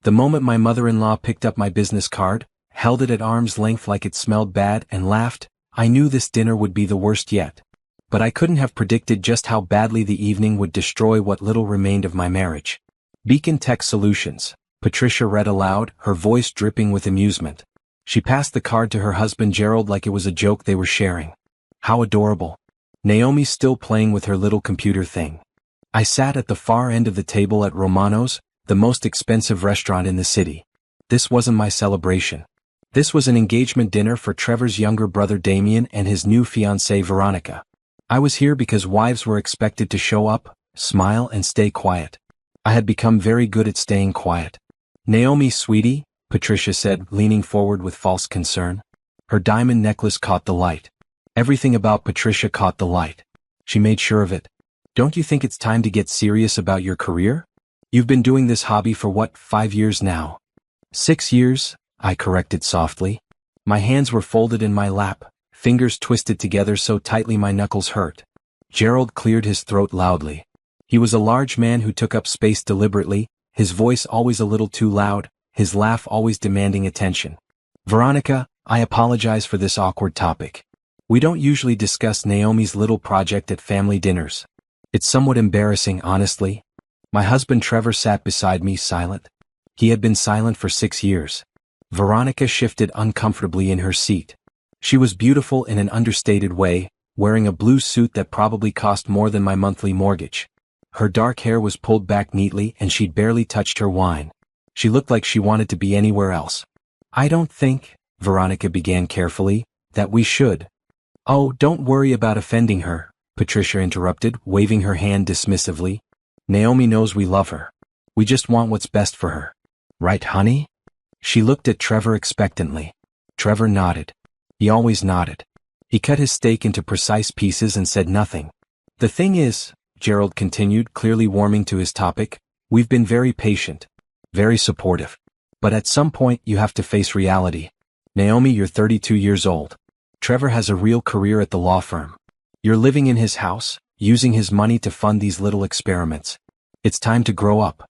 The moment my mother-in-law picked up my business card, held it at arm's length like it smelled bad, and laughed, I knew this dinner would be the worst yet. But I couldn't have predicted just how badly the evening would destroy what little remained of my marriage. Beacon Tech Solutions, Patricia read aloud, her voice dripping with amusement. She passed the card to her husband Gerald like it was a joke they were sharing. How adorable. Naomi's still playing with her little computer thing. I sat at the far end of the table at Romano's, the most expensive restaurant in the city. This wasn't my celebration. This was an engagement dinner for Trevor's younger brother Damien and his new fiancée Veronica. I was here because wives were expected to show up, smile and stay quiet. I had become very good at staying quiet. Naomi, sweetie, Patricia said, leaning forward with false concern. Her diamond necklace caught the light. Everything about Patricia caught the light. She made sure of it. Don't you think it's time to get serious about your career? You've been doing this hobby for what, 5 years now? 6 years, I corrected softly. My hands were folded in my lap, fingers twisted together so tightly my knuckles hurt. Gerald cleared his throat loudly. He was a large man who took up space deliberately, his voice always a little too loud, his laugh always demanding attention. Veronica, I apologize for this awkward topic. We don't usually discuss Naomi's little project at family dinners. It's somewhat embarrassing, honestly. My husband Trevor sat beside me, silent. He had been silent for 6 years. Veronica shifted uncomfortably in her seat. She was beautiful in an understated way, wearing a blue suit that probably cost more than my monthly mortgage. Her dark hair was pulled back neatly and she'd barely touched her wine. She looked like she wanted to be anywhere else. I don't think, Veronica began carefully, that we should. Oh, don't worry about offending her, Patricia interrupted, waving her hand dismissively. Naomi knows we love her. We just want what's best for her. Right, honey? She looked at Trevor expectantly. Trevor nodded. He always nodded. He cut his steak into precise pieces and said nothing. The thing is, Gerald continued, clearly warming to his topic, we've been very patient, very supportive. But at some point you have to face reality. Naomi, you're 32 years old. Trevor has a real career at the law firm. You're living in his house, using his money to fund these little experiments. It's time to grow up.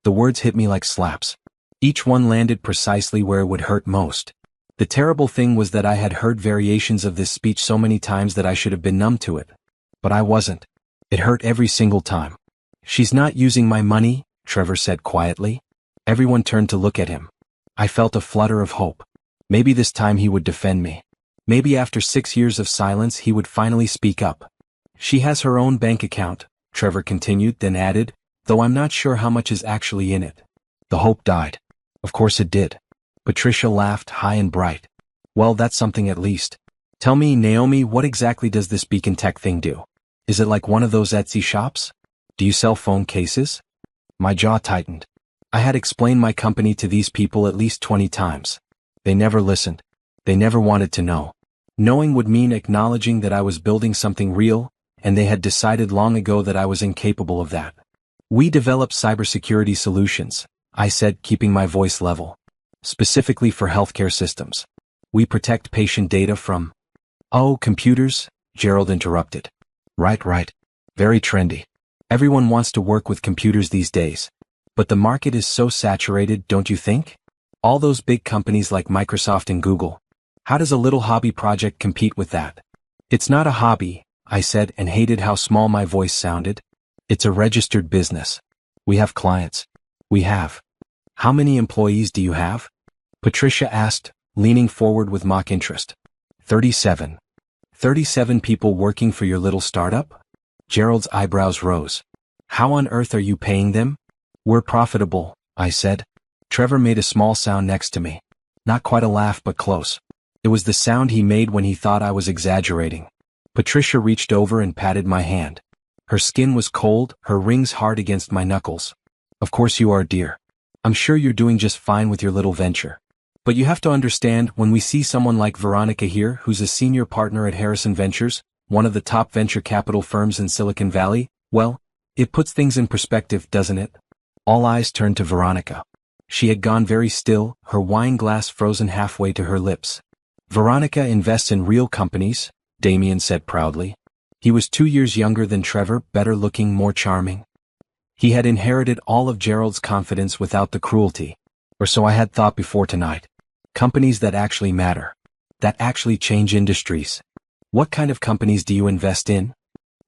The words hit me like slaps. Each one landed precisely where it would hurt most. The terrible thing was that I had heard variations of this speech so many times that I should have been numb to it. But I wasn't. It hurt every single time. She's not using my money, Trevor said quietly. Everyone turned to look at him. I felt a flutter of hope. Maybe this time he would defend me. Maybe after 6 years of silence he would finally speak up. She has her own bank account, Trevor continued, then added, though I'm not sure how much is actually in it. The hope died. Of course it did. Patricia laughed high and bright. Well, that's something at least. Tell me, Naomi, what exactly does this Beacon Tech thing do? Is it like one of those Etsy shops? Do you sell phone cases? My jaw tightened. I had explained my company to these people at least 20 times. They never listened. They never wanted to know. Knowing would mean acknowledging that I was building something real, and they had decided long ago that I was incapable of that. We develop cybersecurity solutions, I said, keeping my voice level. Specifically for healthcare systems. We protect patient data from... Oh, computers, Gerald interrupted. Right. Very trendy. Everyone wants to work with computers these days. But the market is so saturated, don't you think? All those big companies like Microsoft and Google. How does a little hobby project compete with that? It's not a hobby, I said, and hated how small my voice sounded. It's a registered business. We have clients. We have. How many employees do you have? Patricia asked, leaning forward with mock interest. 37. 37 people working for your little startup? Gerald's eyebrows rose. How on earth are you paying them? We're profitable, I said. Trevor made a small sound next to me. Not quite a laugh, but close. It was the sound he made when he thought I was exaggerating. Patricia reached over and patted my hand. Her skin was cold, her rings hard against my knuckles. Of course you are, dear. I'm sure you're doing just fine with your little venture. But you have to understand, when we see someone like Veronica here, who's a senior partner at Harrison Ventures, one of the top venture capital firms in Silicon Valley, well, it puts things in perspective, doesn't it? All eyes turned to Veronica. She had gone very still, her wine glass frozen halfway to her lips. Veronica invests in real companies, Damien said proudly. He was 2 years younger than Trevor, better looking, more charming. He had inherited all of Gerald's confidence without the cruelty. Or so I had thought before tonight. Companies that actually matter. That actually change industries. What kind of companies do you invest in?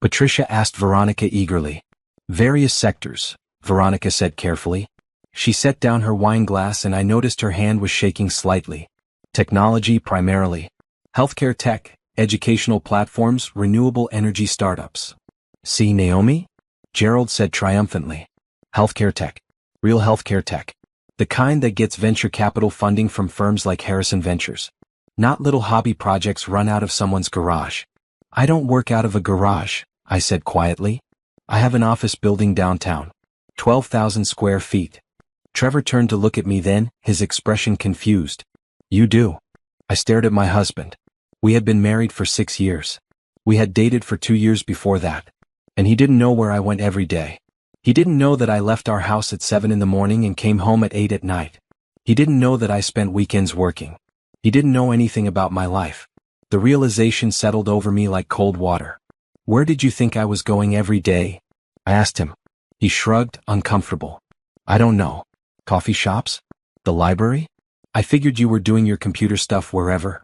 Patricia asked Veronica eagerly. Various sectors, Veronica said carefully. She set down her wine glass and I noticed her hand was shaking slightly. Technology primarily. Healthcare tech, educational platforms, renewable energy startups. See, Naomi? Gerald said triumphantly. Healthcare tech. Real healthcare tech. The kind that gets venture capital funding from firms like Harrison Ventures. Not little hobby projects run out of someone's garage. I don't work out of a garage, I said quietly. I have an office building downtown. 12,000 square feet. Trevor turned to look at me then, his expression confused. You do? I stared at my husband. We had been married for 6 years. We had dated for 2 years before that. And he didn't know where I went every day. He didn't know that I left our house at 7 in the morning and came home at 8 at night. He didn't know that I spent weekends working. He didn't know anything about my life. The realization settled over me like cold water. Where did you think I was going every day? I asked him. He shrugged, uncomfortable. I don't know. Coffee shops? The library? I figured you were doing your computer stuff wherever.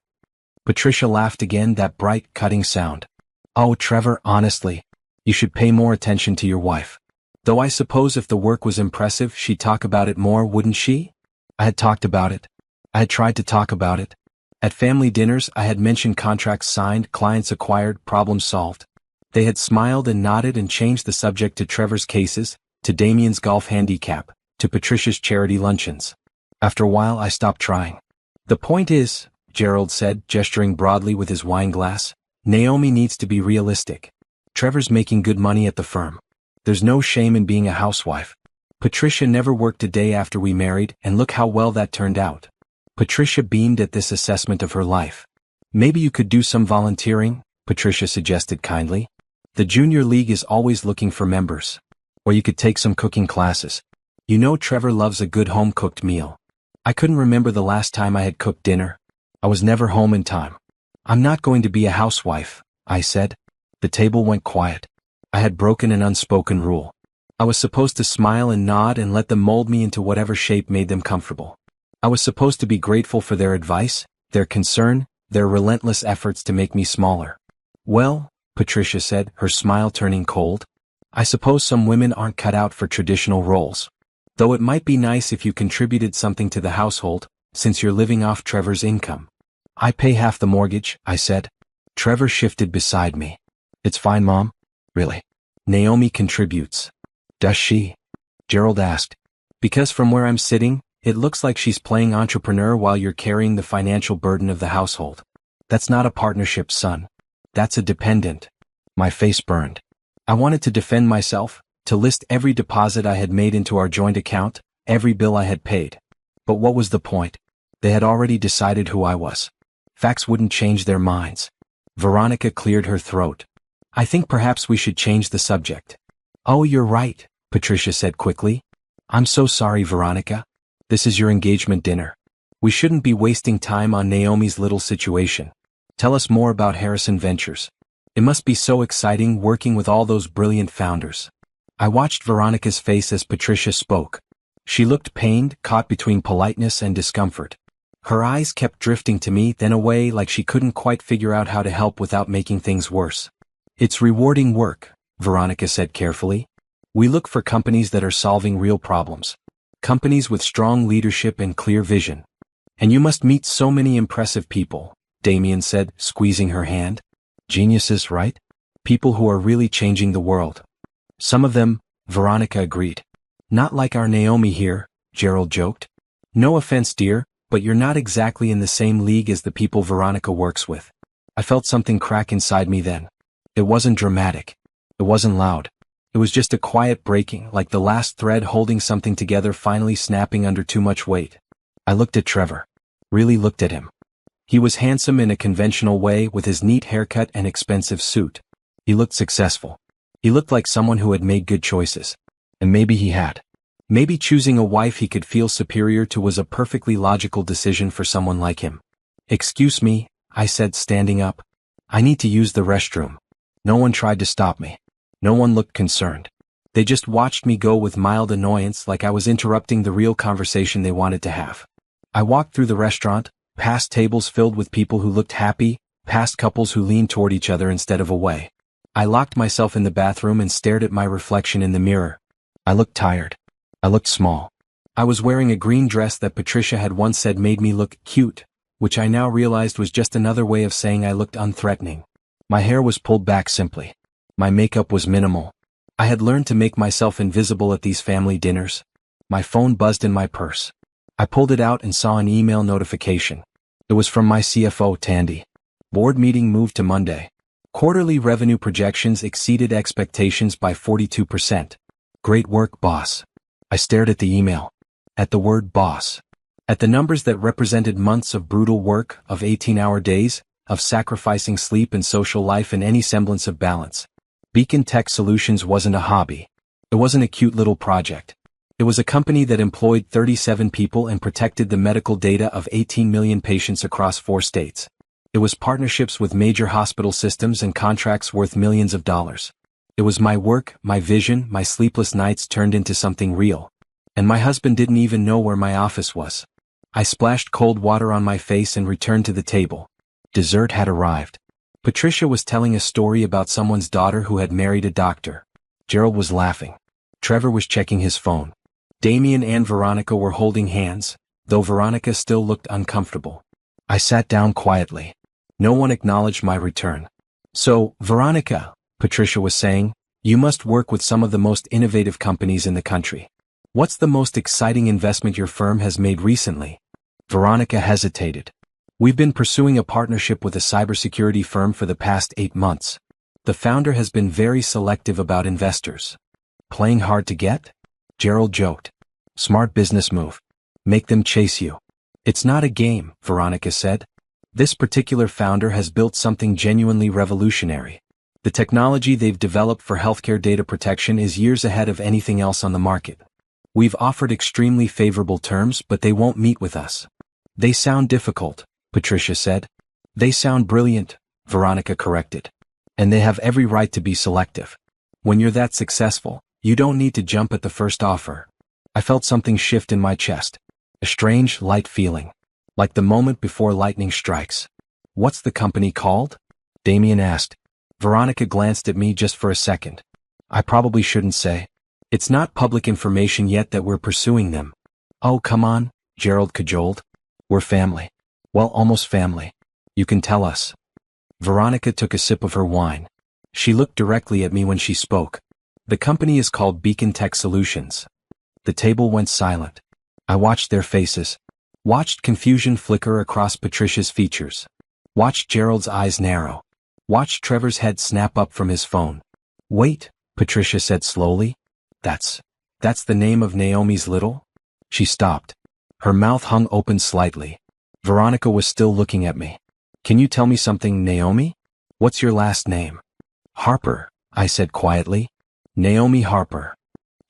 Patricia laughed again, that bright, cutting sound. Oh, Trevor, honestly, you should pay more attention to your wife. Though I suppose if the work was impressive, she'd talk about it more, wouldn't she? I had talked about it. I had tried to talk about it. At family dinners, I had mentioned contracts signed, clients acquired, problems solved. They had smiled and nodded and changed the subject to Trevor's cases, to Damien's golf handicap, to Patricia's charity luncheons. After a while, I stopped trying. The point is, Gerald said, gesturing broadly with his wine glass, Naomi needs to be realistic. Trevor's making good money at the firm. There's no shame in being a housewife. Patricia never worked a day after we married, and look how well that turned out. Patricia beamed at this assessment of her life. Maybe you could do some volunteering, Patricia suggested kindly. The junior league is always looking for members. Or you could take some cooking classes. You know Trevor loves a good home-cooked meal. I couldn't remember the last time I had cooked dinner. I was never home in time. I'm not going to be a housewife, I said. The table went quiet. I had broken an unspoken rule. I was supposed to smile and nod and let them mold me into whatever shape made them comfortable. I was supposed to be grateful for their advice, their concern, their relentless efforts to make me smaller. Well, Patricia said, her smile turning cold, I suppose some women aren't cut out for traditional roles. Though it might be nice if you contributed something to the household, since you're living off Trevor's income. I pay half the mortgage, I said. Trevor shifted beside me. It's fine, Mom. Really. Naomi contributes. Does she? Gerald asked. Because from where I'm sitting, it looks like she's playing entrepreneur while you're carrying the financial burden of the household. That's not a partnership, son. That's a dependent. My face burned. I wanted to defend myself, to list every deposit I had made into our joint account, every bill I had paid. But what was the point? They had already decided who I was. Facts wouldn't change their minds. Veronica cleared her throat. I think perhaps we should change the subject. Oh, you're right, Patricia said quickly. I'm so sorry, Veronica. This is your engagement dinner. We shouldn't be wasting time on Naomi's little situation. Tell us more about Harrison Ventures. It must be so exciting working with all those brilliant founders. I watched Veronica's face as Patricia spoke. She looked pained, caught between politeness and discomfort. Her eyes kept drifting to me, then away, like she couldn't quite figure out how to help without making things worse. It's rewarding work, Veronica said carefully. We look for companies that are solving real problems. Companies with strong leadership and clear vision. And you must meet so many impressive people, Damien said, squeezing her hand. Geniuses, right? People who are really changing the world. Some of them, Veronica agreed. Not like our Naomi here, Gerald joked. No offense, dear, but you're not exactly in the same league as the people Veronica works with. I felt something crack inside me then. It wasn't dramatic. It wasn't loud. It was just a quiet breaking, like the last thread holding something together finally snapping under too much weight. I looked at Trevor. Really looked at him. He was handsome in a conventional way with his neat haircut and expensive suit. He looked successful. He looked like someone who had made good choices. And maybe he had. Maybe choosing a wife he could feel superior to was a perfectly logical decision for someone like him. Excuse me, I said, standing up. I need to use the restroom. No one tried to stop me. No one looked concerned. They just watched me go with mild annoyance, like I was interrupting the real conversation they wanted to have. I walked through the restaurant, past tables filled with people who looked happy, past couples who leaned toward each other instead of away. I locked myself in the bathroom and stared at my reflection in the mirror. I looked tired. I looked small. I was wearing a green dress that Patricia had once said made me look cute, which I now realized was just another way of saying I looked unthreatening. My hair was pulled back simply. My makeup was minimal. I had learned to make myself invisible at these family dinners. My phone buzzed in my purse. I pulled it out and saw an email notification. It was from my CFO, Tandy. Board meeting moved to Monday. Quarterly revenue projections exceeded expectations by 42%. Great work, boss. I stared at the email. At the word boss. At the numbers that represented months of brutal work, of 18-hour days, of sacrificing sleep and social life and any semblance of balance. Beacon Tech Solutions wasn't a hobby. It wasn't a cute little project. It was a company that employed 37 people and protected the medical data of 18 million patients across 4 states. It was partnerships with major hospital systems and contracts worth millions of dollars. It was my work, my vision, my sleepless nights turned into something real. And my husband didn't even know where my office was. I splashed cold water on my face and returned to the table. Dessert had arrived. Patricia was telling a story about someone's daughter who had married a doctor. Gerald was laughing. Trevor was checking his phone. Damien and Veronica were holding hands, though Veronica still looked uncomfortable. I sat down quietly. No one acknowledged my return. So, Veronica, Patricia was saying, you must work with some of the most innovative companies in the country. What's the most exciting investment your firm has made recently? Veronica hesitated. We've been pursuing a partnership with a cybersecurity firm for the past 8 months. The founder has been very selective about investors. Playing hard to get? Gerald joked. Smart business move. Make them chase you. It's not a game, Veronica said. This particular founder has built something genuinely revolutionary. The technology they've developed for healthcare data protection is years ahead of anything else on the market. We've offered extremely favorable terms, but they won't meet with us. They sound difficult, Patricia said. They sound brilliant, Veronica corrected. And they have every right to be selective. When you're that successful, you don't need to jump at the first offer. I felt something shift in my chest. A strange, light feeling. Like the moment before lightning strikes. What's the company called? Damien asked. Veronica glanced at me just for a second. I probably shouldn't say. It's not public information yet that we're pursuing them. Oh, come on, Gerald cajoled. We're family. Well, almost family. You can tell us. Veronica took a sip of her wine. She looked directly at me when she spoke. The company is called Beacon Tech Solutions. The table went silent. I watched their faces. Watched confusion flicker across Patricia's features. Watched Gerald's eyes narrow. Watched Trevor's head snap up from his phone. Wait, Patricia said slowly. That's the name of Naomi's little? She stopped. Her mouth hung open slightly. Veronica was still looking at me. Can you tell me something, Naomi? What's your last name? Harper, I said quietly. Naomi Harper.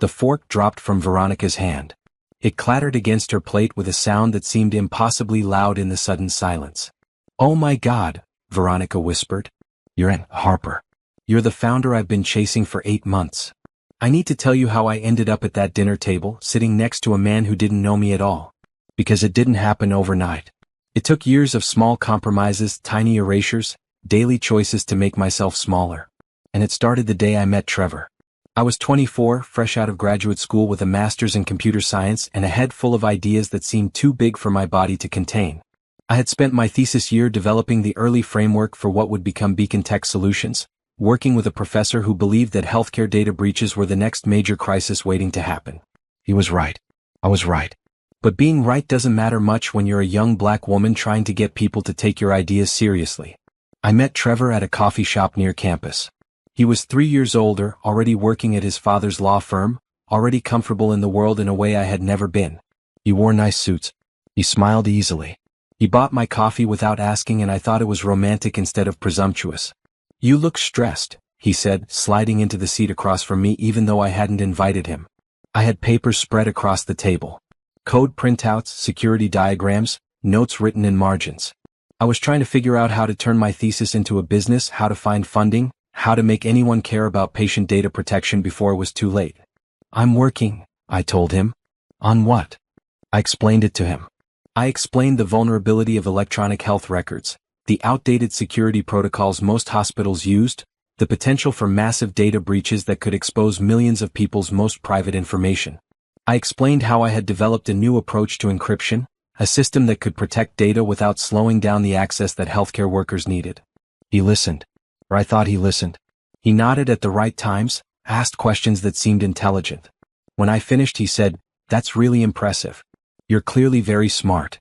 The fork dropped from Veronica's hand. It clattered against her plate with a sound that seemed impossibly loud in the sudden silence. Oh my God, Veronica whispered. You're an Harper. You're the founder I've been chasing for 8 months. I need to tell you how I ended up at that dinner table, sitting next to a man who didn't know me at all. Because it didn't happen overnight. It took years of small compromises, tiny erasures, daily choices to make myself smaller. And it started the day I met Trevor. I was 24, fresh out of graduate school with a master's in computer science and a head full of ideas that seemed too big for my body to contain. I had spent my thesis year developing the early framework for what would become Beacon Tech Solutions, working with a professor who believed that healthcare data breaches were the next major crisis waiting to happen. He was right. I was right. But being right doesn't matter much when you're a young black woman trying to get people to take your ideas seriously. I met Trevor at a coffee shop near campus. He was 3 years older, already working at his father's law firm, already comfortable in the world in a way I had never been. He wore nice suits. He smiled easily. He bought my coffee without asking, and I thought it was romantic instead of presumptuous. You look stressed, he said, sliding into the seat across from me even though I hadn't invited him. I had papers spread across the table. Code printouts, security diagrams, notes written in margins. I was trying to figure out how to turn my thesis into a business, how to find funding, how to make anyone care about patient data protection before it was too late. I'm working, I told him. On what? I explained it to him. I explained the vulnerability of electronic health records, the outdated security protocols most hospitals used, the potential for massive data breaches that could expose millions of people's most private information. I explained how I had developed a new approach to encryption, a system that could protect data without slowing down the access that healthcare workers needed. He listened. Or I thought he listened. He nodded at the right times, asked questions that seemed intelligent. When I finished, he said, "That's really impressive. You're clearly very smart."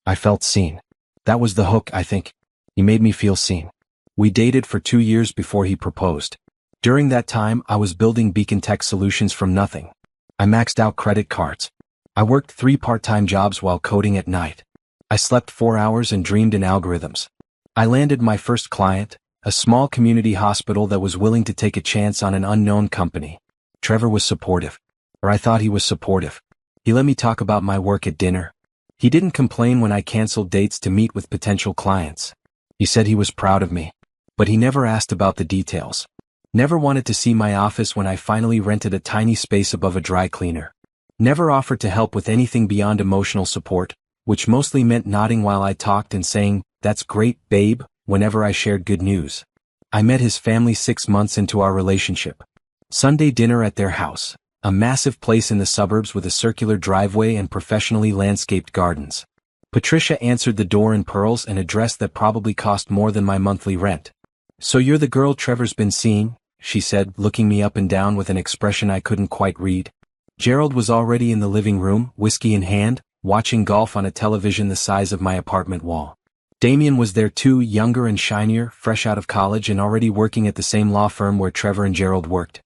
I felt seen. That was the hook, I think. He made me feel seen. We dated for 2 years before he proposed. During that time, I was building Beacon Tech solutions from nothing. I maxed out credit cards. I worked 3 part-time jobs while coding at night. I slept 4 hours and dreamed in algorithms. I landed my first client, a small community hospital that was willing to take a chance on an unknown company. Trevor was supportive. Or I thought he was supportive. He let me talk about my work at dinner. He didn't complain when I canceled dates to meet with potential clients. He said he was proud of me. But he never asked about the details. Never wanted to see my office when I finally rented a tiny space above a dry cleaner. Never offered to help with anything beyond emotional support, which mostly meant nodding while I talked and saying, "That's great, babe," whenever I shared good news. I met his family 6 months into our relationship. Sunday dinner at their house, a massive place in the suburbs with a circular driveway and professionally landscaped gardens. Patricia answered the door in pearls and a dress that probably cost more than my monthly rent. "So you're the girl Trevor's been seeing?" she said, looking me up and down with an expression I couldn't quite read. Gerald was already in the living room, whiskey in hand, watching golf on a television the size of my apartment wall. Damien was there too, younger and shinier, fresh out of college and already working at the same law firm where Trevor and Gerald worked.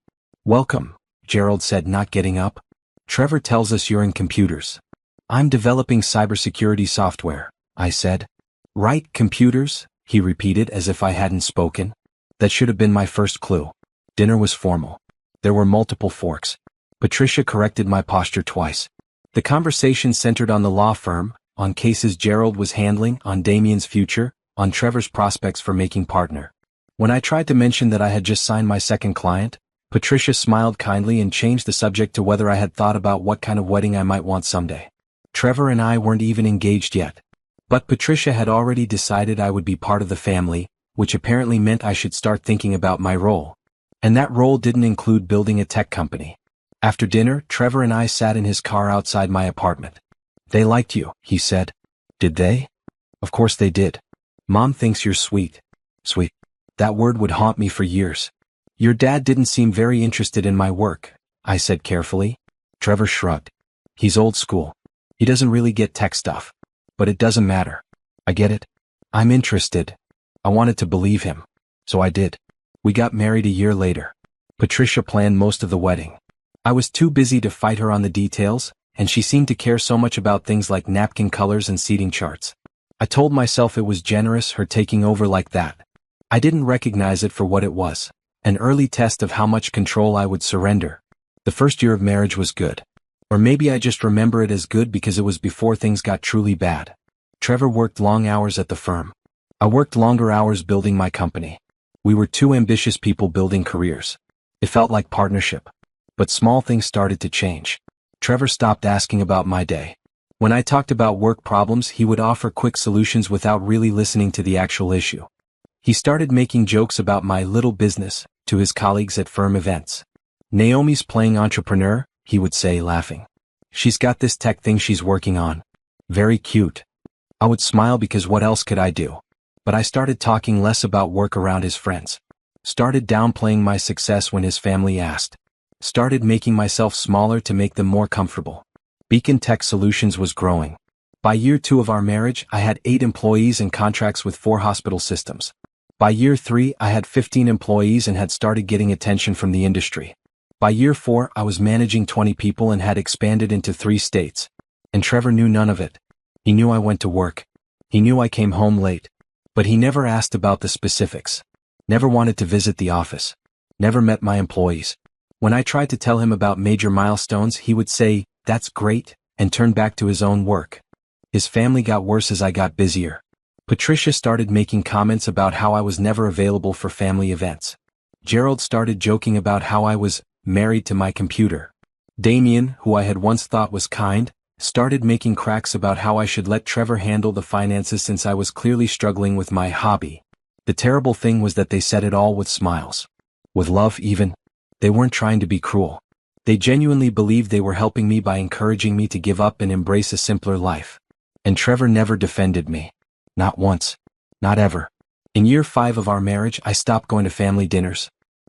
"Welcome," Gerald said, not getting up. "Trevor tells us you're in computers." "I'm developing cybersecurity software," I said. "Right, computers?" he repeated as if I hadn't spoken. That should have been my first clue. Dinner was formal. There were multiple forks. Patricia corrected my posture twice. The conversation centered on the law firm, on cases Gerald was handling, on Damien's future, on Trevor's prospects for making partner. When I tried to mention that I had just signed my second client, Patricia smiled kindly and changed the subject to whether I had thought about what kind of wedding I might want someday. Trevor and I weren't even engaged yet. But Patricia had already decided I would be part of the family, which apparently meant I should start thinking about my role. And that role didn't include building a tech company. After dinner, Trevor and I sat in his car outside my apartment. "They liked you," he said. "Did they?" "Of course they did. Mom thinks you're sweet." Sweet. That word would haunt me for years. "Your dad didn't seem very interested in my work," I said carefully. Trevor shrugged. "He's old school. He doesn't really get tech stuff. But it doesn't matter. I get it. I'm interested." I wanted to believe him. So I did. We got married a year later. Patricia planned most of the wedding. I was too busy to fight her on the details, and she seemed to care so much about things like napkin colors and seating charts. I told myself it was generous, her taking over like that. I didn't recognize it for what it was. An early test of how much control I would surrender. The first year of marriage was good. Or maybe I just remember it as good because it was before things got truly bad. Trevor worked long hours at the firm. I worked longer hours building my company. We were two ambitious people building careers. It felt like partnership. But small things started to change. Trevor stopped asking about my day. When I talked about work problems, he would offer quick solutions without really listening to the actual issue. He started making jokes about my little business to his colleagues at firm events. "Naomi's playing entrepreneur," he would say, laughing. "She's got this tech thing she's working on. Very cute." I would smile because what else could I do? But I started talking less about work around his friends. Started downplaying my success when his family asked. Started making myself smaller to make them more comfortable. Beacon Tech Solutions was growing. By year 2 of our marriage, I had 8 employees and contracts with 4 hospital systems. By year 3, I had 15 employees and had started getting attention from the industry. By year 4, I was managing 20 people and had expanded into 3 states. And Trevor knew none of it. He knew I went to work. He knew I came home late. But he never asked about the specifics. Never wanted to visit the office. Never met my employees. When I tried to tell him about major milestones, he would say, "That's great," and turn back to his own work. His family got worse as I got busier. Patricia started making comments about how I was never available for family events. Gerald started joking about how I was married to my computer. Damien, who I had once thought was kind, started making cracks about how I should let Trevor handle the finances since I was clearly struggling with my hobby. The terrible thing was that they said it all with smiles. With love even. They weren't trying to be cruel. They genuinely believed they were helping me by encouraging me to give up and embrace a simpler life. And Trevor never defended me. Not once. Not ever. In year 5 of our marriage, I stopped going to family dinners.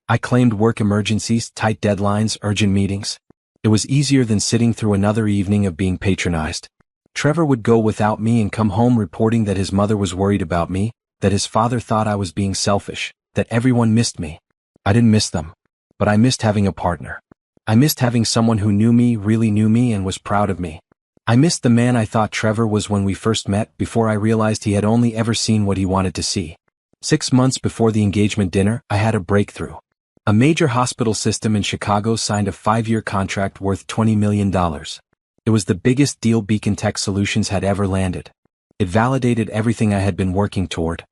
I claimed work emergencies, tight deadlines, urgent meetings. It was easier than sitting through another evening of being patronized. Trevor would go without me and come home reporting that his mother was worried about me, that his father thought I was being selfish, that everyone missed me. I didn't miss them. But I missed having a partner. I missed having someone who knew me, really knew me, and was proud of me. I missed the man I thought Trevor was when we first met, before I realized he had only ever seen what he wanted to see. 6 months before the engagement dinner, I had a breakthrough. A major hospital system in Chicago signed a 5-year contract worth $20 million. It was the biggest deal Beacon Tech Solutions had ever landed. It validated everything I had been working toward.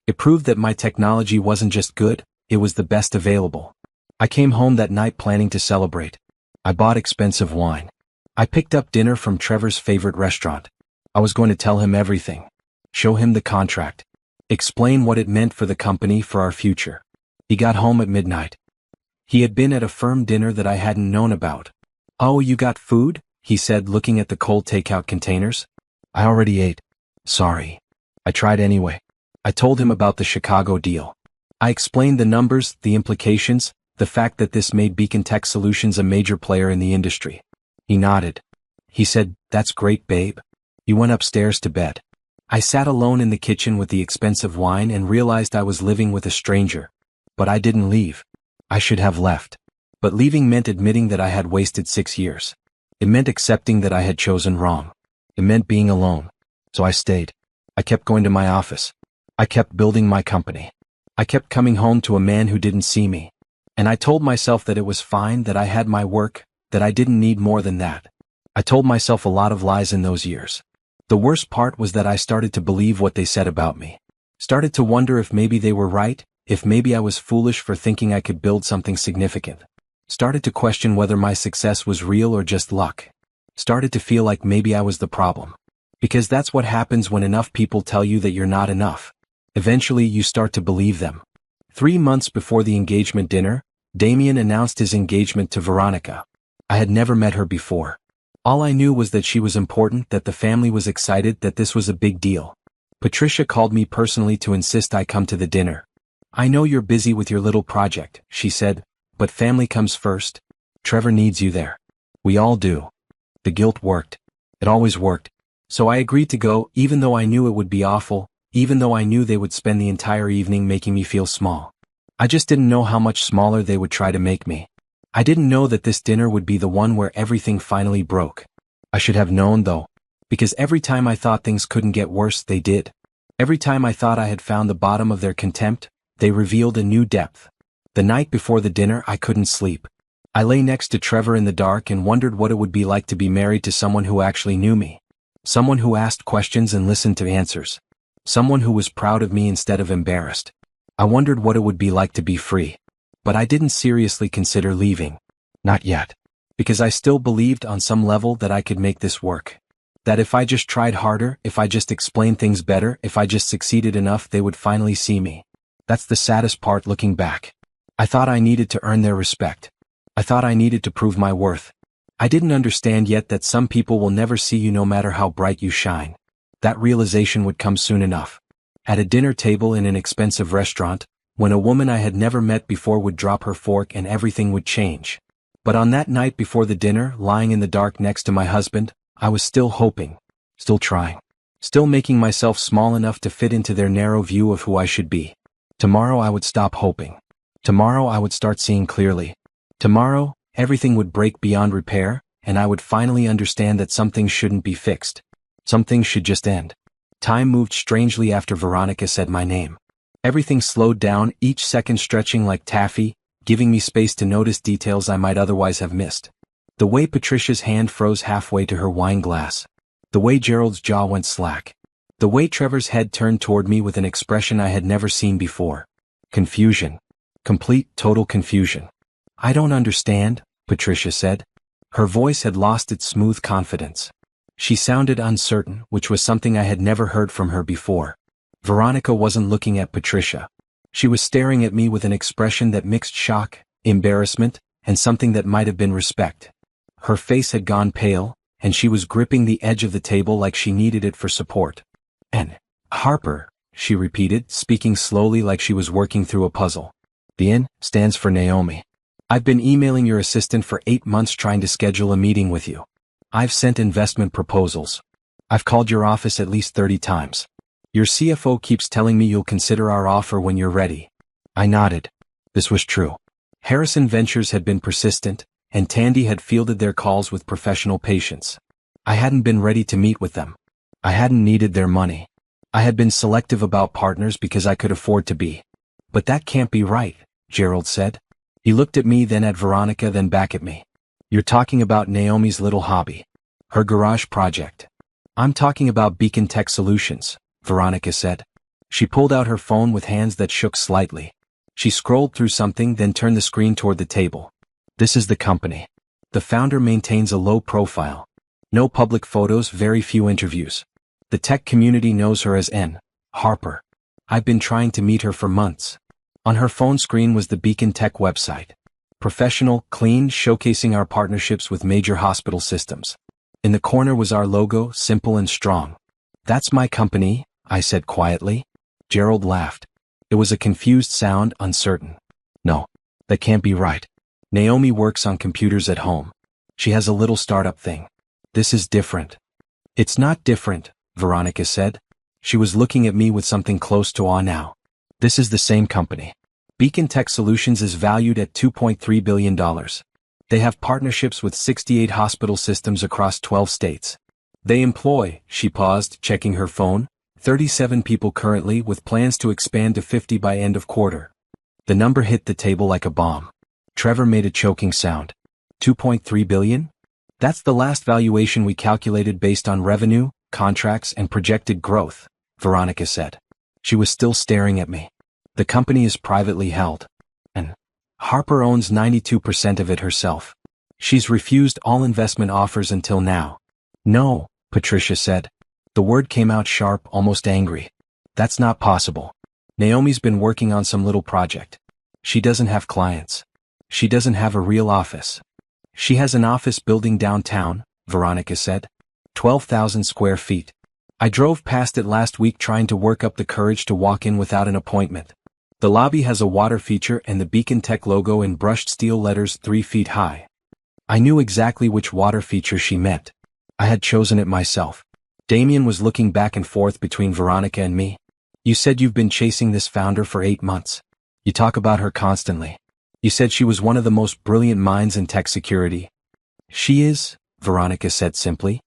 It proved that my technology wasn't just good, it was the best available. I came home that night planning to celebrate. I bought expensive wine. I picked up dinner from Trevor's favorite restaurant. I was going to tell him everything. Show him the contract. Explain what it meant for the company, for our future. He got home at midnight. He had been at a firm dinner that I hadn't known about. "Oh, you got food?" he said, looking at the cold takeout containers. "I already ate." "Sorry." I tried anyway. I told him about the Chicago deal. I explained the numbers, the implications, the fact that this made Beacon Tech Solutions a major player in the industry. He nodded. He said, "That's great, babe." He went upstairs to bed. I sat alone in the kitchen with the expensive wine and realized I was living with a stranger. But I didn't leave. I should have left. But leaving meant admitting that I had wasted 6 years. It meant accepting that I had chosen wrong. It meant being alone. So I stayed. I kept going to my office. I kept building my company. I kept coming home to a man who didn't see me. And I told myself that it was fine, that I had my work, that I didn't need more than that. I told myself a lot of lies in those years. The worst part was that I started to believe what they said about me. Started to wonder if maybe they were right, if maybe I was foolish for thinking I could build something significant. Started to question whether my success was real or just luck. Started to feel like maybe I was the problem. Because that's what happens when enough people tell you that you're not enough. Eventually you start to believe them. 3 months before the engagement dinner, Damien announced his engagement to Veronica. I had never met her before. All I knew was that she was important, that the family was excited, that this was a big deal. Patricia called me personally to insist I come to the dinner. "I know you're busy with your little project," she said, "but family comes first. Trevor needs you there." We all do. The guilt worked. It always worked. So I agreed to go, even though I knew it would be awful, even though I knew they would spend the entire evening making me feel small. I just didn't know how much smaller they would try to make me. I didn't know that this dinner would be the one where everything finally broke. I should have known though. Because every time I thought things couldn't get worse, they did. Every time I thought I had found the bottom of their contempt, they revealed a new depth. The night before the dinner, I couldn't sleep. I lay next to Trevor in the dark and wondered what it would be like to be married to someone who actually knew me. Someone who asked questions and listened to answers. Someone who was proud of me instead of embarrassed. I wondered what it would be like to be free. But I didn't seriously consider leaving. Not yet. Because I still believed on some level that I could make this work. That if I just tried harder, if I just explained things better, if I just succeeded enough, they would finally see me. That's the saddest part looking back. I thought I needed to earn their respect. I thought I needed to prove my worth. I didn't understand yet that some people will never see you no matter how bright you shine. That realization would come soon enough. At a dinner table in an expensive restaurant, when a woman I had never met before would drop her fork and everything would change. But on that night before the dinner, lying in the dark next to my husband, I was still hoping, still trying, still making myself small enough to fit into their narrow view of who I should be. Tomorrow I would stop hoping. Tomorrow I would start seeing clearly. Tomorrow, everything would break beyond repair, and I would finally understand that some things shouldn't be fixed. Some things should just end. Time moved strangely after Veronica said my name. Everything slowed down, each second stretching like taffy, giving me space to notice details I might otherwise have missed. The way Patricia's hand froze halfway to her wine glass. The way Gerald's jaw went slack. The way Trevor's head turned toward me with an expression I had never seen before. Confusion. Complete, total confusion. I don't understand, Patricia said. Her voice had lost its smooth confidence. She sounded uncertain, which was something I had never heard from her before. Veronica wasn't looking at Patricia. She was staring at me with an expression that mixed shock, embarrassment, and something that might have been respect. Her face had gone pale, and she was gripping the edge of the table like she needed it for support. "N. Harper," she repeated, speaking slowly like she was working through a puzzle. The N stands for Naomi. I've been emailing your assistant for 8 months trying to schedule a meeting with you. I've sent investment proposals. I've called your office at least 30 times. Your CFO keeps telling me you'll consider our offer when you're ready. I nodded. This was true. Harrison Ventures had been persistent, and Tandy had fielded their calls with professional patience. I hadn't been ready to meet with them. I hadn't needed their money. I had been selective about partners because I could afford to be. But that can't be right, Gerald said. He looked at me, then at Veronica, then back at me. You're talking about Naomi's little hobby. Her garage project. I'm talking about Beacon Tech Solutions, Veronica said. She pulled out her phone with hands that shook slightly. She scrolled through something, then turned the screen toward the table. This is the company. The founder maintains a low profile. No public photos, very few interviews. The tech community knows her as N. Harper. I've been trying to meet her for months. On her phone screen was the Beacon Tech website. Professional, clean, showcasing our partnerships with major hospital systems. In the corner was our logo, simple and strong. That's my company, I said quietly. Gerald laughed. It was a confused sound, uncertain. No, that can't be right. Naomi works on computers at home. She has a little startup thing. This is different. It's not different, Veronica said. She was looking at me with something close to awe now. This is the same company. Beacon Tech Solutions is valued at $2.3 billion. They have partnerships with 68 hospital systems across 12 states. They employ, she paused, checking her phone, 37 people currently, with plans to expand to 50 by end of quarter. The number hit the table like a bomb. Trevor made a choking sound. 2.3 billion? That's the last valuation we calculated based on revenue, contracts, and projected growth, Veronica said. She was still staring at me. The company is privately held. And Harper owns 92% of it herself. She's refused all investment offers until now. No, Patricia said. The word came out sharp, almost angry. That's not possible. Naomi's been working on some little project. She doesn't have clients. She doesn't have a real office. She has an office building downtown, Veronica said. 12,000 square feet. I drove past it last week trying to work up the courage to walk in without an appointment. The lobby has a water feature and the Beacon Tech logo in brushed steel letters 3 feet high. I knew exactly which water feature she meant. I had chosen it myself. Damien was looking back and forth between Veronica and me. You said you've been chasing this founder for 8 months. You talk about her constantly. You said she was one of the most brilliant minds in tech security. She is, Veronica said simply.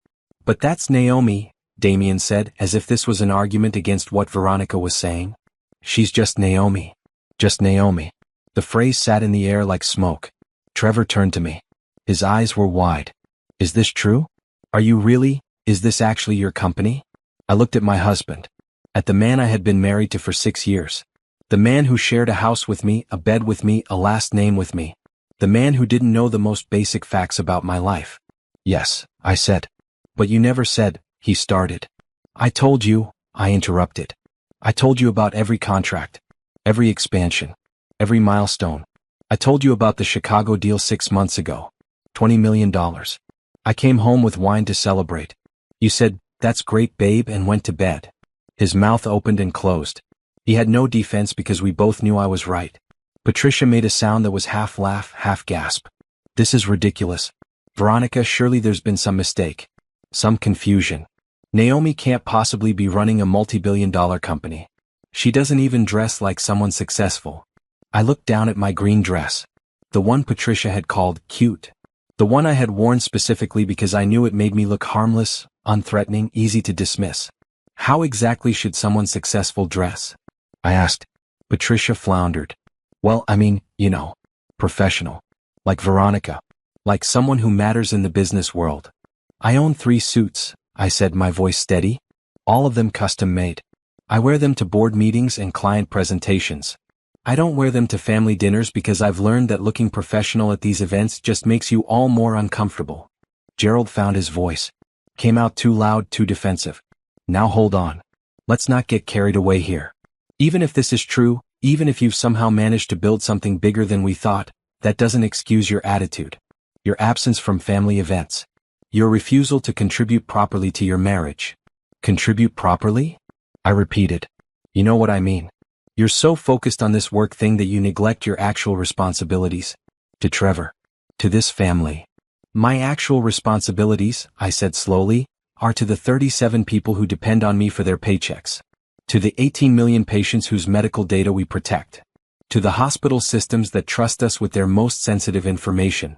But that's Naomi, Damien said, as if this was an argument against what Veronica was saying. She's just Naomi. Just Naomi. The phrase sat in the air like smoke. Trevor turned to me. His eyes were wide. Is this true? Are you really? Is this actually your company? I looked at my husband. At the man I had been married to for 6 years. The man who shared a house with me, a bed with me, a last name with me. The man who didn't know the most basic facts about my life. Yes, I said. But you never said, he started. I told you, I interrupted. I told you about every contract, every expansion, every milestone. I told you about the Chicago deal 6 months ago. $20 million. I came home with wine to celebrate. You said, that's great, babe, and went to bed. His mouth opened and closed. He had no defense because we both knew I was right. Patricia made a sound that was half laugh, half gasp. This is ridiculous. Veronica, surely there's been some mistake. Some confusion. Naomi can't possibly be running a multi-billion-dollar company. She doesn't even dress like someone successful. I looked down at my green dress. The one Patricia had called cute. The one I had worn specifically because I knew it made me look harmless, unthreatening, easy to dismiss. How exactly should someone successful dress? I asked. Patricia floundered. Well, I mean, professional. Like Veronica. Like someone who matters in the business world. I own 3 suits, I said, my voice steady. All of them custom made. I wear them to board meetings and client presentations. I don't wear them to family dinners because I've learned that looking professional at these events just makes you all more uncomfortable. Gerald found his voice. Came out too loud, too defensive. Now hold on. Let's not get carried away here. Even if this is true, even if you've somehow managed to build something bigger than we thought, that doesn't excuse your attitude. Your absence from family events. Your refusal to contribute properly to your marriage. Contribute properly? I repeated. You know what I mean. You're so focused on this work thing that you neglect your actual responsibilities. To Trevor. To this family. My actual responsibilities, I said slowly, are to the 37 people who depend on me for their paychecks. To the 18 million patients whose medical data we protect. To the hospital systems that trust us with their most sensitive information.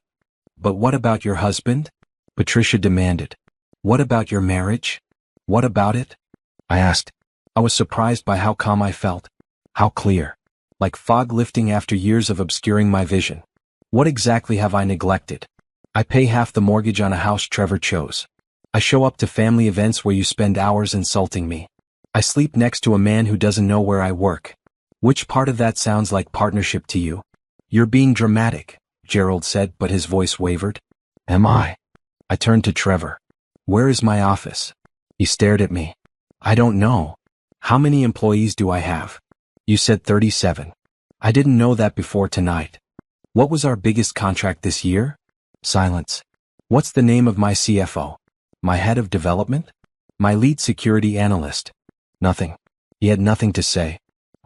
But what about your husband? Patricia demanded. What about your marriage? What about it? I asked. I was surprised by how calm I felt. How clear. Like fog lifting after years of obscuring my vision. What exactly have I neglected? I pay half the mortgage on a house Trevor chose. I show up to family events where you spend hours insulting me. I sleep next to a man who doesn't know where I work. Which part of that sounds like partnership to you? You're being dramatic, Gerald said, but his voice wavered. Am I? I turned to Trevor. Where is my office? He stared at me. I don't know. How many employees do I have? You said 37. I didn't know that before tonight. What was our biggest contract this year? Silence. What's the name of my CFO? My head of development? My lead security analyst? Nothing. He had nothing to say.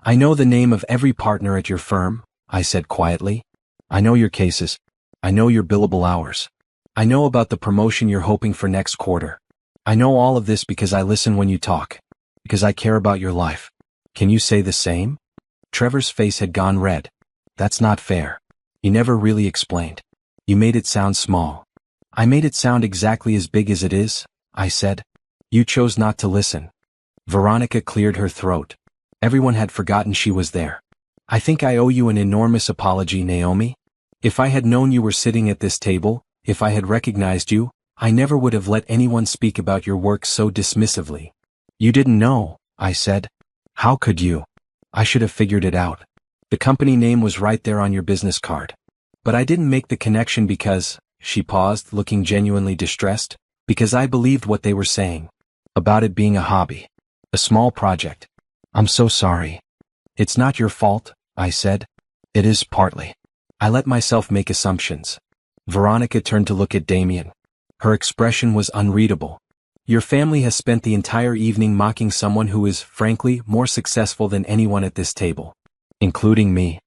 I know the name of every partner at your firm, I said quietly. I know your cases. I know your billable hours. I know about the promotion you're hoping for next quarter. I know all of this because I listen when you talk. Because I care about your life. Can you say the same? Trevor's face had gone red. That's not fair. You never really explained. You made it sound small. I made it sound exactly as big as it is, I said. You chose not to listen. Veronica cleared her throat. Everyone had forgotten she was there. I think I owe you an enormous apology, Naomi. If I had known you were sitting at this table, if I had recognized you, I never would have let anyone speak about your work so dismissively. You didn't know, I said. How could you? I should have figured it out. The company name was right there on your business card. But I didn't make the connection because, she paused, looking genuinely distressed, because I believed what they were saying. About it being a hobby. A small project. I'm so sorry. It's not your fault, I said. It is partly. I let myself make assumptions. Veronica turned to look at Damien. Her expression was unreadable. Your family has spent the entire evening mocking someone who is, frankly, more successful than anyone at this table. Including me.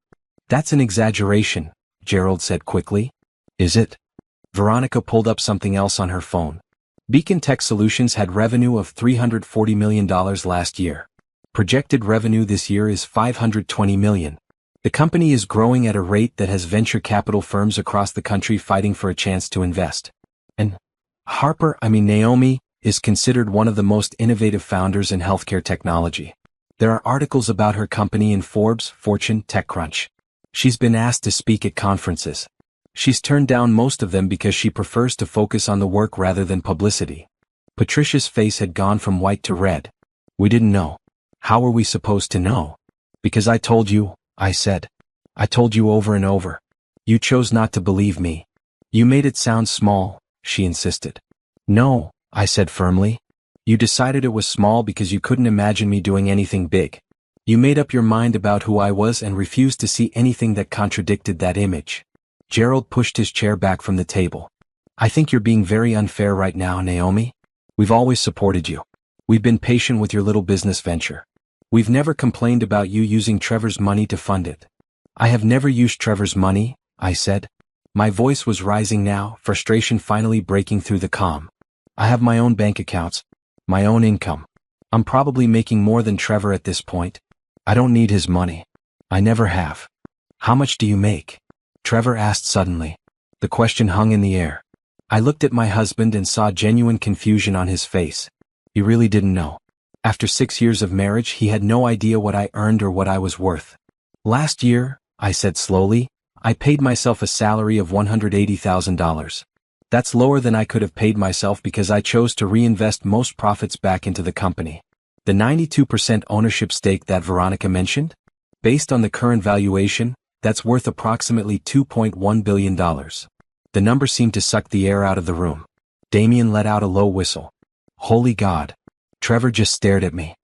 That's an exaggeration, Gerald said quickly. Is it? Veronica pulled up something else on her phone. Beacon Tech Solutions had revenue of $340 million last year. Projected revenue this year is $520 million. The company is growing at a rate that has venture capital firms across the country fighting for a chance to invest. And Naomi, is considered one of the most innovative founders in healthcare technology. There are articles about her company in Forbes, Fortune, TechCrunch. She's been asked to speak at conferences. She's turned down most of them because she prefers to focus on the work rather than publicity. Patricia's face had gone from white to red. We didn't know. How were we supposed to know? Because I told you, I said. I told you over and over. You chose not to believe me. You made it sound small, she insisted. No, I said firmly. You decided it was small because you couldn't imagine me doing anything big. You made up your mind about who I was and refused to see anything that contradicted that image. Gerald pushed his chair back from the table. I think you're being very unfair right now, Naomi. We've always supported you. We've been patient with your little business venture. We've never complained about you using Trevor's money to fund it. I have never used Trevor's money, I said. My voice was rising now, frustration finally breaking through the calm. I have my own bank accounts, my own income. I'm probably making more than Trevor at this point. I don't need his money. I never have. How much do you make? Trevor asked suddenly. The question hung in the air. I looked at my husband and saw genuine confusion on his face. He really didn't know. After 6 years of marriage, he had no idea what I earned or what I was worth. Last year, I said slowly, I paid myself a salary of $180,000. That's lower than I could have paid myself because I chose to reinvest most profits back into the company. The 92% ownership stake that Veronica mentioned? Based on the current valuation, that's worth approximately $2.1 billion. The number seemed to suck the air out of the room. Damien let out a low whistle. Holy God. Trevor just stared at me.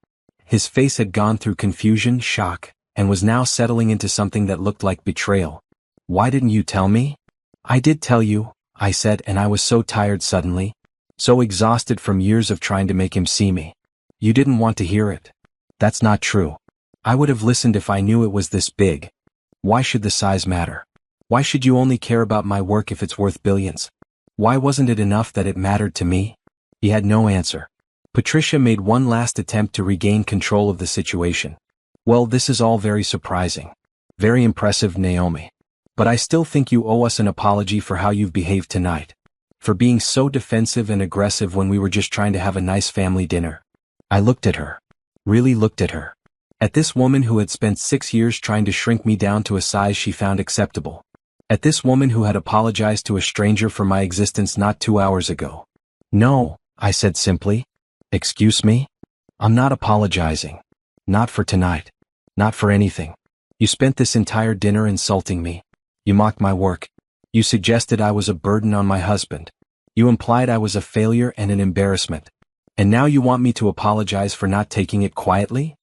His face had gone through confusion, shock, and was now settling into something that looked like betrayal. Why didn't you tell me? I did tell you, I said, and I was so tired suddenly. So exhausted from years of trying to make him see me. You didn't want to hear it. That's not true. I would have listened if I knew it was this big. Why should the size matter? Why should you only care about my work if it's worth billions? Why wasn't it enough that it mattered to me? He had no answer. Patricia made one last attempt to regain control of the situation. Well, this is all very surprising. Very impressive, Naomi. But I still think you owe us an apology for how you've behaved tonight. For being so defensive and aggressive when we were just trying to have a nice family dinner. I looked at her. Really looked at her. At this woman who had spent 6 years trying to shrink me down to a size she found acceptable. At this woman who had apologized to a stranger for my existence not 2 hours ago. No, I said simply. Excuse me? I'm not apologizing. Not for tonight. Not for anything. You spent this entire dinner insulting me. You mocked my work. You suggested I was a burden on my husband. You implied I was a failure and an embarrassment. And now you want me to apologize for not taking it quietly?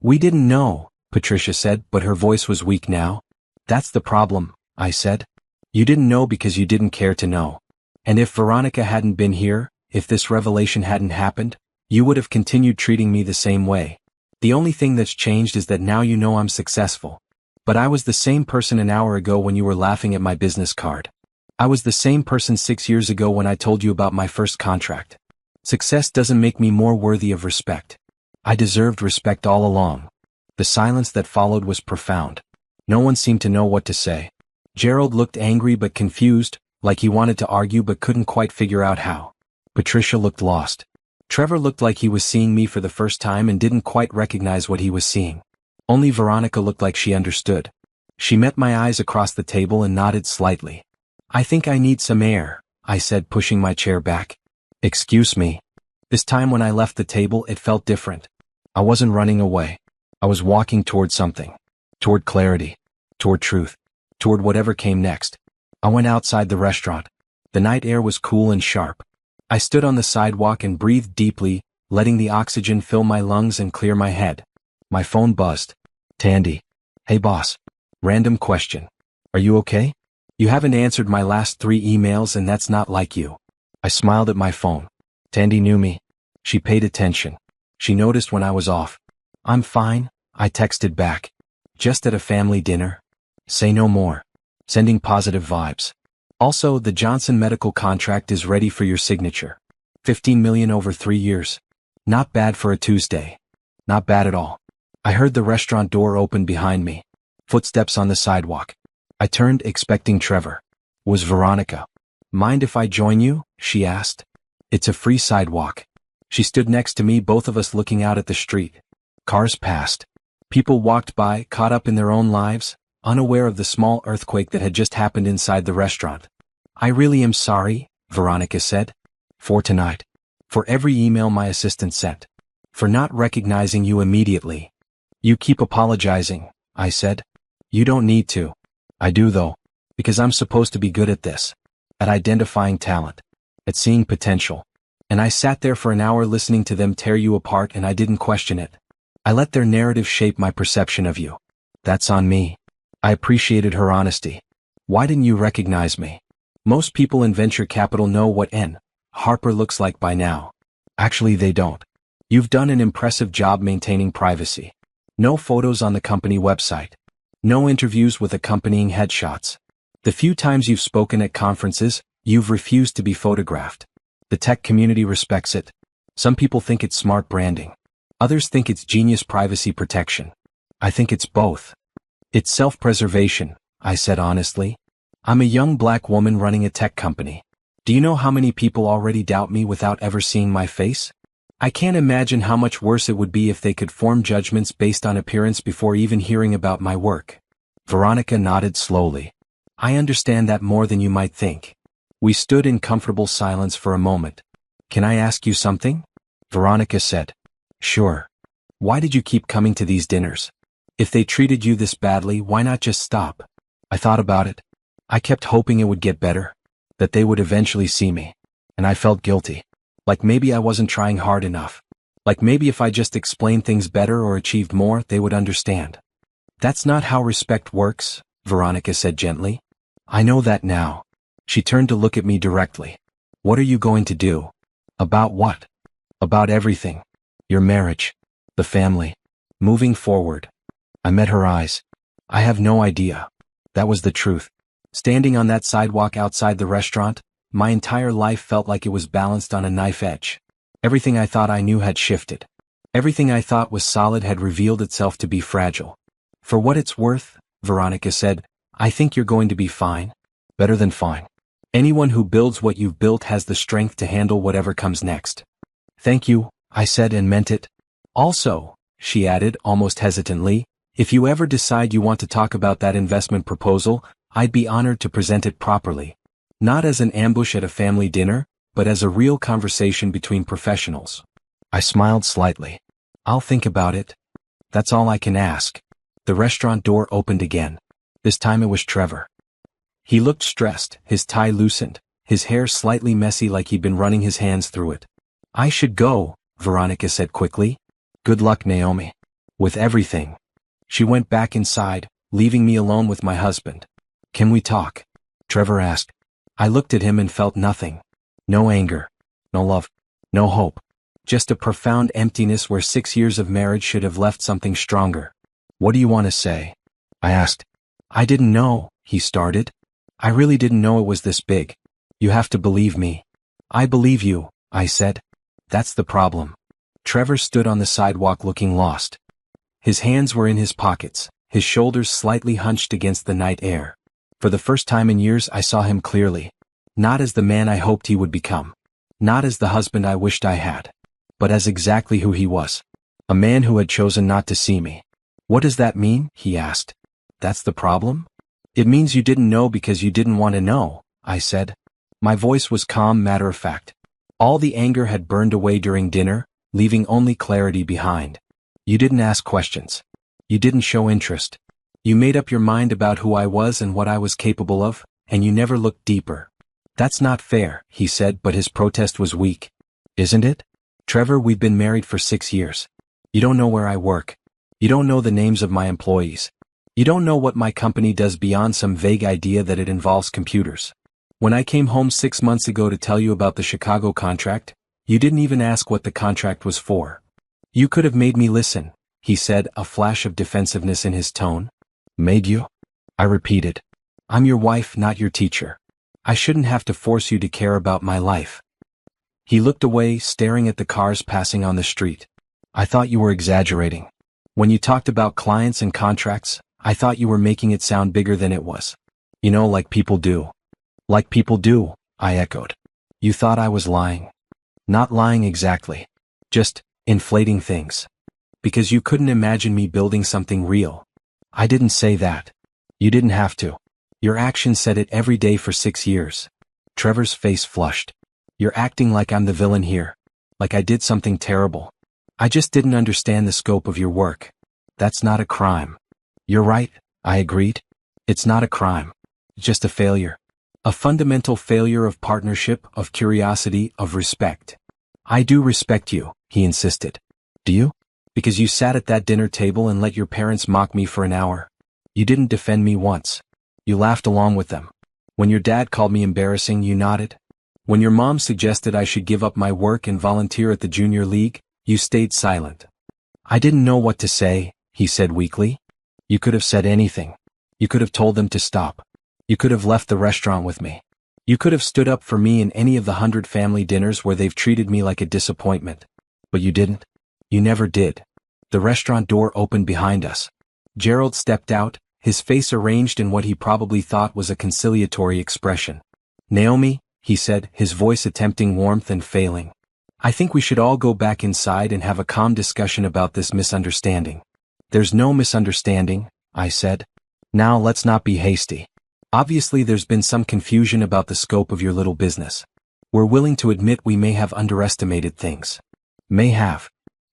We didn't know, Patricia said, but her voice was weak now. That's the problem, I said. You didn't know because you didn't care to know. And if Veronica hadn't been here, if this revelation hadn't happened, you would have continued treating me the same way. The only thing that's changed is that now you know I'm successful. But I was the same person an hour ago when you were laughing at my business card. I was the same person 6 years ago when I told you about my first contract. Success doesn't make me more worthy of respect. I deserved respect all along. The silence that followed was profound. No one seemed to know what to say. Gerald looked angry but confused, like he wanted to argue but couldn't quite figure out how. Patricia looked lost. Trevor looked like he was seeing me for the first time and didn't quite recognize what he was seeing. Only Veronica looked like she understood. She met my eyes across the table and nodded slightly. I think I need some air, I said, pushing my chair back. Excuse me. This time when I left the table it felt different. I wasn't running away. I was walking toward something. Toward clarity. Toward truth. Toward whatever came next. I went outside the restaurant. The night air was cool and sharp. I stood on the sidewalk and breathed deeply, letting the oxygen fill my lungs and clear my head. My phone buzzed. Tandy. Hey boss. Random question. Are you okay? You haven't answered my last 3 emails and that's not like you. I smiled at my phone. Tandy knew me. She paid attention. She noticed when I was off. I'm fine, I texted back. Just at a family dinner. Say no more. Sending positive vibes. Also, the Johnson medical contract is ready for your signature. $15 million over 3 years. Not bad for a Tuesday. Not bad at all. I heard the restaurant door open behind me. Footsteps on the sidewalk. I turned, expecting Trevor. Was Veronica. Mind if I join you? She asked. It's a free sidewalk. She stood next to me, both of us looking out at the street. Cars passed. People walked by, caught up in their own lives, unaware of the small earthquake that had just happened inside the restaurant. I really am sorry, Veronica said. For tonight. For every email my assistant sent. For not recognizing you immediately. You keep apologizing, I said. You don't need to. I do though. Because I'm supposed to be good at this. At identifying talent. At seeing potential. And I sat there for an hour listening to them tear you apart and I didn't question it. I let their narrative shape my perception of you. That's on me. I appreciated her honesty. Why didn't you recognize me? Most people in venture capital know what N. Harper looks like by now. Actually, they don't. You've done an impressive job maintaining privacy. No photos on the company website. No interviews with accompanying headshots. The few times you've spoken at conferences, you've refused to be photographed. The tech community respects it. Some people think it's smart branding. Others think it's genius privacy protection. I think it's both. It's self-preservation, I said honestly. I'm a young black woman running a tech company. Do you know how many people already doubt me without ever seeing my face? I can't imagine how much worse it would be if they could form judgments based on appearance before even hearing about my work. Veronica nodded slowly. I understand that more than you might think. We stood in comfortable silence for a moment. Can I ask you something? Veronica said. Sure. Why did you keep coming to these dinners? If they treated you this badly, why not just stop? I thought about it. I kept hoping it would get better, that they would eventually see me. And I felt guilty. Like maybe I wasn't trying hard enough. Like maybe if I just explained things better or achieved more, they would understand. That's not how respect works, Veronica said gently. I know that now. She turned to look at me directly. What are you going to do? About what? About everything. Your marriage. The family. Moving forward. I met her eyes. I have no idea. That was the truth. Standing on that sidewalk outside the restaurant, my entire life felt like it was balanced on a knife edge. Everything I thought I knew had shifted. Everything I thought was solid had revealed itself to be fragile. For what it's worth, Veronica said, I think you're going to be fine. Better than fine. Anyone who builds what you've built has the strength to handle whatever comes next. Thank you, I said and meant it. Also, she added almost hesitantly, if you ever decide you want to talk about that investment proposal, I'd be honored to present it properly. Not as an ambush at a family dinner, but as a real conversation between professionals. I smiled slightly. I'll think about it. That's all I can ask. The restaurant door opened again. This time it was Trevor. He looked stressed, his tie loosened, his hair slightly messy like he'd been running his hands through it. I should go, Veronica said quickly. Good luck, Naomi. With everything. She went back inside, leaving me alone with my husband. Can we talk? Trevor asked. I looked at him and felt nothing. No anger. No love. No hope. Just a profound emptiness where 6 years of marriage should have left something stronger. What do you want to say? I asked. I didn't know, he started. I really didn't know it was this big. You have to believe me. I believe you, I said. That's the problem. Trevor stood on the sidewalk looking lost. His hands were in his pockets, his shoulders slightly hunched against the night air. For the first time in years I saw him clearly. Not as the man I hoped he would become. Not as the husband I wished I had. But as exactly who he was. A man who had chosen not to see me. What does that mean? He asked. That's the problem? It means you didn't know because you didn't want to know, I said. My voice was calm, matter-of-fact. All the anger had burned away during dinner, leaving only clarity behind. You didn't ask questions. You didn't show interest. You made up your mind about who I was and what I was capable of, and you never looked deeper. That's not fair, he said, but his protest was weak. Isn't it? Trevor, we've been married for 6 years. You don't know where I work. You don't know the names of my employees. You don't know what my company does beyond some vague idea that it involves computers. When I came home 6 months ago to tell you about the Chicago contract, you didn't even ask what the contract was for. You could have made me listen, he said, a flash of defensiveness in his tone. Made you? I repeated. I'm your wife, not your teacher. I shouldn't have to force you to care about my life. He looked away, staring at the cars passing on the street. I thought you were exaggerating. When you talked about clients and contracts, I thought you were making it sound bigger than it was. You know, like people do. Like people do, I echoed. You thought I was lying. Not lying exactly. Just inflating things. Because you couldn't imagine me building something real. I didn't say that. You didn't have to. Your actions said it every day for 6 years. Trevor's face flushed. You're acting like I'm the villain here. Like I did something terrible. I just didn't understand the scope of your work. That's not a crime. You're right, I agreed. It's not a crime. It's just a failure. A fundamental failure of partnership, of curiosity, of respect. I do respect you, he insisted. Do you? Because you sat at that dinner table and let your parents mock me for an hour. You didn't defend me once. You laughed along with them. When your dad called me embarrassing, you nodded. When your mom suggested I should give up my work and volunteer at the junior league, you stayed silent. I didn't know what to say, he said weakly. You could have said anything. You could have told them to stop. You could have left the restaurant with me. You could have stood up for me in any of the 100 family dinners where they've treated me like a disappointment. But you didn't. You never did. The restaurant door opened behind us. Gerald stepped out, his face arranged in what he probably thought was a conciliatory expression. Naomi, he said, his voice attempting warmth and failing. I think we should all go back inside and have a calm discussion about this misunderstanding. There's no misunderstanding, I said. Now let's not be hasty. Obviously there's been some confusion about the scope of your little business. We're willing to admit we may have underestimated things. May have.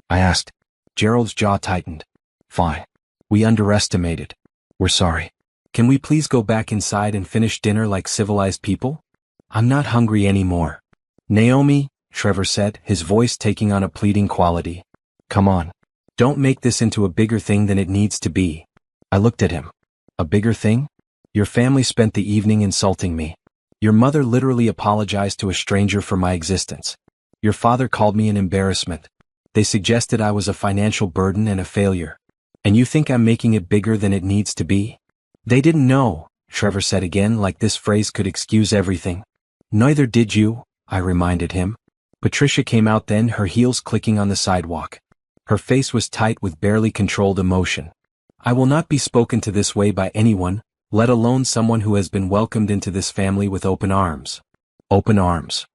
I asked. Gerald's jaw tightened. Fine. We underestimated. We're sorry. Can we please go back inside and finish dinner like civilized people? I'm not hungry anymore. Naomi, Trevor said, his voice taking on a pleading quality. Come on. Don't make this into a bigger thing than it needs to be. I looked at him. A bigger thing? Your family spent the evening insulting me. Your mother literally apologized to a stranger for my existence. Your father called me an embarrassment. They suggested I was a financial burden and a failure. And you think I'm making it bigger than it needs to be? They didn't know, Trevor said again, like this phrase could excuse everything. Neither did you, I reminded him. Patricia came out then, her heels clicking on the sidewalk. Her face was tight with barely controlled emotion. I will not be spoken to this way by anyone, let alone someone who has been welcomed into this family with open arms. Open arms.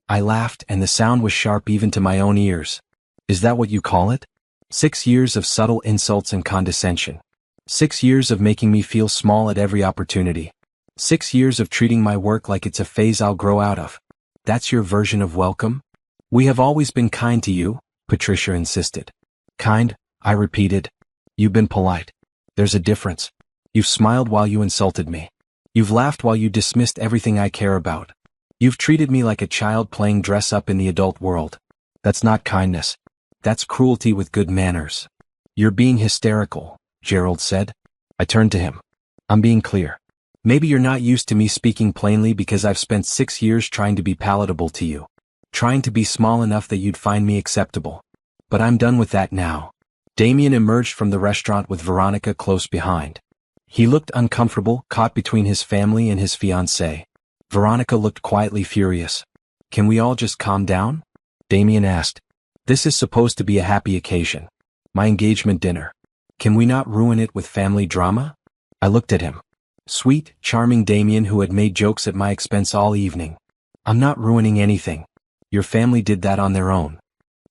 I laughed, and the sound was sharp even to my own ears. Is that what you call it? 6 years of subtle insults and condescension. 6 years of making me feel small at every opportunity. 6 years of treating my work like it's a phase I'll grow out of. That's your version of welcome? We have always been kind to you, Patricia insisted. Kind, I repeated. You've been polite. There's a difference. You've smiled while you insulted me. You've laughed while you dismissed everything I care about. You've treated me like a child playing dress-up in the adult world. That's not kindness. That's cruelty with good manners. You're being hysterical, Gerald said. I turned to him. I'm being clear. Maybe you're not used to me speaking plainly because I've spent 6 years trying to be palatable to you. Trying to be small enough that you'd find me acceptable. But I'm done with that now. Damien emerged from the restaurant with Veronica close behind. He looked uncomfortable, caught between his family and his fiancée. Veronica looked quietly furious. Can we all just calm down? Damien asked. This is supposed to be a happy occasion. My engagement dinner. Can we not ruin it with family drama? I looked at him. Sweet, charming Damien who had made jokes at my expense all evening. I'm not ruining anything. Your family did that on their own.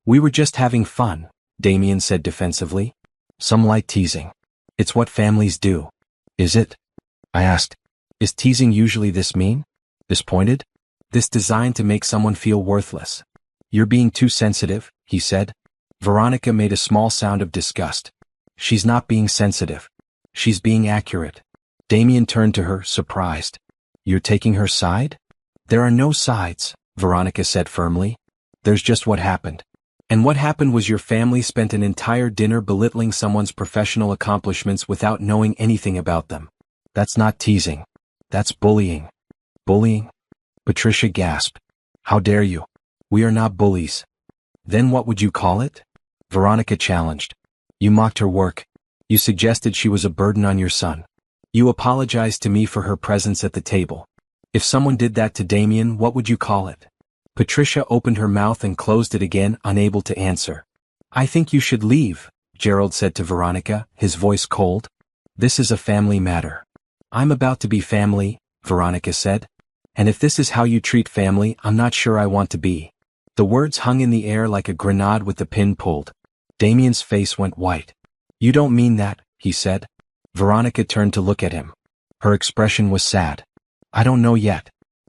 We were just having fun, Damien said defensively. Some light teasing. It's what families do. Is it? I asked. Is teasing usually this mean? This pointed? This designed to make someone feel worthless? You're being too sensitive, he said. Veronica made a small sound of disgust. She's not being sensitive. She's being accurate. Damien turned to her, surprised. You're taking her side? There are no sides, Veronica said firmly. There's just what happened. And what happened was your family spent an entire dinner belittling someone's professional accomplishments without knowing anything about them. That's not teasing. That's bullying. Bullying? Patricia gasped. How dare you? We are not bullies. Then what would you call it? Veronica challenged. You mocked her work. You suggested she was a burden on your son. You apologized to me for her presence at the table. If someone did that to Damien, what would you call it? Patricia opened her mouth and closed it again, unable to answer. I think you should leave, Gerald said to Veronica, his voice cold. This is a family matter. I'm about to be family, Veronica said. And if this is how you treat family, I'm not sure I want to be. The words hung in the air like a grenade with the pin pulled. Damien's face went white. You don't mean that, he said. Veronica turned to look at him. Her expression was sad. I don't know yet.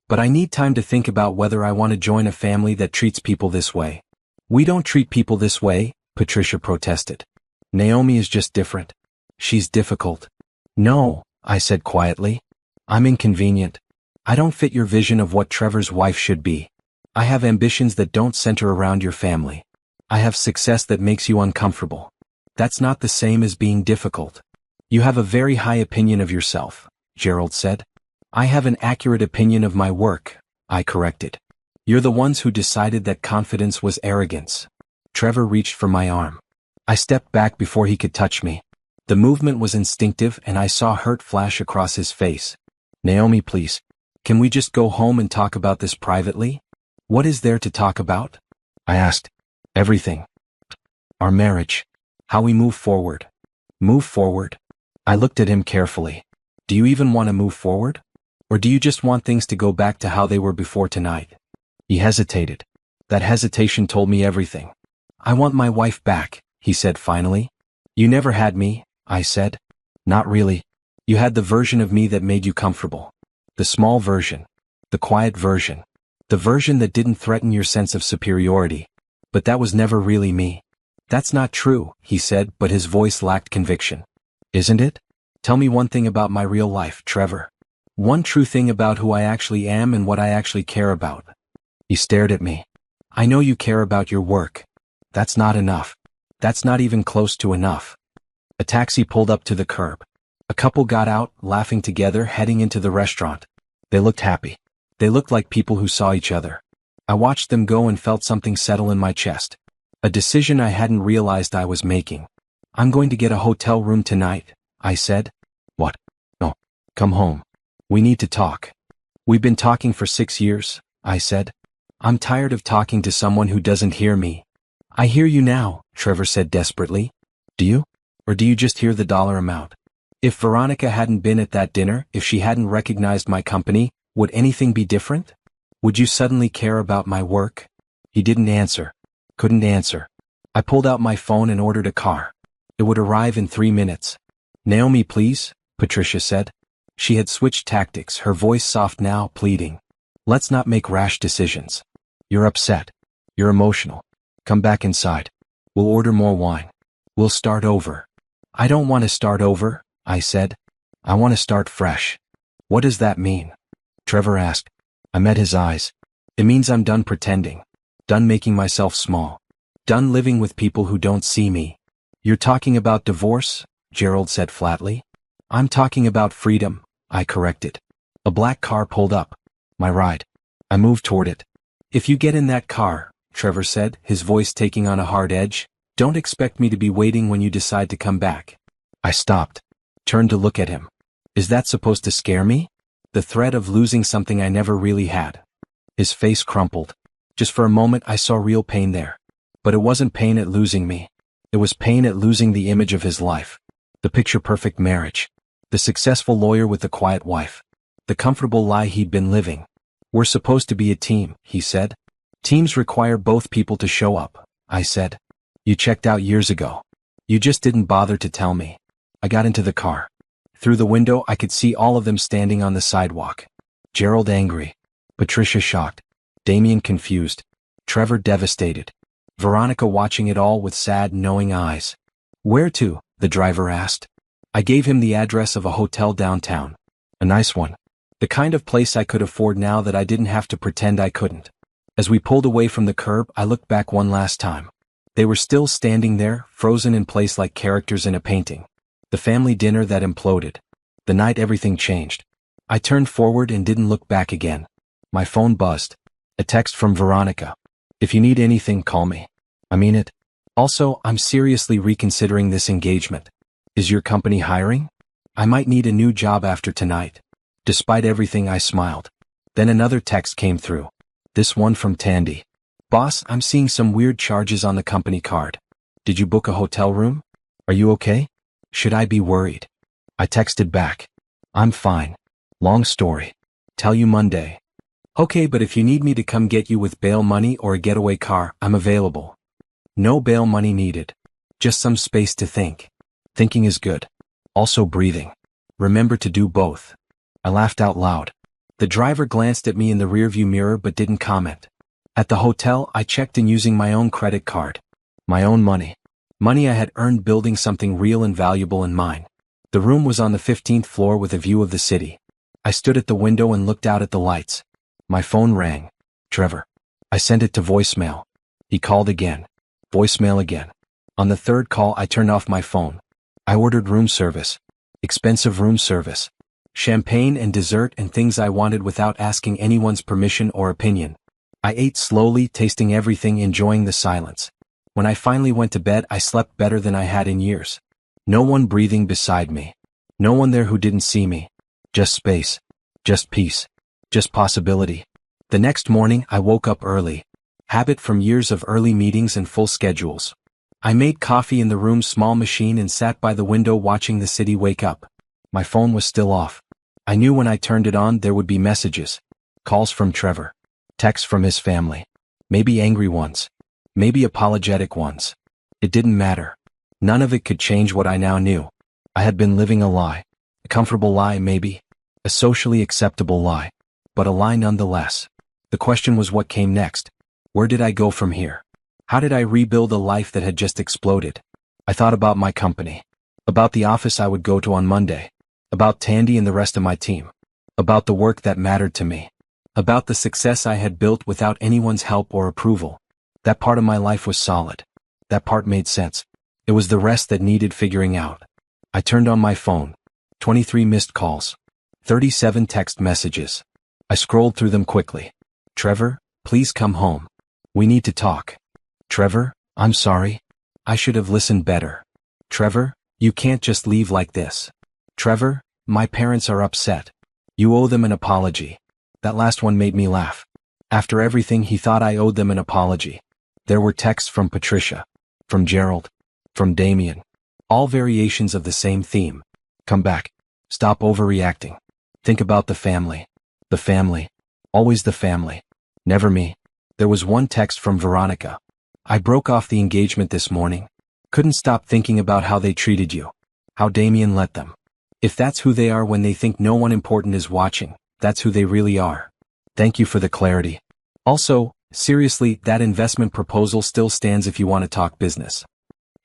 But I need time to think about whether I want to join a family that treats people this way. We don't treat people this way, Patricia protested. Naomi is just different. She's difficult. No, I said quietly. I'm inconvenient. I don't fit your vision of what Trevor's wife should be. I have ambitions that don't center around your family. I have success that makes you uncomfortable. That's not the same as being difficult. You have a very high opinion of yourself, Gerald said. I have an accurate opinion of my work, I corrected. You're the ones who decided that confidence was arrogance. Trevor reached for my arm. I stepped back before he could touch me. The movement was instinctive and I saw hurt flash across his face. Naomi, please. Can we just go home and talk about this privately? What is there to talk about? I asked. Everything. Our marriage. How we move forward. Move forward? I looked at him carefully. Do you even want to move forward? Or do you just want things to go back to how they were before tonight? He hesitated. That hesitation told me everything. I want my wife back, he said finally. You never had me, I said. Not really. You had the version of me that made you comfortable. The small version. The quiet version. The version that didn't threaten your sense of superiority. But that was never really me. That's not true, he said, but his voice lacked conviction. Isn't it? Tell me one thing about my real life, Trevor. One true thing about who I actually am and what I actually care about. He stared at me. I know you care about your work. That's not enough. That's not even close to enough. A taxi pulled up to the curb. A couple got out, laughing together, heading into the restaurant. They looked happy. They looked like people who saw each other. I watched them go and felt something settle in my chest. A decision I hadn't realized I was making. I'm going to get a hotel room tonight, I said. What? No. Come home. We need to talk. We've been talking for 6 years, I said. I'm tired of talking to someone who doesn't hear me. I hear you now, Trevor said desperately. Do you? Or do you just hear the dollar amount? If Veronica hadn't been at that dinner, if she hadn't recognized my company, would anything be different? Would you suddenly care about my work? He didn't answer. Couldn't answer. I pulled out my phone and ordered a car. It would arrive in 3 minutes. Naomi, please, Patricia said. She had switched tactics, her voice soft now, pleading. Let's not make rash decisions. You're upset. You're emotional. Come back inside. We'll order more wine. We'll start over. I don't want to start over, I said. I want to start fresh. What does that mean? Trevor asked. I met his eyes. It means I'm done pretending. Done making myself small. Done living with people who don't see me. You're talking about divorce? Gerald said flatly. I'm talking about freedom, I corrected. A black car pulled up. My ride. I moved toward it. If you get in that car, Trevor said, his voice taking on a hard edge, don't expect me to be waiting when you decide to come back. I stopped. Turned to look at him. Is that supposed to scare me? The threat of losing something I never really had. His face crumpled. Just for a moment I saw real pain there. But it wasn't pain at losing me. It was pain at losing the image of his life. The picture-perfect marriage. The successful lawyer with the quiet wife. The comfortable lie he'd been living. We're supposed to be a team, he said. Teams require both people to show up, I said. You checked out years ago. You just didn't bother to tell me. I got into the car. Through the window I could see all of them standing on the sidewalk. Gerald angry. Patricia shocked. Damien confused. Trevor devastated. Veronica watching it all with sad, knowing eyes. Where to? The driver asked. I gave him the address of a hotel downtown. A nice one. The kind of place I could afford now that I didn't have to pretend I couldn't. As we pulled away from the curb, I looked back one last time. They were still standing there, frozen in place like characters in a painting. The family dinner that imploded. The night everything changed. I turned forward and didn't look back again. My phone buzzed. A text from Veronica. If you need anything, call me. I mean it. Also, I'm seriously reconsidering this engagement. Is your company hiring? I might need a new job after tonight. Despite everything, I smiled. Then another text came through. This one from Tandy. Boss, I'm seeing some weird charges on the company card. Did you book a hotel room? Are you okay? Should I be worried? I texted back. I'm fine. Long story. Tell you Monday. Okay, but if you need me to come get you with bail money or a getaway car, I'm available. No bail money needed. Just some space to think. Thinking is good. Also breathing. Remember to do both. I laughed out loud. The driver glanced at me in the rearview mirror but didn't comment. At the hotel, I checked in using my own credit card. My own money. Money I had earned building something real and valuable in mine. The room was on the 15th floor with a view of the city. I stood at the window and looked out at the lights. My phone rang. Trevor. I sent it to voicemail. He called again. Voicemail again. On the third call, I turned off my phone. I ordered room service. Expensive room service. Champagne and dessert and things I wanted without asking anyone's permission or opinion. I ate slowly, tasting everything, enjoying the silence. When I finally went to bed, I slept better than I had in years. No one breathing beside me. No one there who didn't see me. Just space. Just peace. Just possibility. The next morning, I woke up early. Habit from years of early meetings and full schedules. I made coffee in the room's small machine and sat by the window watching the city wake up. My phone was still off. I knew when I turned it on there would be messages. Calls from Trevor. Texts from his family. Maybe angry ones. Maybe apologetic ones. It didn't matter. None of it could change what I now knew. I had been living a lie. A comfortable lie, maybe. A socially acceptable lie. But a lie nonetheless. The question was what came next. Where did I go from here? How did I rebuild a life that had just exploded? I thought about my company. About the office I would go to on Monday. About Tandy and the rest of my team. About the work that mattered to me. About the success I had built without anyone's help or approval. That part of my life was solid. That part made sense. It was the rest that needed figuring out. I turned on my phone. 23 missed calls. 37 text messages. I scrolled through them quickly. Trevor, please come home. We need to talk. Trevor, I'm sorry. I should have listened better. Trevor, you can't just leave like this. Trevor, my parents are upset. You owe them an apology. That last one made me laugh. After everything, he thought I owed them an apology. There were texts from Patricia, from Gerald, from Damien. All variations of the same theme. Come back. Stop overreacting. Think about the family. The family. Always the family. Never me. There was one text from Veronica. I broke off the engagement this morning. Couldn't stop thinking about how they treated you. How Damien let them. If that's who they are when they think no one important is watching, that's who they really are. Thank you for the clarity. Also, seriously, that investment proposal still stands if you want to talk business.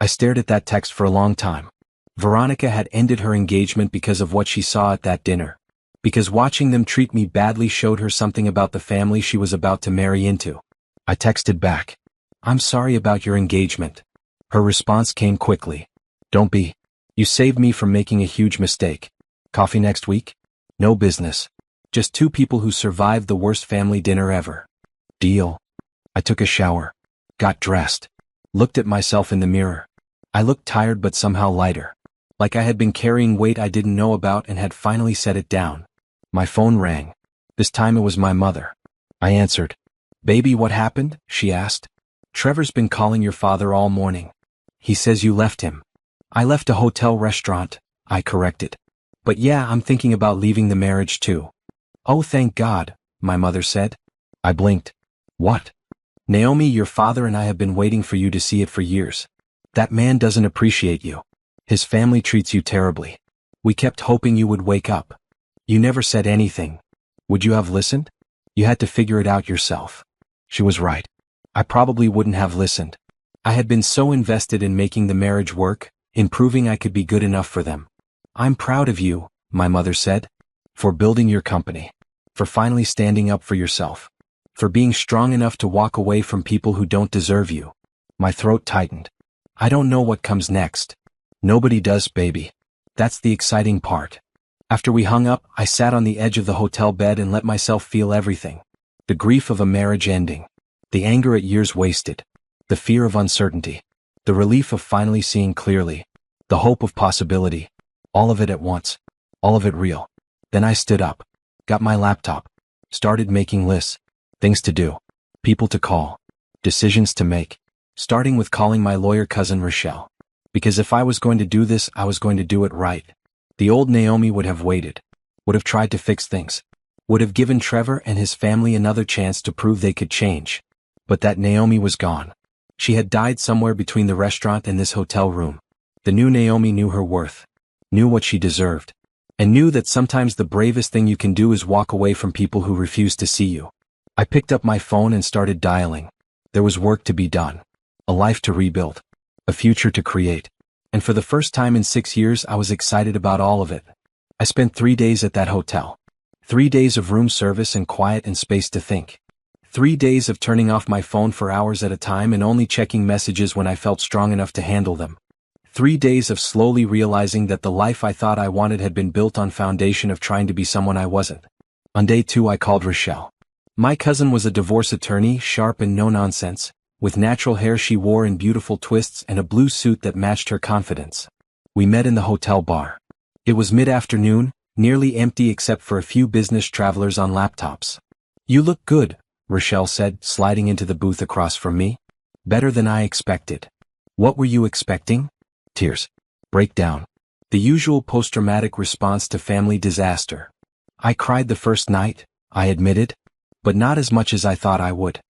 I stared at that text for a long time. Veronica had ended her engagement because of what she saw at that dinner. Because watching them treat me badly showed her something about the family she was about to marry into. I texted back. I'm sorry about your engagement. Her response came quickly. Don't be. You saved me from making a huge mistake. Coffee next week? No business. Just two people who survived the worst family dinner ever. Deal. I took a shower. Got dressed. Looked at myself in the mirror. I looked tired but somehow lighter. Like I had been carrying weight I didn't know about and had finally set it down. My phone rang. This time it was my mother. I answered. Baby, what happened? She asked. Trevor's been calling your father all morning. He says you left him. I left a hotel restaurant, I corrected. But yeah, I'm thinking about leaving the marriage too. Oh, thank God, my mother said. I blinked. What? Naomi, your father and I have been waiting for you to see it for years. That man doesn't appreciate you. His family treats you terribly. We kept hoping you would wake up. You never said anything. Would you have listened? You had to figure it out yourself. She was right. I probably wouldn't have listened. I had been so invested in making the marriage work, in proving I could be good enough for them. I'm proud of you, my mother said, for building your company, for finally standing up for yourself, for being strong enough to walk away from people who don't deserve you. My throat tightened. I don't know what comes next. Nobody does, baby. That's the exciting part. After we hung up, I sat on the edge of the hotel bed and let myself feel everything. The grief of a marriage ending. The anger at years wasted. The fear of uncertainty. The relief of finally seeing clearly. The hope of possibility. All of it at once. All of it real. Then I stood up. Got my laptop. Started making lists. Things to do. People to call. Decisions to make. Starting with calling my lawyer cousin Rochelle. Because if I was going to do this, I was going to do it right. The old Naomi would have waited. Would have tried to fix things. Would have given Trevor and his family another chance to prove they could change. But that Naomi was gone. She had died somewhere between the restaurant and this hotel room. The new Naomi knew her worth. Knew what she deserved. And knew that sometimes the bravest thing you can do is walk away from people who refuse to see you. I picked up my phone and started dialing. There was work to be done. A life to rebuild. A future to create. And for the first time in 6 years, I was excited about all of it. I spent 3 days at that hotel. 3 days of room service and quiet and space to think. 3 days of turning off my phone for hours at a time and only checking messages when I felt strong enough to handle them. 3 days of slowly realizing that the life I thought I wanted had been built on foundation of trying to be someone I wasn't. On day 2 I called Rochelle. My cousin was a divorce attorney, sharp and no-nonsense, with natural hair she wore in beautiful twists and a blue suit that matched her confidence. We met in the hotel bar. It was mid-afternoon, nearly empty except for a few business travelers on laptops. You look good, Rochelle said, sliding into the booth across from me. Better than I expected. What were you expecting? Tears. Breakdown. The usual post-traumatic response to family disaster. I cried the first night, I admitted, but not as much as I thought I would.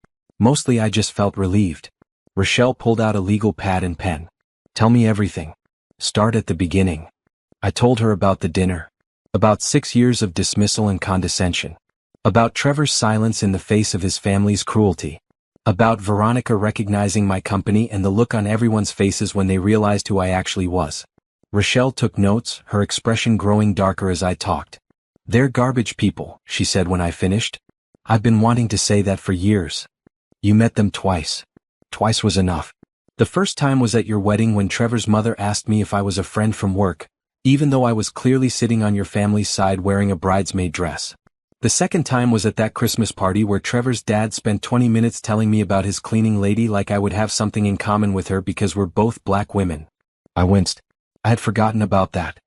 Mostly I just felt relieved. Rochelle pulled out a legal pad and pen. Tell me everything. Start at the beginning. I told her about the dinner. About 6 years of dismissal and condescension. About Trevor's silence in the face of his family's cruelty. About Veronica recognizing my company and the look on everyone's faces when they realized who I actually was. Rochelle took notes, her expression growing darker as I talked. "They're garbage people," she said when I finished. "I've been wanting to say that for years." "You met them twice." "Twice was enough. The first time was at your wedding when Trevor's mother asked me if I was a friend from work, even though I was clearly sitting on your family's side wearing a bridesmaid dress. The second time was at that Christmas party where Trevor's dad spent 20 minutes telling me about his cleaning lady like I would have something in common with her because we're both black women." I winced. I had forgotten about that.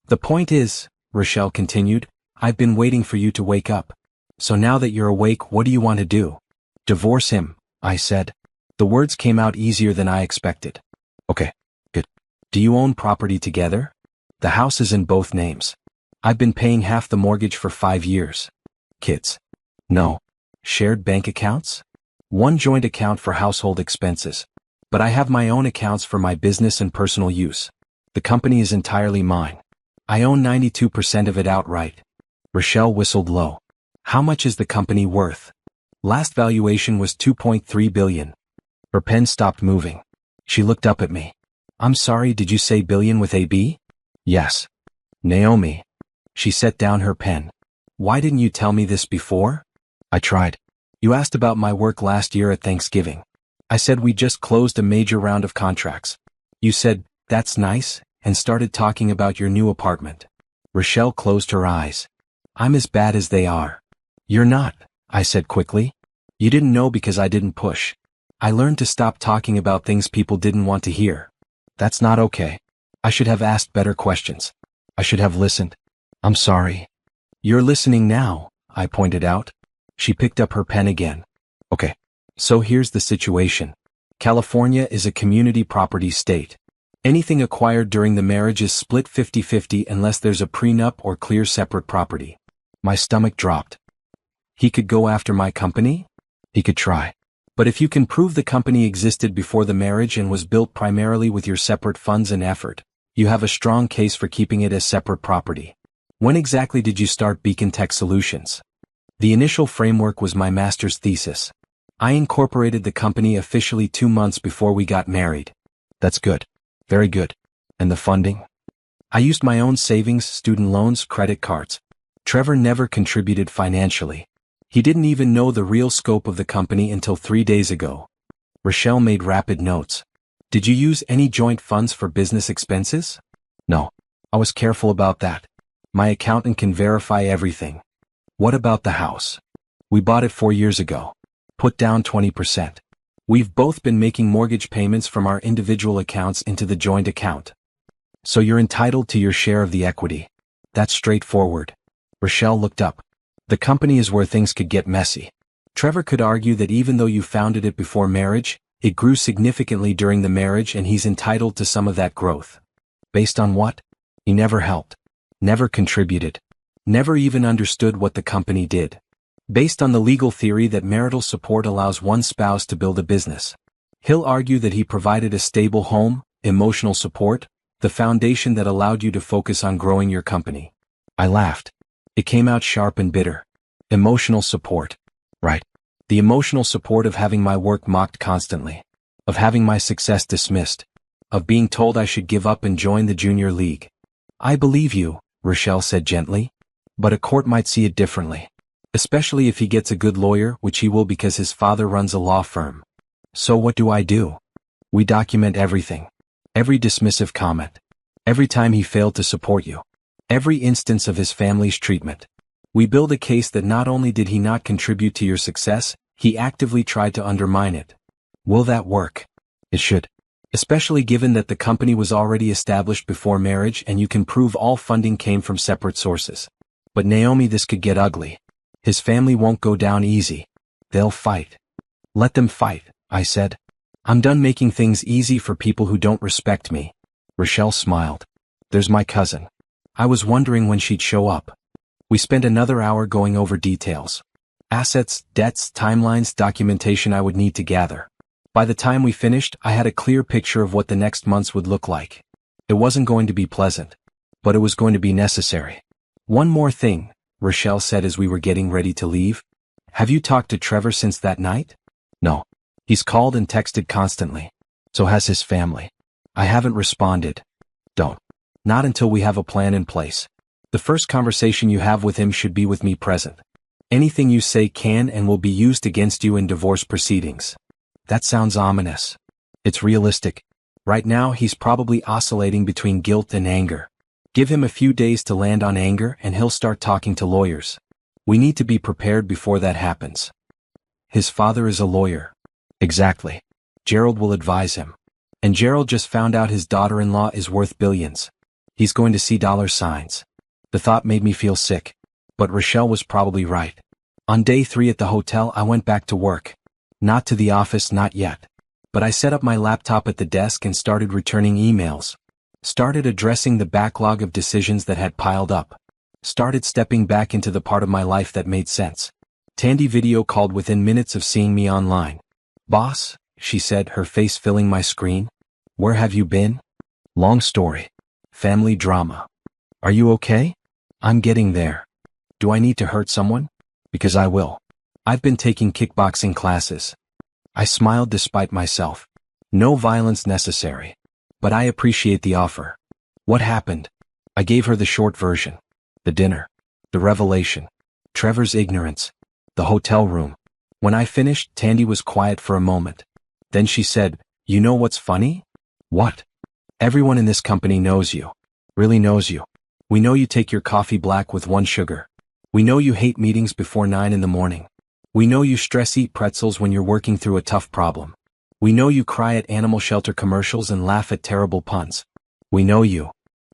"The point is," Rochelle continued, "I've been waiting for you to wake up. So now that you're awake, what do you want to do?" "Divorce him," I said. The words came out easier than I expected. "Okay, good. Do you own property together?" "The house is in both names. I've been paying half the mortgage for 5 years. "Kids?" "No." "Shared bank accounts?" "One joint account for household expenses. But I have my own accounts for my business and personal use. The company is entirely mine. I own 92% of it outright." Rochelle whistled low. "How much is the company worth?" "Last valuation was $2.3 billion. Her pen stopped moving. She looked up at me. "I'm sorry, did you say billion with a B?" "Yes." "Naomi." She set down her pen. "Why didn't you tell me this before?" I tried. "You asked about my work last year at Thanksgiving. I said we just closed a major round of contracts. You said, 'That's nice,' and started talking about your new apartment." Rochelle closed her eyes. "I'm as bad as they are." "You're not," I said quickly. "You didn't know because I didn't push. I learned to stop talking about things people didn't want to hear. That's not okay. I should have asked better questions. I should have listened. I'm sorry." "You're listening now," I pointed out. She picked up her pen again. "Okay. So here's the situation. California is a community property state. Anything acquired during the marriage is split 50-50 unless there's a prenup or clear separate property." My stomach dropped. "He could go after my company?" "He could try. But if you can prove the company existed before the marriage and was built primarily with your separate funds and effort, you have a strong case for keeping it as separate property." "When exactly did you start Beacon Tech Solutions?" "The initial framework was my master's thesis. I incorporated the company officially 2 months before we got married." "That's good. Very good. And the funding?" "I used my own savings, student loans, credit cards. Trevor never contributed financially. He didn't even know the real scope of the company until 3 days ago." Rochelle made rapid notes. "Did you use any joint funds for business expenses?" "No. I was careful about that. My accountant can verify everything." "What about the house?" "We bought it 4 years ago. Put down 20%. We've both been making mortgage payments from our individual accounts into the joint account. So you're entitled to your share of the equity. That's straightforward." Rochelle looked up. "The company is where things could get messy. Trevor could argue that even though you founded it before marriage, it grew significantly during the marriage and he's entitled to some of that growth." "Based on what?" "He never helped. Never contributed. Never even understood what the company did. Based on the legal theory that marital support allows one spouse to build a business. He'll argue that he provided a stable home, emotional support, the foundation that allowed you to focus on growing your company." I laughed. It came out sharp and bitter. "Emotional support. Right. The emotional support of having my work mocked constantly. Of having my success dismissed. Of being told I should give up and join the junior league." "I believe you," Rochelle said gently. "But a court might see it differently. Especially if he gets a good lawyer, which he will because his father runs a law firm." "So what do I do?" "We document everything. Every dismissive comment. Every time he failed to support you. Every instance of his family's treatment. We build a case that not only did he not contribute to your success, he actively tried to undermine it." "Will that work?" "It should. Especially given that the company was already established before marriage and you can prove all funding came from separate sources." "But Naomi, this could get ugly. His family won't go down easy. They'll fight." "Let them fight," I said. "I'm done making things easy for people who don't respect me." Rochelle smiled. "There's my cousin. I was wondering when she'd show up." We spent another hour going over details. Assets, debts, timelines, documentation I would need to gather. By the time we finished, I had a clear picture of what the next months would look like. It wasn't going to be pleasant, but it was going to be necessary. "One more thing," Rochelle said as we were getting ready to leave. "Have you talked to Trevor since that night?" "No. He's called and texted constantly. So has his family. I haven't responded." "Don't. Not until we have a plan in place. The first conversation you have with him should be with me present. Anything you say can and will be used against you in divorce proceedings. That sounds ominous. It's realistic. Right now he's probably oscillating between guilt and anger. Give him a few days to land on anger and he'll start talking to lawyers. We need to be prepared before that happens. His father is a lawyer. Exactly. Gerald will advise him. And Gerald just found out his daughter-in-law is worth billions. He's going to see dollar signs. The thought made me feel sick. But Rochelle was probably right. On day 3 at the hotel I went back to work. Not to the office, not yet. But I set up my laptop at the desk and started returning emails. Started addressing the backlog of decisions that had piled up. Started stepping back into the part of my life that made sense. Tandy video called within minutes of seeing me online. "Boss," she said, her face filling my screen. "Where have you been?" "Long story. Family drama." "Are you okay?" "I'm getting there." "Do I need to hurt someone?" "Because I will. I've been taking kickboxing classes." I smiled despite myself. No violence necessary. But I appreciate the offer. "What happened?" I gave her the short version. The dinner. The revelation. Trevor's ignorance. The hotel room. When I finished, Tandy was quiet for a moment. Then she said, "You know what's funny?" "What?" "Everyone in this company knows you. Really knows you. We know you take your coffee black with 1 sugar. We know you hate meetings before 9 in the morning. We know you stress eat pretzels when you're working through a tough problem. We know you cry at animal shelter commercials and laugh at terrible puns. We know you."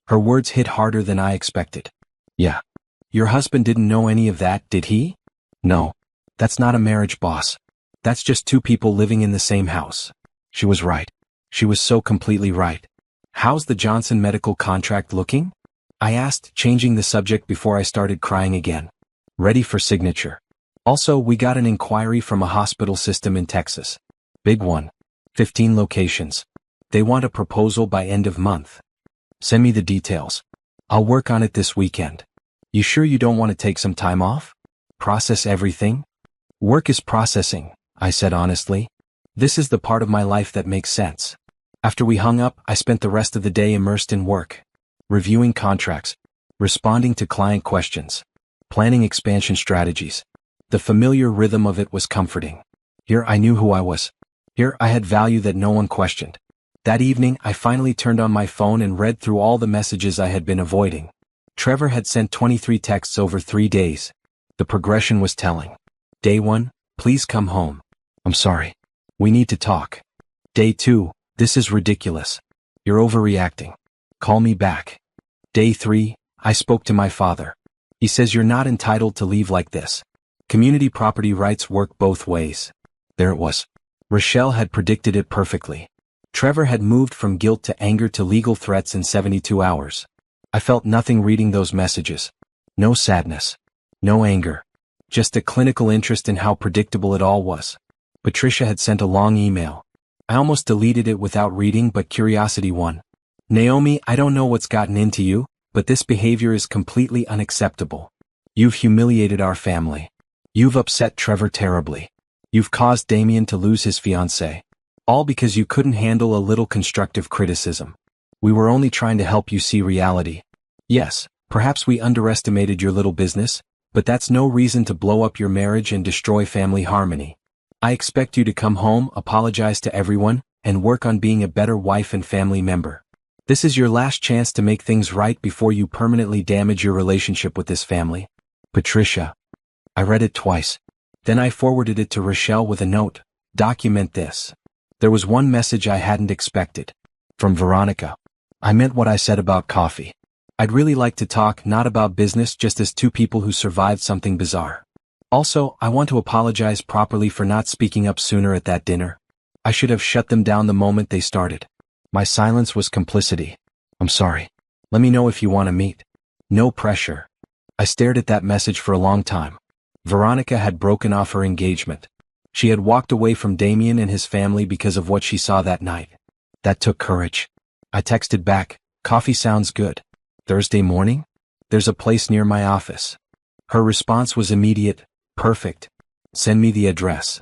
Her words hit harder than I expected. "Yeah. Your husband didn't know any of that, did he?" "No. That's not a marriage, boss. That's just 2 people living in the same house." She was right. She was so completely right. "How's the Johnson medical contract looking?" I asked, changing the subject before I started crying again. "Ready for signature. Also, we got an inquiry from a hospital system in Texas. Big one. 15 locations. They want a proposal by end of month. Send me the details. I'll work on it this weekend." "You sure you don't want to take some time off? Process everything?" "Work is processing," I said honestly. "This is the part of my life that makes sense." After we hung up, I spent the rest of the day immersed in work. Reviewing contracts. Responding to client questions. Planning expansion strategies. The familiar rhythm of it was comforting. Here I knew who I was. Here I had value that no one questioned. That evening, I finally turned on my phone and read through all the messages I had been avoiding. Trevor had sent 23 texts over 3 days. The progression was telling. Day 1, "Please come home. I'm sorry. We need to talk." Day 2, "This is ridiculous. You're overreacting. Call me back." Day 3, "I spoke to my father. He says you're not entitled to leave like this. Community property rights work both ways." There it was. Rochelle had predicted it perfectly. Trevor had moved from guilt to anger to legal threats in 72 hours. I felt nothing reading those messages. No sadness. No anger. Just a clinical interest in how predictable it all was. Patricia had sent a long email. I almost deleted it without reading, but curiosity won. "Naomi, I don't know what's gotten into you, but this behavior is completely unacceptable. You've humiliated our family. You've upset Trevor terribly. You've caused Damien to lose his fiancée. All because you couldn't handle a little constructive criticism. We were only trying to help you see reality. Yes, perhaps we underestimated your little business, but that's no reason to blow up your marriage and destroy family harmony. I expect you to come home, apologize to everyone, and work on being a better wife and family member. This is your last chance to make things right before you permanently damage your relationship with this family. Patricia." I read it twice. Then I forwarded it to Rochelle with a note. "Document this." There was one message I hadn't expected. From Veronica. "I meant what I said about coffee. I'd really like to talk, not about business, just as 2 people who survived something bizarre. Also, I want to apologize properly for not speaking up sooner at that dinner. I should have shut them down the moment they started. My silence was complicity. I'm sorry. Let me know if you want to meet. No pressure." I stared at that message for a long time. Veronica had broken off her engagement. She had walked away from Damien and his family because of what she saw that night. That took courage. I texted back, "Coffee sounds good. Thursday morning? There's a place near my office." Her response was immediate. "Perfect. Send me the address."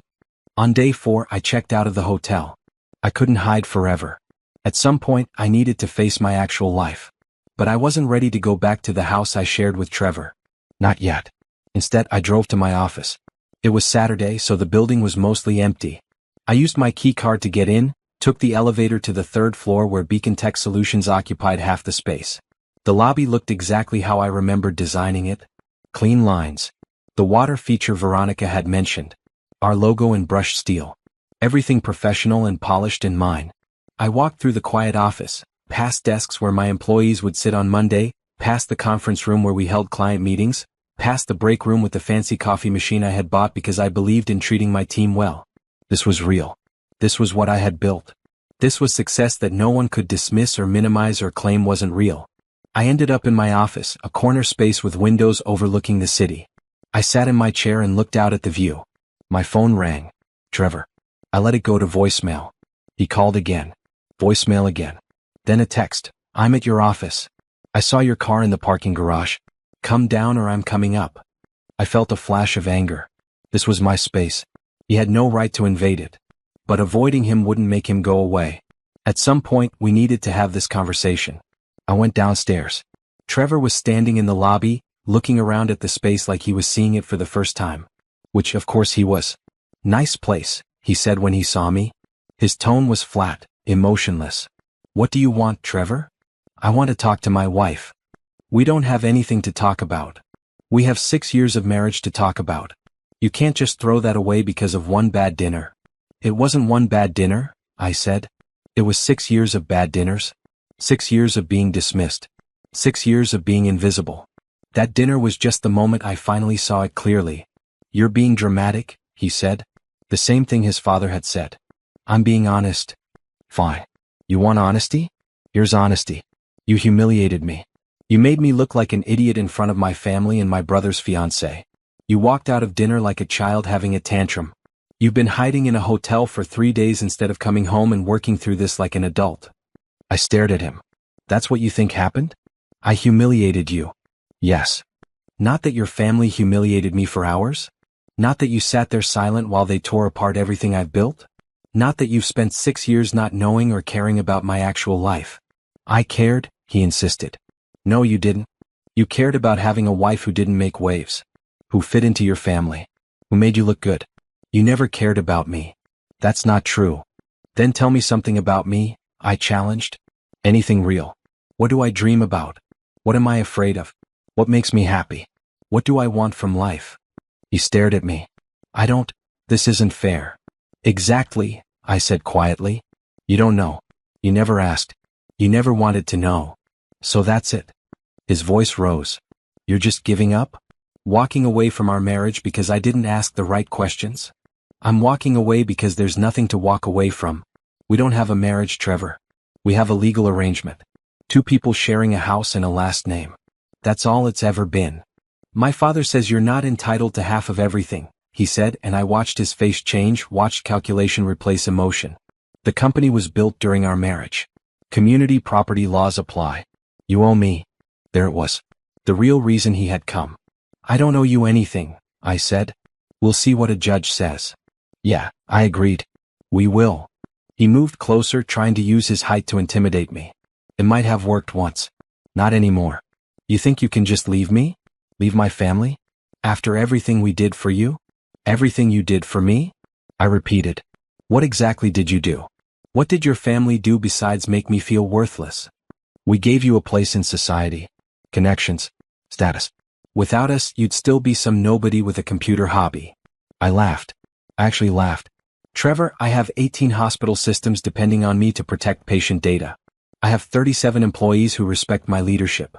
On day 4, I checked out of the hotel. I couldn't hide forever. At some point, I needed to face my actual life. But I wasn't ready to go back to the house I shared with Trevor. Not yet. Instead, I drove to my office. It was Saturday, so the building was mostly empty. I used my key card to get in, took the elevator to the third floor where Beacon Tech Solutions occupied half the space. The lobby looked exactly how I remembered designing it. Clean lines. The water feature Veronica had mentioned. Our logo in brushed steel. Everything professional and polished in mine. I walked through the quiet office, past desks where my employees would sit on Monday, past the conference room where we held client meetings, past the break room with the fancy coffee machine I had bought because I believed in treating my team well. This was real. This was what I had built. This was success that no one could dismiss or minimize or claim wasn't real. I ended up in my office, a corner space with windows overlooking the city. I sat in my chair and looked out at the view. My phone rang. Trevor. I let it go to voicemail. He called again. Voicemail again. Then a text. I'm at your office. I saw your car in the parking garage. Come down or I'm coming up. I felt a flash of anger. This was my space. He had no right to invade it. But avoiding him wouldn't make him go away. At some point, we needed to have this conversation. I went downstairs. Trevor was standing in the lobby, looking around at the space like he was seeing it for the first time. Which, of course, he was. Nice place, he said when he saw me. His tone was flat, emotionless. What do you want, Trevor? I want to talk to my wife. We don't have anything to talk about. We have 6 years of marriage to talk about. You can't just throw that away because of one bad dinner. It wasn't one bad dinner, I said. It was 6 years of bad dinners. 6 years of being dismissed. 6 years of being invisible. That dinner was just the moment I finally saw it clearly. You're being dramatic, he said. The same thing his father had said. I'm being honest. Fine. You want honesty? Here's honesty. You humiliated me. You made me look like an idiot in front of my family and my brother's fiancé. You walked out of dinner like a child having a tantrum. You've been hiding in a hotel for 3 days instead of coming home and working through this like an adult. I stared at him. That's what you think happened? I humiliated you. Yes. Not that your family humiliated me for hours? Not that you sat there silent while they tore apart everything I've built? Not that you've spent 6 years not knowing or caring about my actual life? I cared, he insisted. No, you didn't. You cared about having a wife who didn't make waves. Who fit into your family. Who made you look good. You never cared about me. That's not true. Then tell me something about me, I challenged. Anything real. What do I dream about? What am I afraid of? What makes me happy? What do I want from life? He stared at me. This isn't fair. Exactly, I said quietly. You don't know. You never asked. You never wanted to know. So that's it. His voice rose. You're just giving up? Walking away from our marriage because I didn't ask the right questions? I'm walking away because there's nothing to walk away from. We don't have a marriage, Trevor. We have a legal arrangement. 2 people sharing a house and a last name. That's all it's ever been. My father says you're not entitled to half of everything, he said, and I watched his face change, watched calculation replace emotion. The company was built during our marriage. Community property laws apply. You owe me. There it was. The real reason he had come. I don't owe you anything, I said. We'll see what a judge says. Yeah, I agreed. We will. He moved closer, trying to use his height to intimidate me. It might have worked once. Not anymore. You think you can just leave me? Leave my family? After everything we did for you? Everything you did for me? I repeated. What exactly did you do? What did your family do besides make me feel worthless? We gave you a place in society. Connections. Status. Without us, you'd still be some nobody with a computer hobby. I laughed. I actually laughed. Trevor, I have 18 hospital systems depending on me to protect patient data. I have 37 employees who respect my leadership.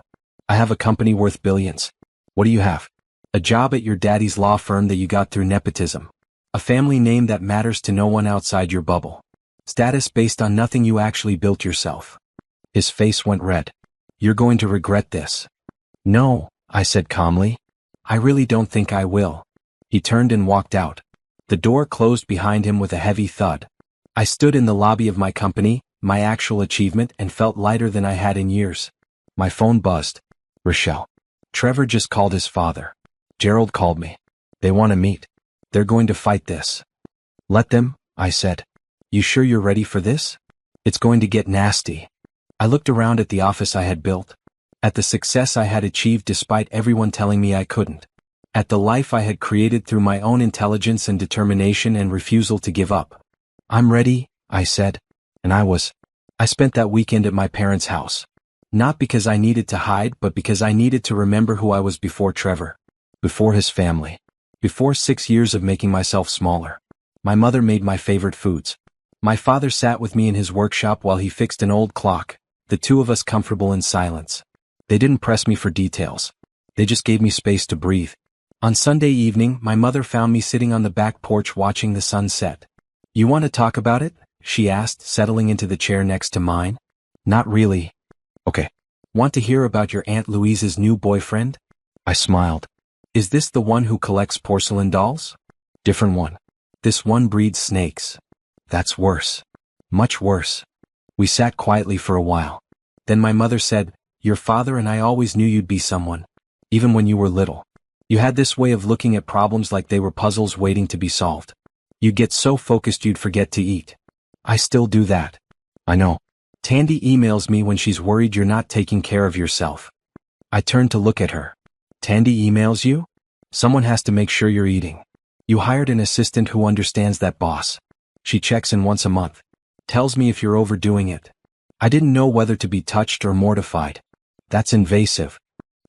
I have a company worth billions. What do you have? A job at your daddy's law firm that you got through nepotism. A family name that matters to no one outside your bubble. Status based on nothing you actually built yourself. His face went red. You're going to regret this. No, I said calmly. I really don't think I will. He turned and walked out. The door closed behind him with a heavy thud. I stood in the lobby of my company, my actual achievement, and felt lighter than I had in years. My phone buzzed. Rochelle. Trevor just called his father. Gerald called me. They want to meet. They're going to fight this. Let them, I said. You sure you're ready for this? It's going to get nasty. I looked around at the office I had built. At the success I had achieved despite everyone telling me I couldn't. At the life I had created through my own intelligence and determination and refusal to give up. I'm ready, I said. And I was. I spent that weekend at my parents' house. Not because I needed to hide, but because I needed to remember who I was before Trevor. Before his family. Before 6 years of making myself smaller. My mother made my favorite foods. My father sat with me in his workshop while he fixed an old clock, the two of us comfortable in silence. They didn't press me for details. They just gave me space to breathe. On Sunday evening, my mother found me sitting on the back porch watching the sun set. You want to talk about it? She asked, settling into the chair next to mine. Not really. Okay. Want to hear about your Aunt Louise's new boyfriend? I smiled. Is this the one who collects porcelain dolls? Different one. This one breeds snakes. That's worse. Much worse. We sat quietly for a while. Then my mother said, your father and I always knew you'd be someone. Even when you were little. You had this way of looking at problems like they were puzzles waiting to be solved. You'd get so focused you'd forget to eat. I still do that. I know. Tandy emails me when she's worried you're not taking care of yourself. I turned to look at her. Tandy emails you? Someone has to make sure you're eating. You hired an assistant who understands that, boss. She checks in once a month. Tells me if you're overdoing it. I didn't know whether to be touched or mortified. That's invasive.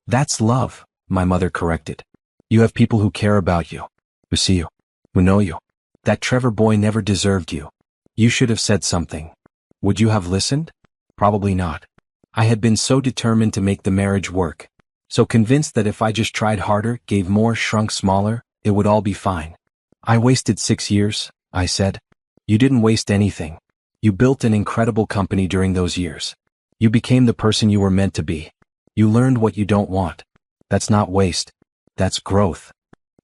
That's love, my mother corrected. You have people who care about you. Who see you. Who know you. That Trevor boy never deserved you. You should have said something. Would you have listened? Probably not. I had been so determined to make the marriage work. So convinced that if I just tried harder, gave more, shrunk smaller, it would all be fine. I wasted 6 years, I said. You didn't waste anything. You built an incredible company during those years. You became the person you were meant to be. You learned what you don't want. That's not waste. That's growth.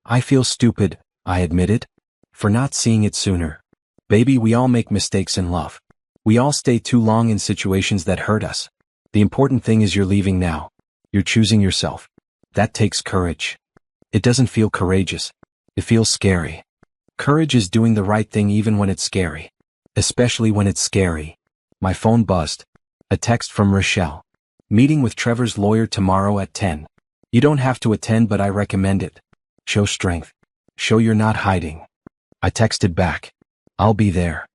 I feel stupid, I admitted, for not seeing it sooner. Baby, we all make mistakes in love. We all stay too long in situations that hurt us. The important thing is you're leaving now. You're choosing yourself. That takes courage. It doesn't feel courageous. It feels scary. Courage is doing the right thing even when it's scary. Especially when it's scary. My phone buzzed. A text from Rochelle. Meeting with Trevor's lawyer tomorrow at 10. You don't have to attend, but I recommend it. Show strength. Show you're not hiding. I texted back. I'll be there.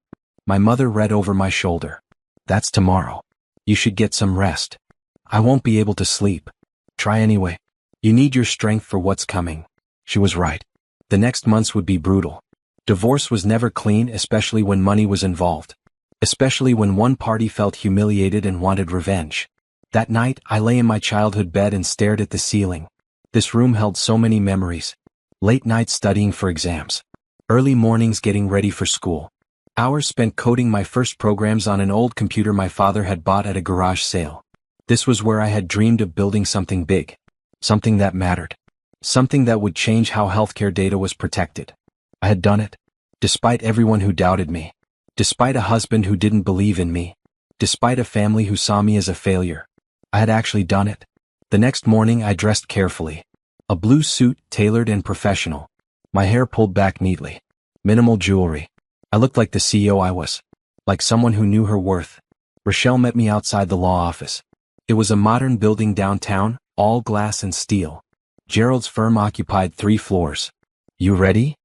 My mother read over my shoulder. That's tomorrow. You should get some rest. I won't be able to sleep. Try anyway. You need your strength for what's coming. She was right. The next months would be brutal. Divorce was never clean, especially when money was involved. Especially when one party felt humiliated and wanted revenge. That night, I lay in my childhood bed and stared at the ceiling. This room held so many memories. Late nights studying for exams. Early mornings getting ready for school. Hours spent coding my first programs on an old computer my father had bought at a garage sale. This was where I had dreamed of building something big. Something that mattered. Something that would change how healthcare data was protected. I had done it. Despite everyone who doubted me. Despite a husband who didn't believe in me. Despite a family who saw me as a failure. I had actually done it. The next morning I dressed carefully. A blue suit, tailored and professional. My hair pulled back neatly. Minimal jewelry. I looked like the CEO I was. Like someone who knew her worth. Rochelle met me outside the law office. It was a modern building downtown, all glass and steel. Gerald's firm occupied 3 floors. You ready?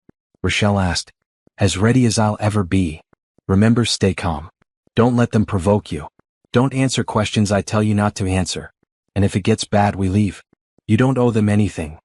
Rochelle asked. As ready as I'll ever be. Remember, stay calm. Don't let them provoke you. Don't answer questions I tell you not to answer. And if it gets bad, we leave. You don't owe them anything.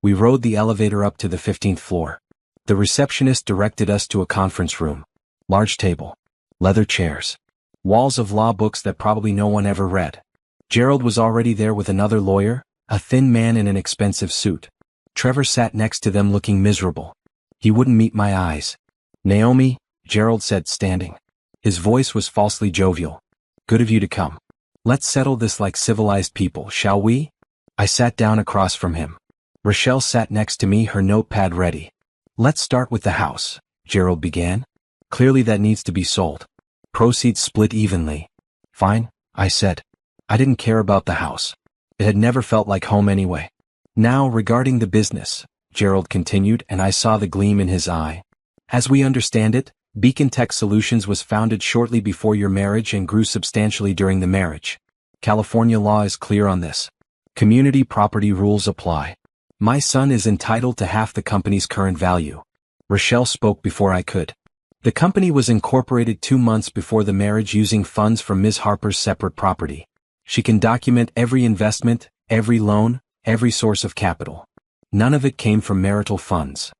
We rode the elevator up to the 15th floor. The receptionist directed us to a conference room. Large table. Leather chairs. Walls of law books that probably no one ever read. Gerald was already there with another lawyer, a thin man in an expensive suit. Trevor sat next to them looking miserable. He wouldn't meet my eyes. Naomi, Gerald said, standing. His voice was falsely jovial. Good of you to come. Let's settle this like civilized people, shall we? I sat down across from him. Rochelle sat next to me, her notepad ready. Let's start with the house, Gerald began. Clearly that needs to be sold. Proceeds split evenly. Fine, I said. I didn't care about the house. It had never felt like home anyway. Now regarding the business, Gerald continued, and I saw the gleam in his eye. As we understand it, Beacon Tech Solutions was founded shortly before your marriage and grew substantially during the marriage. California law is clear on this. Community property rules apply. My son is entitled to half the company's current value. Rochelle spoke before I could. The company was incorporated 2 months before the marriage using funds from Ms. Harper's separate property. She can document every investment, every loan, every source of capital. None of it came from marital funds.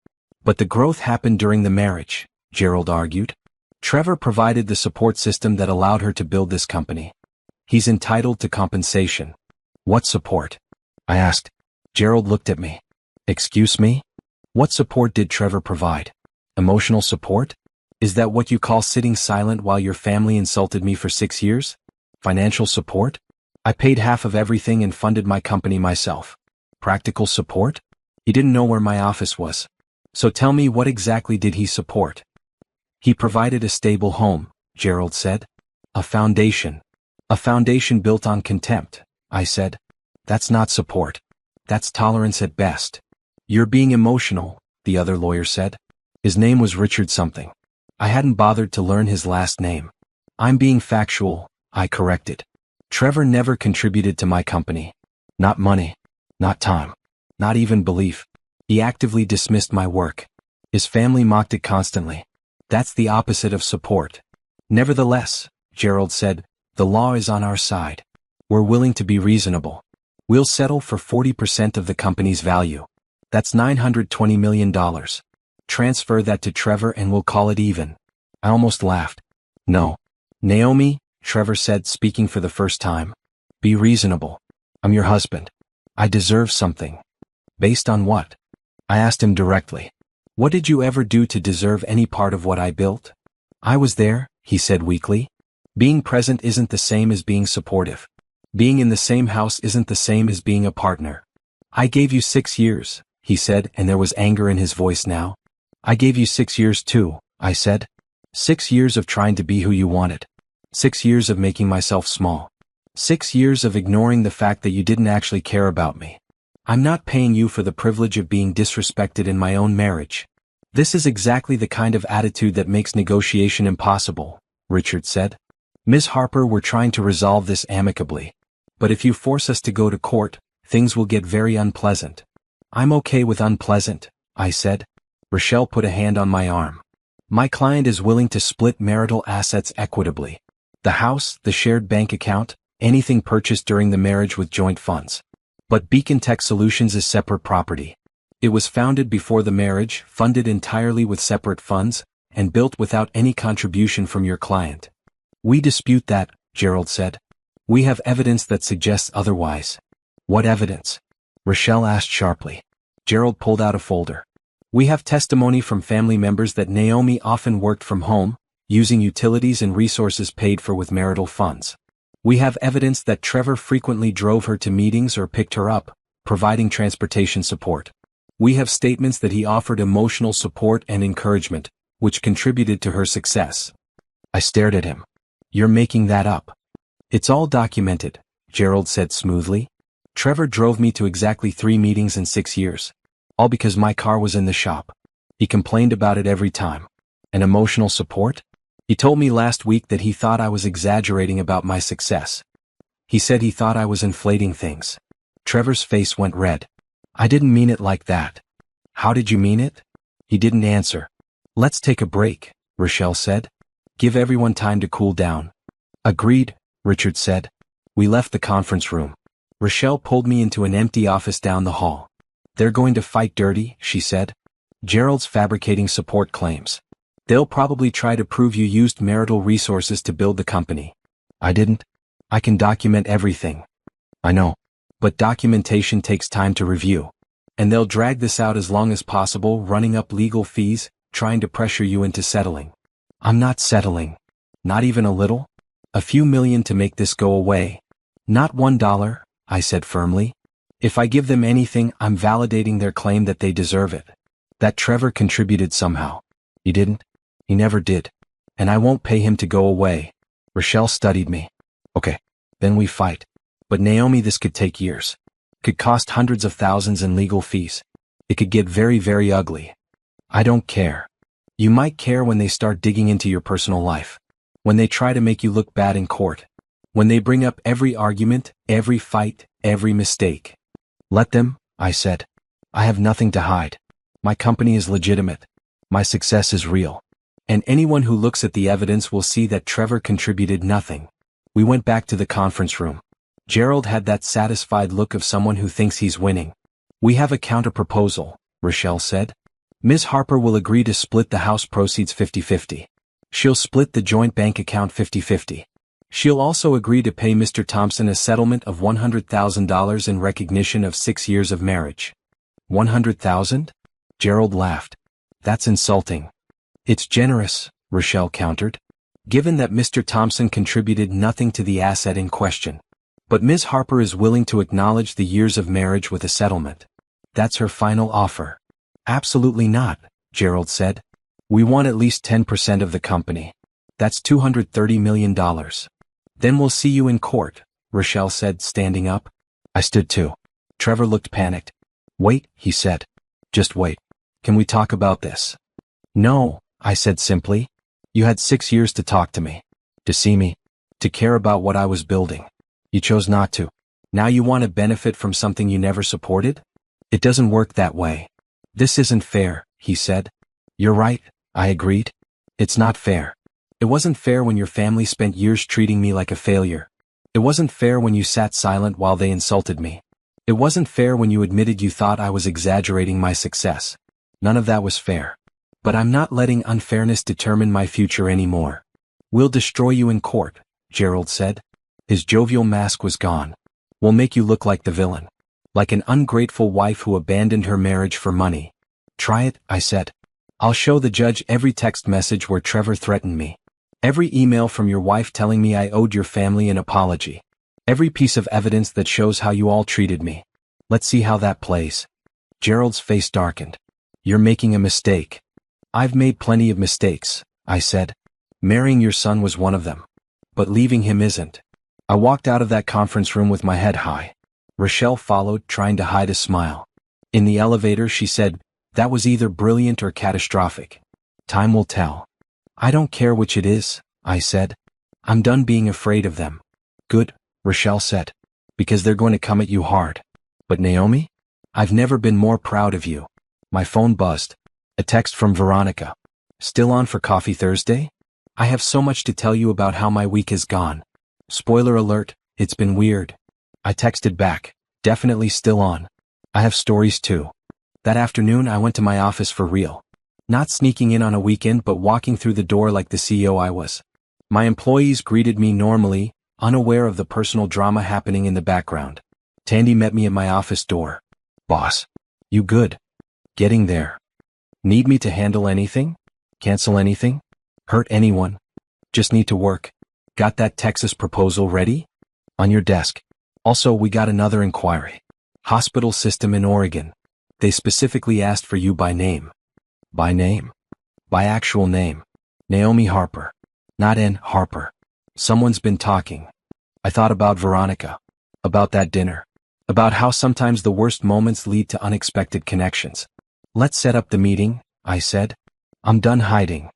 But the growth happened during the marriage, Gerald argued. Trevor provided the support system that allowed her to build this company. He's entitled to compensation. What support? I asked. Gerald looked at me. Excuse me? What support did Trevor provide? Emotional support? Is that what you call sitting silent while your family insulted me for 6 years? Financial support? I paid half of everything and funded my company myself. Practical support? He didn't know where my office was. So tell me, what exactly did he support? He provided a stable home, Gerald said. A foundation. A foundation built on contempt, I said. That's not support. That's tolerance at best. You're being emotional, the other lawyer said. His name was Richard something. I hadn't bothered to learn his last name. I'm being factual, I corrected. Trevor never contributed to my company. Not money. Not time. Not even belief. He actively dismissed my work. His family mocked it constantly. That's the opposite of support. Nevertheless, Gerald said, the law is on our side. We're willing to be reasonable. We'll settle for 40% of the company's value. That's $920 million. Transfer that to Trevor and we'll call it even. I almost laughed. No. Naomi, Trevor said, speaking for the first time. Be reasonable. I'm your husband. I deserve something. Based on what? I asked him directly. What did you ever do to deserve any part of what I built? I was there, he said weakly. Being present isn't the same as being supportive. Being in the same house isn't the same as being a partner. I gave you 6 years, he said, and there was anger in his voice now. I gave you 6 years too, I said. 6 years of trying to be who you wanted. 6 years of making myself small. 6 years of ignoring the fact that you didn't actually care about me. I'm not paying you for the privilege of being disrespected in my own marriage. This is exactly the kind of attitude that makes negotiation impossible, Richard said. Ms. Harper, we're trying to resolve this amicably. But if you force us to go to court, things will get very unpleasant. I'm okay with unpleasant, I said. Rochelle put a hand on my arm. My client is willing to split marital assets equitably. The house, the shared bank account, anything purchased during the marriage with joint funds. But Beacon Tech Solutions is separate property. It was founded before the marriage, funded entirely with separate funds, and built without any contribution from your client. We dispute that, Gerald said. We have evidence that suggests otherwise. What evidence? Rochelle asked sharply. Gerald pulled out a folder. We have testimony from family members that Naomi often worked from home, using utilities and resources paid for with marital funds. We have evidence that Trevor frequently drove her to meetings or picked her up, providing transportation support. We have statements that he offered emotional support and encouragement, which contributed to her success. I stared at him. You're making that up. It's all documented, Gerald said smoothly. Trevor drove me to exactly 3 meetings in 6 years. All because my car was in the shop. He complained about it every time. And emotional support? He told me last week that he thought I was exaggerating about my success. He said he thought I was inflating things. Trevor's face went red. I didn't mean it like that. How did you mean it? He didn't answer. Let's take a break, Rochelle said. Give everyone time to cool down. Agreed, Richard said. We left the conference room. Rochelle pulled me into an empty office down the hall. They're going to fight dirty, she said. Gerald's fabricating support claims. They'll probably try to prove you used marital resources to build the company. I didn't. I can document everything. I know. But documentation takes time to review. And they'll drag this out as long as possible, running up legal fees, trying to pressure you into settling. I'm not settling. Not even a little. A few million to make this go away. Not $1, I said firmly. If I give them anything, I'm validating their claim that they deserve it. That Trevor contributed somehow. He didn't. He never did. And I won't pay him to go away. Rochelle studied me. Okay. Then we fight. But Naomi, this could take years. Could cost hundreds of thousands in legal fees. It could get very, very ugly. I don't care. You might care when they start digging into your personal life. When they try to make you look bad in court. When they bring up every argument, every fight, every mistake. Let them, I said. I have nothing to hide. My company is legitimate. My success is real. And anyone who looks at the evidence will see that Trevor contributed nothing. We went back to the conference room. Gerald had that satisfied look of someone who thinks he's winning. We have a counter-proposal, Rochelle said. Ms. Harper will agree to split the house proceeds 50-50. She'll split the joint bank account 50-50. She'll also agree to pay Mr. Thompson a settlement of $100,000 in recognition of 6 years of marriage. 100,000? Gerald laughed. That's insulting. It's generous, Rochelle countered, given that Mr. Thompson contributed nothing to the asset in question. But Ms. Harper is willing to acknowledge the years of marriage with a settlement. That's her final offer. Absolutely not, Gerald said. We want at least 10% of the company. That's $230 million. Then we'll see you in court, Rochelle said, standing up. I stood too. Trevor looked panicked. Wait, he said. Just wait. Can we talk about this? No, I said simply. You had 6 years to talk to me. To see me. To care about what I was building. You chose not to. Now you want to benefit from something you never supported? It doesn't work that way. This isn't fair, he said. You're right, I agreed. It's not fair. It wasn't fair when your family spent years treating me like a failure. It wasn't fair when you sat silent while they insulted me. It wasn't fair when you admitted you thought I was exaggerating my success. None of that was fair. But I'm not letting unfairness determine my future anymore. We'll destroy you in court, Gerald said. His jovial mask was gone. We'll make you look like the villain. Like an ungrateful wife who abandoned her marriage for money. Try it, I said. I'll show the judge every text message where Trevor threatened me. Every email from your wife telling me I owed your family an apology. Every piece of evidence that shows how you all treated me. Let's see how that plays. Gerald's face darkened. You're making a mistake. I've made plenty of mistakes, I said. Marrying your son was one of them. But leaving him isn't. I walked out of that conference room with my head high. Rochelle followed, trying to hide a smile. In the elevator, she said, that was either brilliant or catastrophic. Time will tell. I don't care which it is, I said. I'm done being afraid of them. Good, Rochelle said. Because they're going to come at you hard. But Naomi? I've never been more proud of you. My phone buzzed. A text from Veronica. Still on for coffee Thursday? I have so much to tell you about how my week has gone. Spoiler alert, it's been weird. I texted back. Definitely still on. I have stories too. That afternoon I went to my office for real. Not sneaking in on a weekend but walking through the door like the CEO I was. My employees greeted me normally, unaware of the personal drama happening in the background. Tandy met me at my office door. Boss. You good? Getting there. Need me to handle anything? Cancel anything? Hurt anyone? Just need to work. Got that Texas proposal ready? On your desk. Also, we got another inquiry. Hospital system in Oregon. They specifically asked for you by name. By name? By actual name. Naomi Harper. Not Ann Harper. Someone's been talking. I thought about Veronica. About that dinner. About how sometimes the worst moments lead to unexpected connections. Let's set up the meeting, I said. I'm done hiding.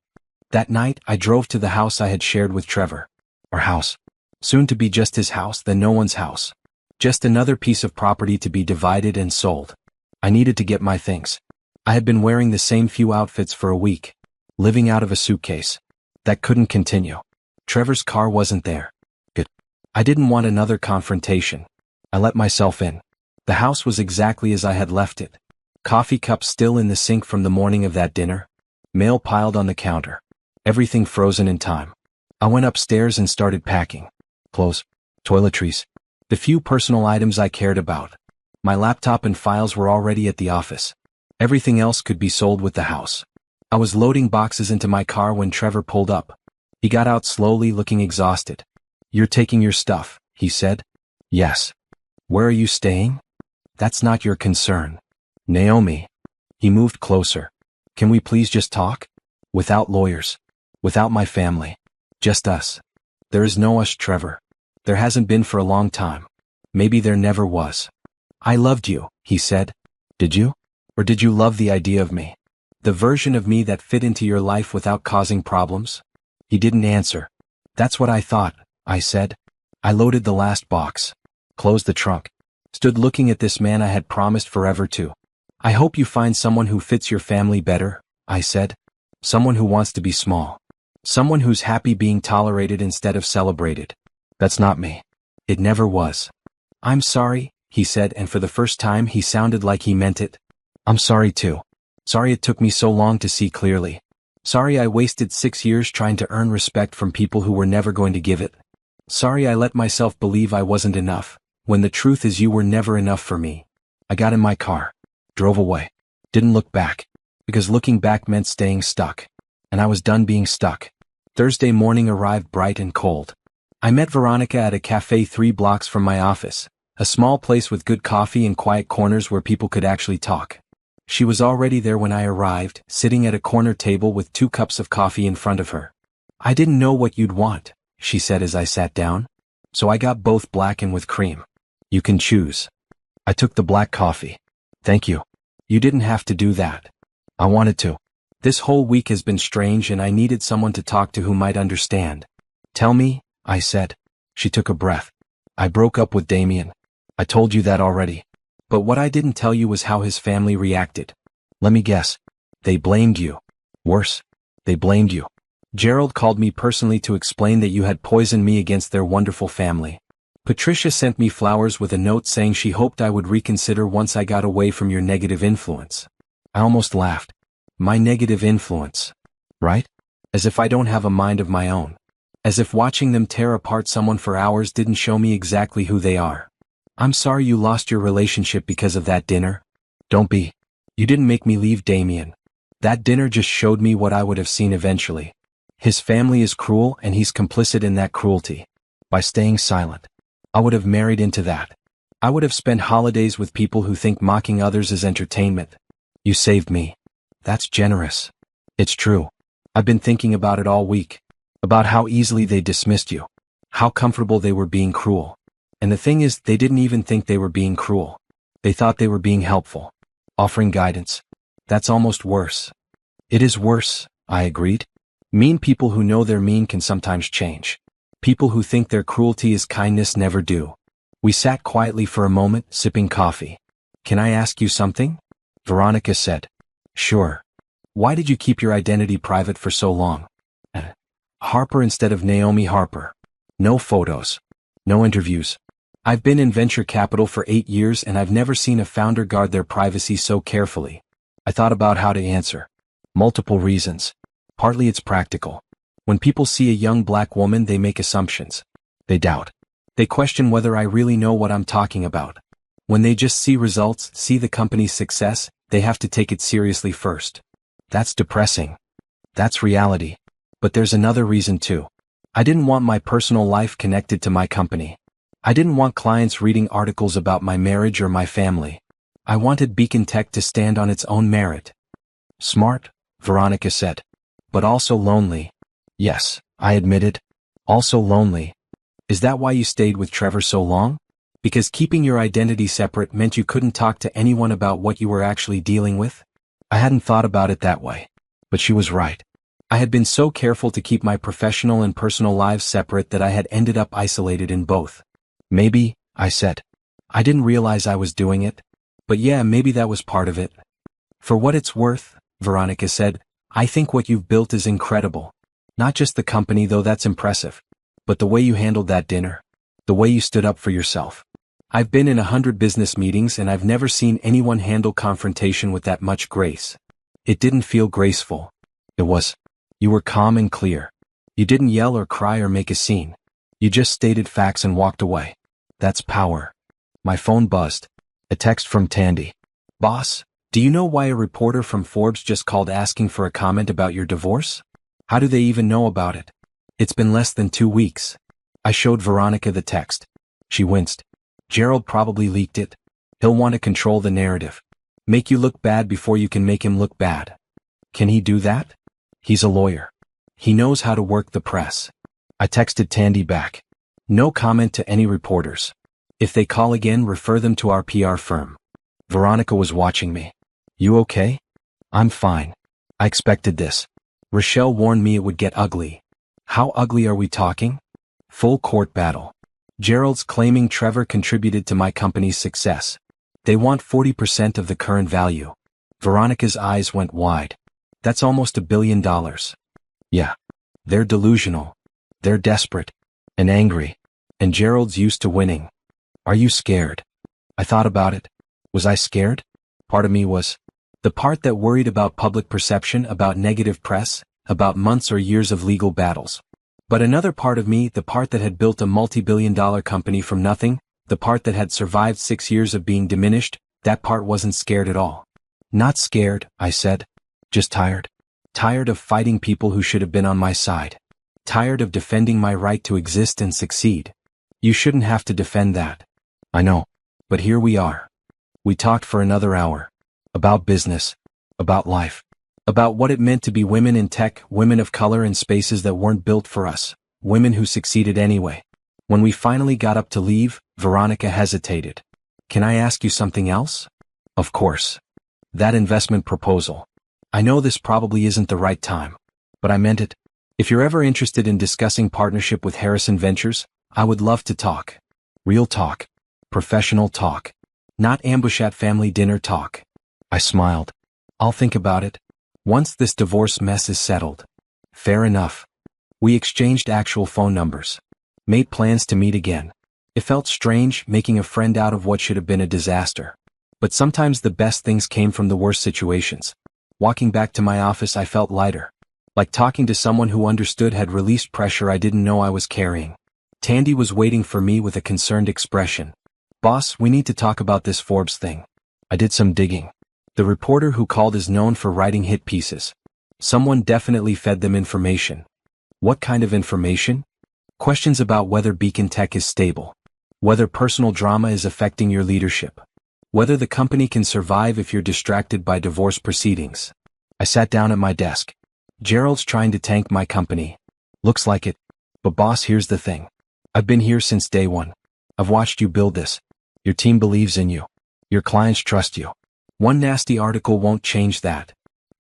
That night, I drove to the house I had shared with Trevor. Our house. Soon to be just his house, then no one's house. Just another piece of property to be divided and sold. I needed to get my things. I had been wearing the same few outfits for a week. Living out of a suitcase. That couldn't continue. Trevor's car wasn't there. Good. I didn't want another confrontation. I let myself in. The house was exactly as I had left it. Coffee cups still in the sink from the morning of that dinner. Mail piled on the counter. Everything frozen in time. I went upstairs and started packing. Clothes, toiletries, the few personal items I cared about. My laptop and files were already at the office. Everything else could be sold with the house. I was loading boxes into my car when Trevor pulled up. He got out slowly, looking exhausted. You're taking your stuff, he said. Yes. Where are you staying? That's not your concern. Naomi. He moved closer. Can we please just talk? Without lawyers. Without my family. Just us. There is no us, Trevor. There hasn't been for a long time. Maybe there never was. I loved you, he said. Did you? Or did you love the idea of me? The version of me that fit into your life without causing problems? He didn't answer. That's what I thought, I said. I loaded the last box, closed the trunk, stood looking at this man I had promised forever to. I hope you find someone who fits your family better, I said. Someone who wants to be small. Someone who's happy being tolerated instead of celebrated. That's not me. It never was. I'm sorry, he said, and for the first time he sounded like he meant it. I'm sorry too. Sorry it took me so long to see clearly. Sorry I wasted 6 years trying to earn respect from people who were never going to give it. Sorry I let myself believe I wasn't enough, when the truth is you were never enough for me. I got in my car, drove away, didn't look back, because looking back meant staying stuck. And I was done being stuck. Thursday morning arrived bright and cold. I met Veronica at a cafe 3 blocks from my office, a small place with good coffee and quiet corners where people could actually talk. She was already there when I arrived, sitting at a corner table with 2 cups of coffee in front of her. I didn't know what you'd want, she said as I sat down. So I got both black and with cream. You can choose. I took the black coffee. Thank you. You didn't have to do that. I wanted to. This whole week has been strange and I needed someone to talk to who might understand. Tell me, I said. She took a breath. I broke up with Damien. I told you that already. But what I didn't tell you was how his family reacted. Let me guess. They blamed you. Worse. They blamed you. Gerald called me personally to explain that you had poisoned me against their wonderful family. Patricia sent me flowers with a note saying she hoped I would reconsider once I got away from your negative influence. I almost laughed. My negative influence. Right? As if I don't have a mind of my own. As if watching them tear apart someone for hours didn't show me exactly who they are. I'm sorry you lost your relationship because of that dinner. Don't be. You didn't make me leave Damien. That dinner just showed me what I would have seen eventually. His family is cruel and he's complicit in that cruelty. By staying silent, I would have married into that. I would have spent holidays with people who think mocking others is entertainment. You saved me. That's generous. It's true. I've been thinking about it all week. About how easily they dismissed you. How comfortable they were being cruel. And the thing is, they didn't even think they were being cruel. They thought they were being helpful. Offering guidance. That's almost worse. It is worse, I agreed. Mean people who know they're mean can sometimes change. People who think their cruelty is kindness never do. We sat quietly for a moment, sipping coffee. Can I ask you something? Veronica said. Sure. Why did you keep your identity private for so long? Harper instead of Naomi Harper. No photos. No interviews. I've been in venture capital for 8 years and I've never seen a founder guard their privacy so carefully. I thought about how to answer. Multiple reasons. Partly it's practical. When people see a young black woman, they make assumptions. They doubt. They question whether I really know what I'm talking about. When they just see results, see the company's success, they have to take it seriously first. That's depressing. That's reality. But there's another reason too. I didn't want my personal life connected to my company. I didn't want clients reading articles about my marriage or my family. I wanted Beacon Tech to stand on its own merit. Smart, Veronica said. But also lonely. Yes, I admitted. Also lonely. Is that why you stayed with Trevor so long? Because keeping your identity separate meant you couldn't talk to anyone about what you were actually dealing with? I hadn't thought about it that way. But she was right. I had been so careful to keep my professional and personal lives separate that I had ended up isolated in both. Maybe, I said. I didn't realize I was doing it. But yeah, maybe that was part of it. For what it's worth, Veronica said, I think what you've built is incredible. Not just the company, though that's impressive. But the way you handled that dinner. The way you stood up for yourself. I've been in 100 business meetings and I've never seen anyone handle confrontation with that much grace. It didn't feel graceful. It was. You were calm and clear. You didn't yell or cry or make a scene. You just stated facts and walked away. That's power. My phone buzzed. A text from Tandy. Boss, do you know why a reporter from Forbes just called asking for a comment about your divorce? How do they even know about it? It's been less than 2 weeks. I showed Veronica the text. She winced. Gerald probably leaked it. He'll want to control the narrative. Make you look bad before you can make him look bad. Can he do that? He's a lawyer. He knows how to work the press. I texted Tandy back. No comment to any reporters. If they call again, refer them to our PR firm. Veronica was watching me. You okay? I'm fine. I expected this. Rochelle warned me it would get ugly. How ugly are we talking? Full court battle. Gerald's claiming Trevor contributed to my company's success. They want 40% of the current value. Veronica's eyes went wide. That's almost $1 billion. Yeah. They're delusional. They're desperate. And angry. And Gerald's used to winning. Are you scared? I thought about it. Was I scared? Part of me was. The part that worried about public perception, about negative press, about months or years of legal battles. But another part of me, the part that had built a multi-billion-dollar company from nothing, the part that had survived 6 years of being diminished, that part wasn't scared at all. Not scared, I said. Just tired. Tired of fighting people who should have been on my side. Tired of defending my right to exist and succeed. You shouldn't have to defend that. I know. But here we are. We talked for another hour. About business. About life. About what it meant to be women in tech, women of color in spaces that weren't built for us, women who succeeded anyway. When we finally got up to leave, Veronica hesitated. Can I ask you something else? Of course. That investment proposal. I know this probably isn't the right time, but I meant it. If you're ever interested in discussing partnership with Harrison Ventures, I would love to talk. Real talk. Professional talk. Not ambush at family dinner talk. I smiled. I'll think about it. Once this divorce mess is settled. Fair enough. We exchanged actual phone numbers. Made plans to meet again. It felt strange making a friend out of what should have been a disaster. But sometimes the best things came from the worst situations. Walking back to my office, I felt lighter. Like talking to someone who understood, had released pressure I didn't know I was carrying. Tandy was waiting for me with a concerned expression. Boss, we need to talk about this Forbes thing. I did some digging. The reporter who called is known for writing hit pieces. Someone definitely fed them information. What kind of information? Questions about whether Beacon Tech is stable. Whether personal drama is affecting your leadership. Whether the company can survive if you're distracted by divorce proceedings. I sat down at my desk. Gerald's trying to tank my company. Looks like it. But boss, here's the thing. I've been here since day one. I've watched you build this. Your team believes in you. Your clients trust you. One nasty article won't change that.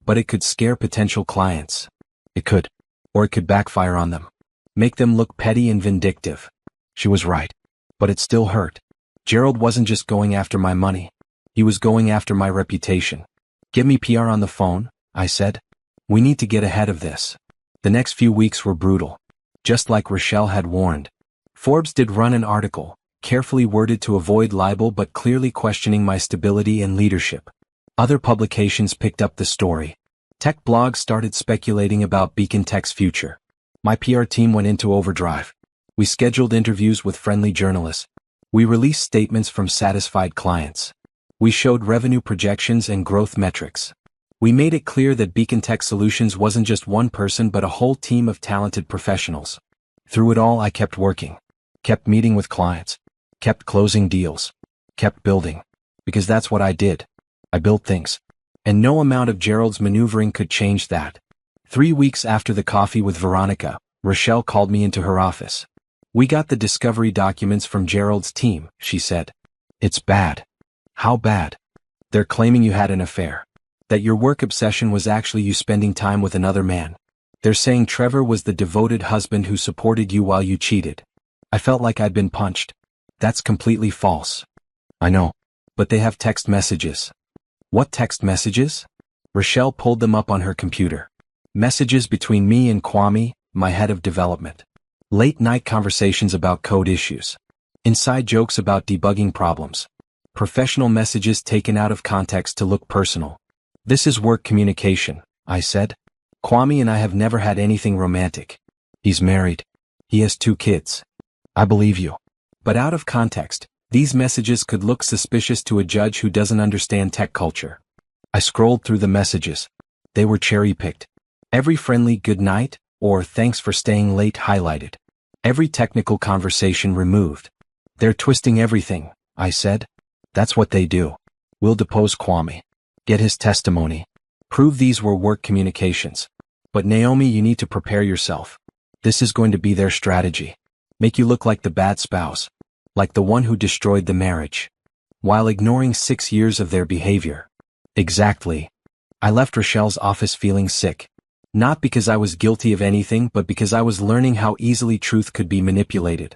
But it could scare potential clients. It could. Or it could backfire on them. Make them look petty and vindictive. She was right. But it still hurt. Gerald wasn't just going after my money. He was going after my reputation. Get me PR on the phone, I said. We need to get ahead of this. The next few weeks were brutal. Just like Rochelle had warned. Forbes did run an article, carefully worded to avoid libel but clearly questioning my stability and leadership. Other publications picked up the story. Tech blogs started speculating about Beacon Tech's future. My PR team went into overdrive. We scheduled interviews with friendly journalists. We released statements from satisfied clients. We showed revenue projections and growth metrics. We made it clear that Beacon Tech Solutions wasn't just one person but a whole team of talented professionals. Through it all, I kept working. Kept meeting with clients. Kept closing deals. Kept building. Because that's what I did. I built things. And no amount of Gerald's maneuvering could change that. 3 weeks after the coffee with Veronica, Rochelle called me into her office. We got the discovery documents from Gerald's team, she said. It's bad. How bad? They're claiming you had an affair. That your work obsession was actually you spending time with another man. They're saying Trevor was the devoted husband who supported you while you cheated. I felt like I'd been punched. That's completely false. I know. But they have text messages. What text messages? Rochelle pulled them up on her computer. Messages between me and Kwame, my head of development. Late-night conversations about code issues. Inside jokes about debugging problems. Professional messages taken out of context to look personal. This is work communication, I said. Kwame and I have never had anything romantic. He's married. He has 2 kids. I believe you. But out of context, these messages could look suspicious to a judge who doesn't understand tech culture. I scrolled through the messages. They were cherry-picked. Every friendly good night, or thanks for staying late highlighted. Every technical conversation removed. They're twisting everything, I said. That's what they do. We'll depose Kwame. Get his testimony. Prove these were work communications. But Naomi, you need to prepare yourself. This is going to be their strategy. Make you look like the bad spouse. Like the one who destroyed the marriage. While ignoring 6 years of their behavior. Exactly. I left Rochelle's office feeling sick. Not because I was guilty of anything but because I was learning how easily truth could be manipulated.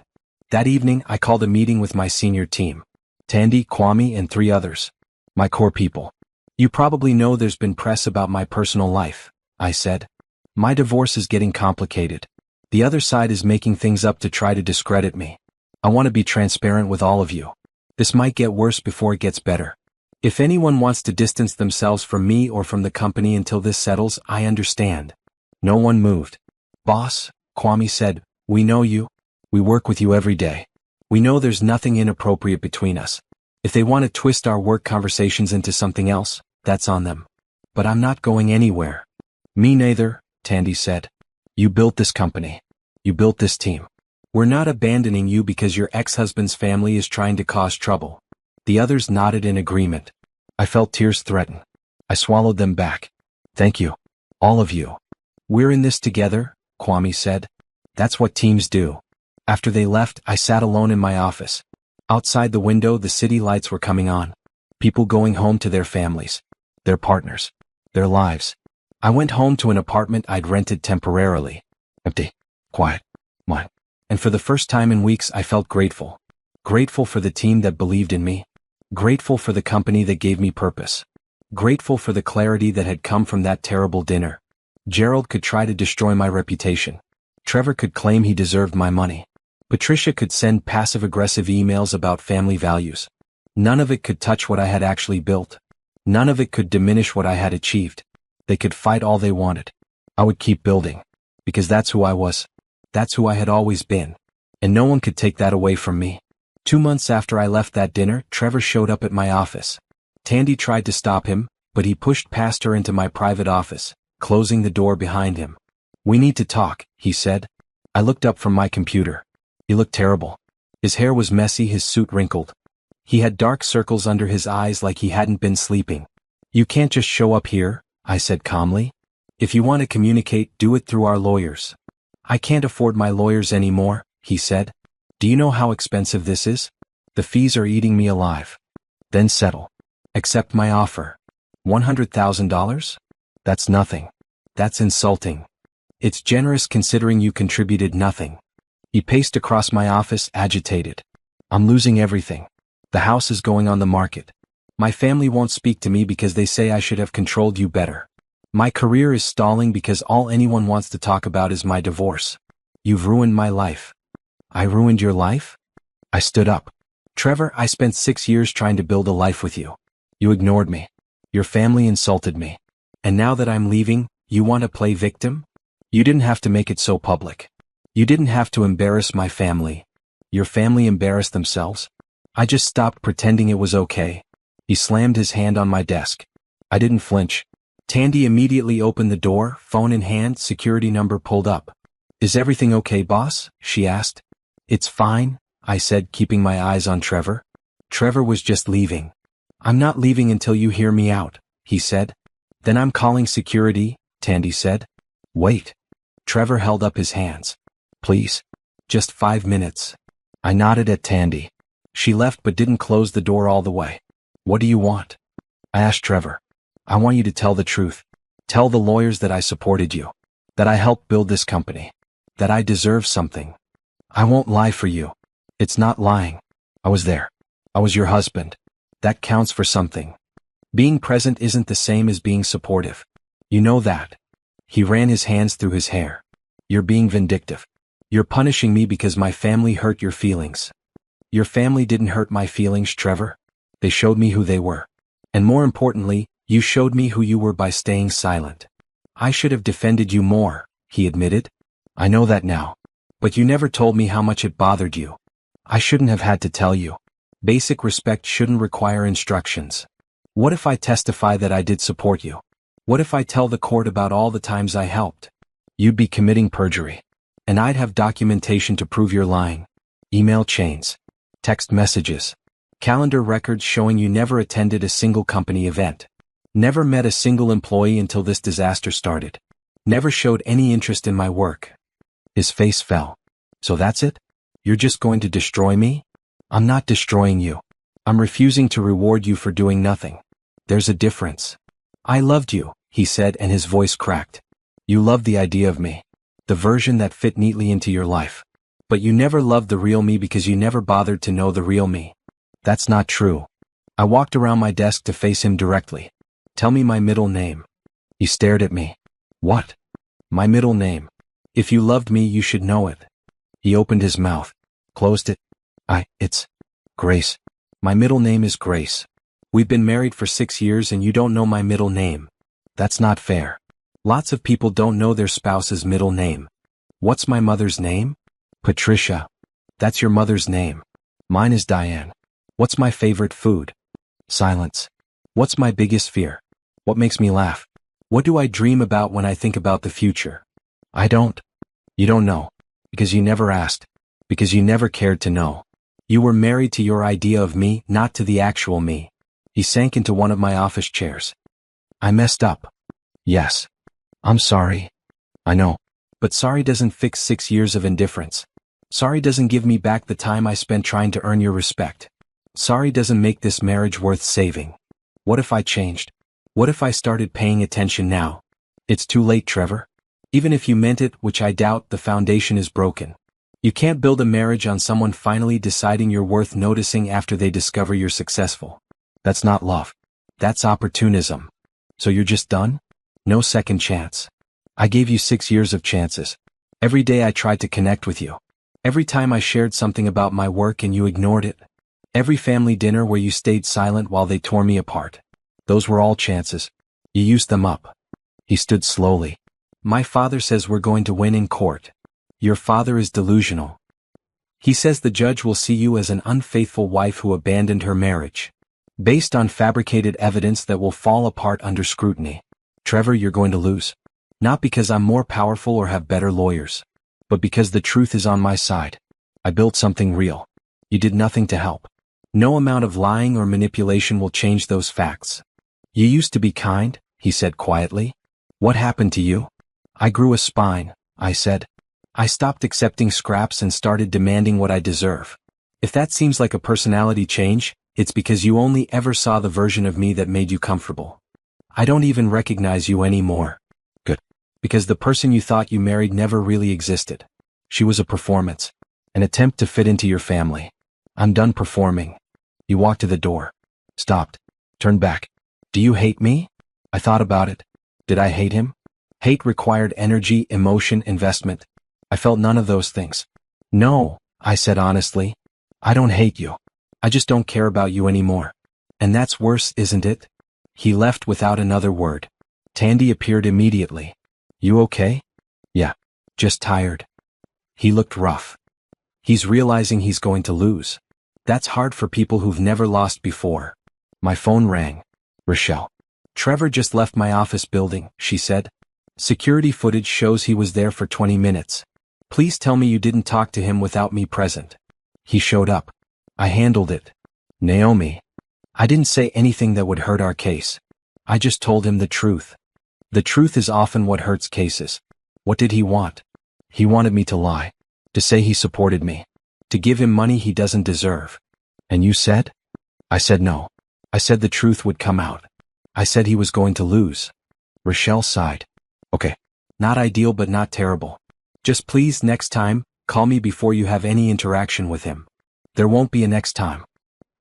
That evening, I called a meeting with my senior team. Tandy, Kwame, and 3 others. My core people. You probably know there's been press about my personal life, I said. My divorce is getting complicated. The other side is making things up to try to discredit me. I want to be transparent with all of you. This might get worse before it gets better. If anyone wants to distance themselves from me or from the company until this settles, I understand. No one moved. Boss, Kwame said, we know you. We work with you every day. We know there's nothing inappropriate between us. If they want to twist our work conversations into something else, that's on them. But I'm not going anywhere. Me neither, Tandy said. You built this company. You built this team. We're not abandoning you because your ex-husband's family is trying to cause trouble. The others nodded in agreement. I felt tears threaten. I swallowed them back. Thank you. All of you. We're in this together, Kwame said. That's what teams do. After they left, I sat alone in my office. Outside the window, the city lights were coming on. People going home to their families, their partners, their lives. I went home to an apartment I'd rented temporarily. Empty, quiet, mine. And for the first time in weeks, I felt grateful. Grateful for the team that believed in me. Grateful for the company that gave me purpose. Grateful for the clarity that had come from that terrible dinner. Gerald could try to destroy my reputation. Trevor could claim he deserved my money. Patricia could send passive-aggressive emails about family values. None of it could touch what I had actually built. None of it could diminish what I had achieved. They could fight all they wanted. I would keep building. Because that's who I was. That's who I had always been. And no one could take that away from me. 2 months after I left that dinner, Trevor showed up at my office. Tandy tried to stop him, but he pushed past her into my private office, closing the door behind him. We need to talk, he said. I looked up from my computer. He looked terrible. His hair was messy, his suit wrinkled. He had dark circles under his eyes like he hadn't been sleeping. You can't just show up here, I said calmly. If you want to communicate, do it through our lawyers. I can't afford my lawyers anymore, he said. Do you know how expensive this is? The fees are eating me alive. Then settle. Accept my offer. $100,000? That's nothing. That's insulting. It's generous considering you contributed nothing. He paced across my office, agitated. I'm losing everything. The house is going on the market. My family won't speak to me because they say I should have controlled you better. My career is stalling because all anyone wants to talk about is my divorce. You've ruined my life. I ruined your life? I stood up. Trevor, I spent 6 years trying to build a life with you. You ignored me. Your family insulted me. And now that I'm leaving, you want to play victim? You didn't have to make it so public. You didn't have to embarrass my family. Your family embarrassed themselves. I just stopped pretending it was okay. He slammed his hand on my desk. I didn't flinch. Tandy immediately opened the door, phone in hand, security number pulled up. Is everything okay, boss? She asked. It's fine, I said, keeping my eyes on Trevor. Trevor was just leaving. I'm not leaving until you hear me out, he said. Then I'm calling security, Tandy said. Wait. Trevor held up his hands. Please. Just 5 minutes. I nodded at Tandy. She left but didn't close the door all the way. What do you want? I asked Trevor. I want you to tell the truth. Tell the lawyers that I supported you. That I helped build this company. That I deserve something. I won't lie for you. It's not lying. I was there. I was your husband. That counts for something. Being present isn't the same as being supportive. You know that. He ran his hands through his hair. You're being vindictive. You're punishing me because my family hurt your feelings. Your family didn't hurt my feelings, Trevor. They showed me who they were. And more importantly, you showed me who you were by staying silent. I should have defended you more, he admitted. I know that now. But you never told me how much it bothered you. I shouldn't have had to tell you. Basic respect shouldn't require instructions. What if I testify that I did support you? What if I tell the court about all the times I helped? You'd be committing perjury. And I'd have documentation to prove you're lying. Email chains. Text messages. Calendar records showing you never attended a single company event. Never met a single employee until this disaster started. Never showed any interest in my work. His face fell. So that's it? You're just going to destroy me? I'm not destroying you. I'm refusing to reward you for doing nothing. There's a difference. I loved you, he said, and his voice cracked. You loved the idea of me. The version that fit neatly into your life. But you never loved the real me because you never bothered to know the real me. That's not true. I walked around my desk to face him directly. Tell me my middle name. He stared at me. What? My middle name. If you loved me, you should know it. He opened his mouth, closed it. It's Grace. My middle name is Grace. We've been married for 6 years and you don't know my middle name. That's not fair. Lots of people don't know their spouse's middle name. What's my mother's name? Patricia. That's your mother's name. Mine is Diane. What's my favorite food? Silence. What's my biggest fear? What makes me laugh? What do I dream about when I think about the future? I don't. You don't know. Because you never asked. Because you never cared to know. You were married to your idea of me, not to the actual me. He sank into one of my office chairs. I messed up. Yes. I'm sorry. I know. But sorry doesn't fix 6 years of indifference. Sorry doesn't give me back the time I spent trying to earn your respect. Sorry doesn't make this marriage worth saving. What if I changed? What if I started paying attention now? It's too late, Trevor. Even if you meant it, which I doubt, the foundation is broken. You can't build a marriage on someone finally deciding you're worth noticing after they discover you're successful. That's not love. That's opportunism. So you're just done? No second chance. I gave you 6 years of chances. Every day I tried to connect with you. Every time I shared something about my work and you ignored it. Every family dinner where you stayed silent while they tore me apart. Those were all chances. You used them up. He stood slowly. My father says we're going to win in court. Your father is delusional. He says the judge will see you as an unfaithful wife who abandoned her marriage. Based on fabricated evidence that will fall apart under scrutiny. Trevor, you're going to lose. Not because I'm more powerful or have better lawyers. But because the truth is on my side. I built something real. You did nothing to help. No amount of lying or manipulation will change those facts. You used to be kind, he said quietly. What happened to you? I grew a spine, I said. I stopped accepting scraps and started demanding what I deserve. If that seems like a personality change, it's because you only ever saw the version of me that made you comfortable. I don't even recognize you anymore. Good. Because the person you thought you married never really existed. She was a performance. An attempt to fit into your family. I'm done performing. He walked to the door. Stopped. Turned back. Do you hate me? I thought about it. Did I hate him? Hate required energy, emotion, investment. I felt none of those things. No, I said honestly. I don't hate you. I just don't care about you anymore. And that's worse, isn't it? He left without another word. Tandy appeared immediately. You okay? Yeah. Just tired. He looked rough. He's realizing he's going to lose. That's hard for people who've never lost before. My phone rang. Rochelle. Trevor just left my office building, she said. Security footage shows he was there for 20 minutes. Please tell me you didn't talk to him without me present. He showed up. I handled it. Naomi. I didn't say anything that would hurt our case. I just told him the truth. The truth is often what hurts cases. What did he want? He wanted me to lie. To say he supported me. To give him money he doesn't deserve. And you said? I said no. I said the truth would come out. I said he was going to lose. Rochelle sighed. Okay. Not ideal but not terrible. Just please next time, call me before you have any interaction with him. There won't be a next time.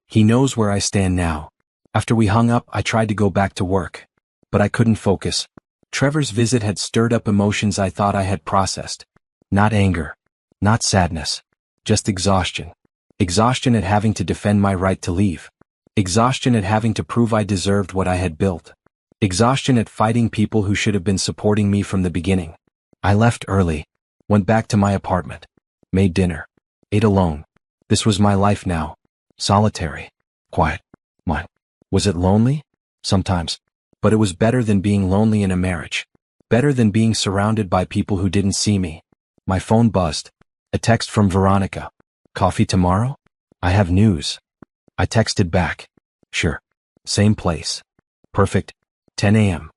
He knows where I stand now. After we hung up, I tried to go back to work. But I couldn't focus. Trevor's visit had stirred up emotions I thought I had processed. Not anger. Not sadness. Just exhaustion. Exhaustion at having to defend my right to leave. Exhaustion at having to prove I deserved what I had built. Exhaustion at fighting people who should have been supporting me from the beginning. I left early. Went back to my apartment. Made dinner. Ate alone. This was my life now. Solitary. Quiet. Mine. Was it lonely? Sometimes. But it was better than being lonely in a marriage. Better than being surrounded by people who didn't see me. My phone buzzed. A text from Veronica. Coffee tomorrow? I have news. I texted back. Sure. Same place. Perfect. 10 a.m.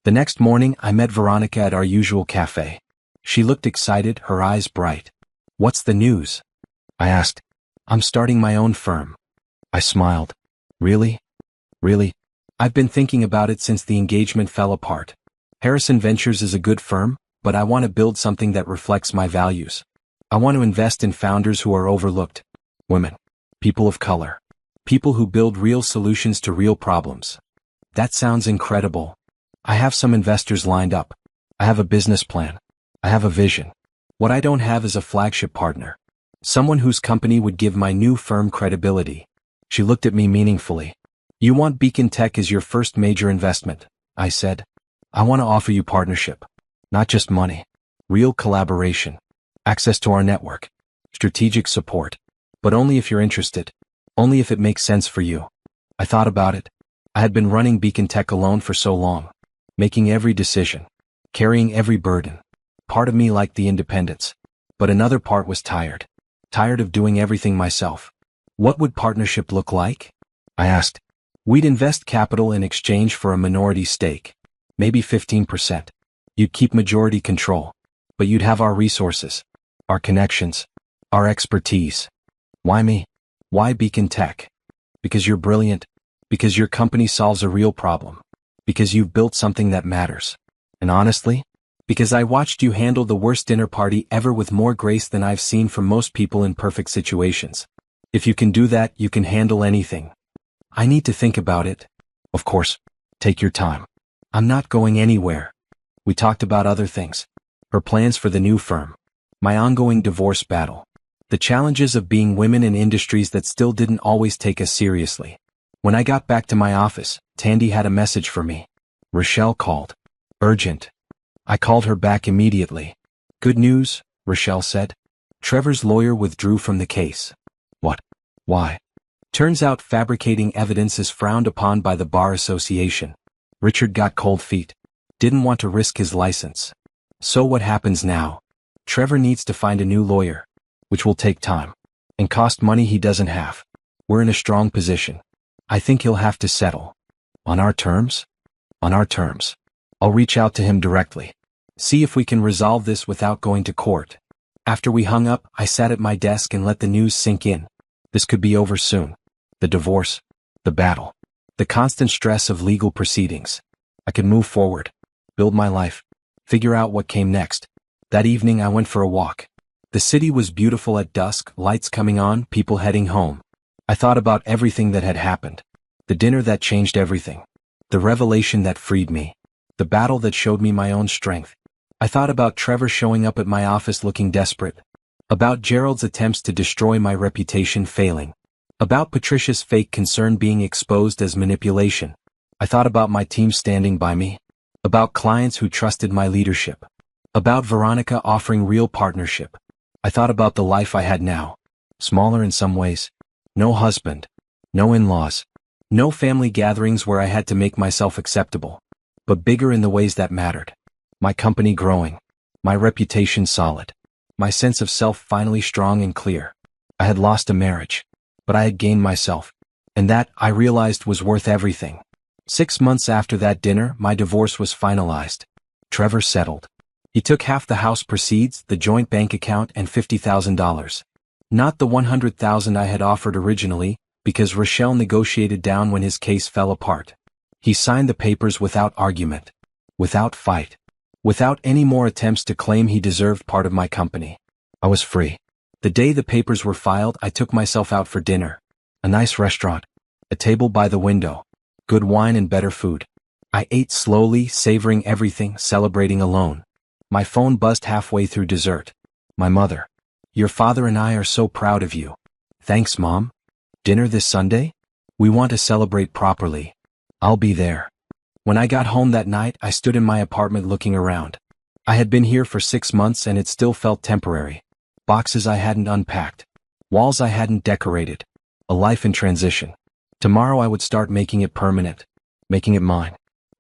The next morning, I met Veronica at our usual cafe. She looked excited, her eyes bright. What's the news? I asked. I'm starting my own firm. I smiled. Really? Really? I've been thinking about it since the engagement fell apart. Harrison Ventures is a good firm, but I want to build something that reflects my values. I want to invest in founders who are overlooked. Women. People of color. People who build real solutions to real problems. That sounds incredible. I have some investors lined up. I have a business plan. I have a vision. What I don't have is a flagship partner. Someone whose company would give my new firm credibility. She looked at me meaningfully. You want Beacon Tech as your first major investment, I said. I want to offer you partnership. Not just money. Real collaboration. Access to our network. Strategic support. But only if you're interested. Only if it makes sense for you. I thought about it. I had been running Beacon Tech alone for so long. Making every decision. Carrying every burden. Part of me liked the independence. But another part was tired. Tired of doing everything myself. What would partnership look like? I asked. We'd invest capital in exchange for a minority stake. Maybe 15%. You'd keep majority control. But you'd have our resources. Our connections. Our expertise. Why me? Why Beacon Tech? Because you're brilliant. Because your company solves a real problem. Because you've built something that matters. And honestly, because I watched you handle the worst dinner party ever with more grace than I've seen from most people in perfect situations. If you can do that, you can handle anything. I need to think about it. Of course. Take your time. I'm not going anywhere. We talked about other things. Her plans for the new firm. My ongoing divorce battle. The challenges of being women in industries that still didn't always take us seriously. When I got back to my office, Tandy had a message for me. Rochelle called. Urgent. I called her back immediately. Good news, Rochelle said. Trevor's lawyer withdrew from the case. What? Why? Turns out fabricating evidence is frowned upon by the Bar Association. Richard got cold feet. Didn't want to risk his license. So what happens now? Trevor needs to find a new lawyer. Which will take time. And cost money he doesn't have. We're in a strong position. I think he'll have to settle. On our terms? On our terms. I'll reach out to him directly. See if we can resolve this without going to court. After we hung up, I sat at my desk and let the news sink in. This could be over soon. The divorce. The battle. The constant stress of legal proceedings. I could move forward. Build my life. Figure out what came next. That evening I went for a walk. The city was beautiful at dusk, lights coming on, people heading home. I thought about everything that had happened. The dinner that changed everything. The revelation that freed me. The battle that showed me my own strength. I thought about Trevor showing up at my office looking desperate. About Gerald's attempts to destroy my reputation failing. About Patricia's fake concern being exposed as manipulation. I thought about my team standing by me. About clients who trusted my leadership. About Veronica offering real partnership. I thought about the life I had now. Smaller in some ways. No husband. No in-laws. No family gatherings where I had to make myself acceptable. But bigger in the ways that mattered. My company growing. My reputation solid. My sense of self finally strong and clear. I had lost a marriage. But I had gained myself. And that, I realized, was worth everything. 6 months after that dinner, my divorce was finalized. Trevor settled. He took half the house proceeds, the joint bank account, and $50,000. Not the $100,000 I had offered originally, because Rochelle negotiated down when his case fell apart. He signed the papers without argument. Without fight. Without any more attempts to claim he deserved part of my company. I was free. The day the papers were filed, I took myself out for dinner. A nice restaurant. A table by the window. Good wine and better food. I ate slowly, savoring everything, celebrating alone. My phone buzzed halfway through dessert. My mother. Your father and I are so proud of you. Thanks, Mom. Dinner this Sunday? We want to celebrate properly. I'll be there. When I got home that night, I stood in my apartment looking around. I had been here for 6 months and it still felt temporary. Boxes I hadn't unpacked. Walls I hadn't decorated. A life in transition. Tomorrow I would start making it permanent. Making it mine.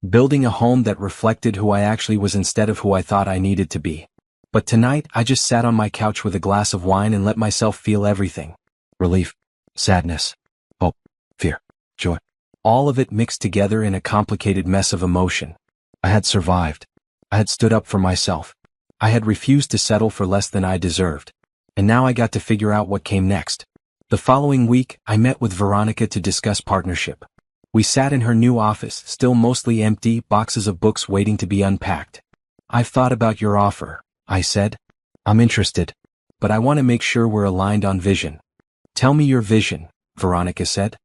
Building a home that reflected who I actually was instead of who I thought I needed to be. But tonight, I just sat on my couch with a glass of wine and let myself feel everything. Relief. Sadness. Hope. Fear. Joy. All of it mixed together in a complicated mess of emotion. I had survived. I had stood up for myself. I had refused to settle for less than I deserved. And now I got to figure out what came next. The following week, I met with Veronica to discuss partnership. We sat in her new office, still mostly empty, boxes of books waiting to be unpacked. I've thought about your offer, I said. I'm interested. but I want to make sure we're aligned on vision. Tell me your vision, Veronica said.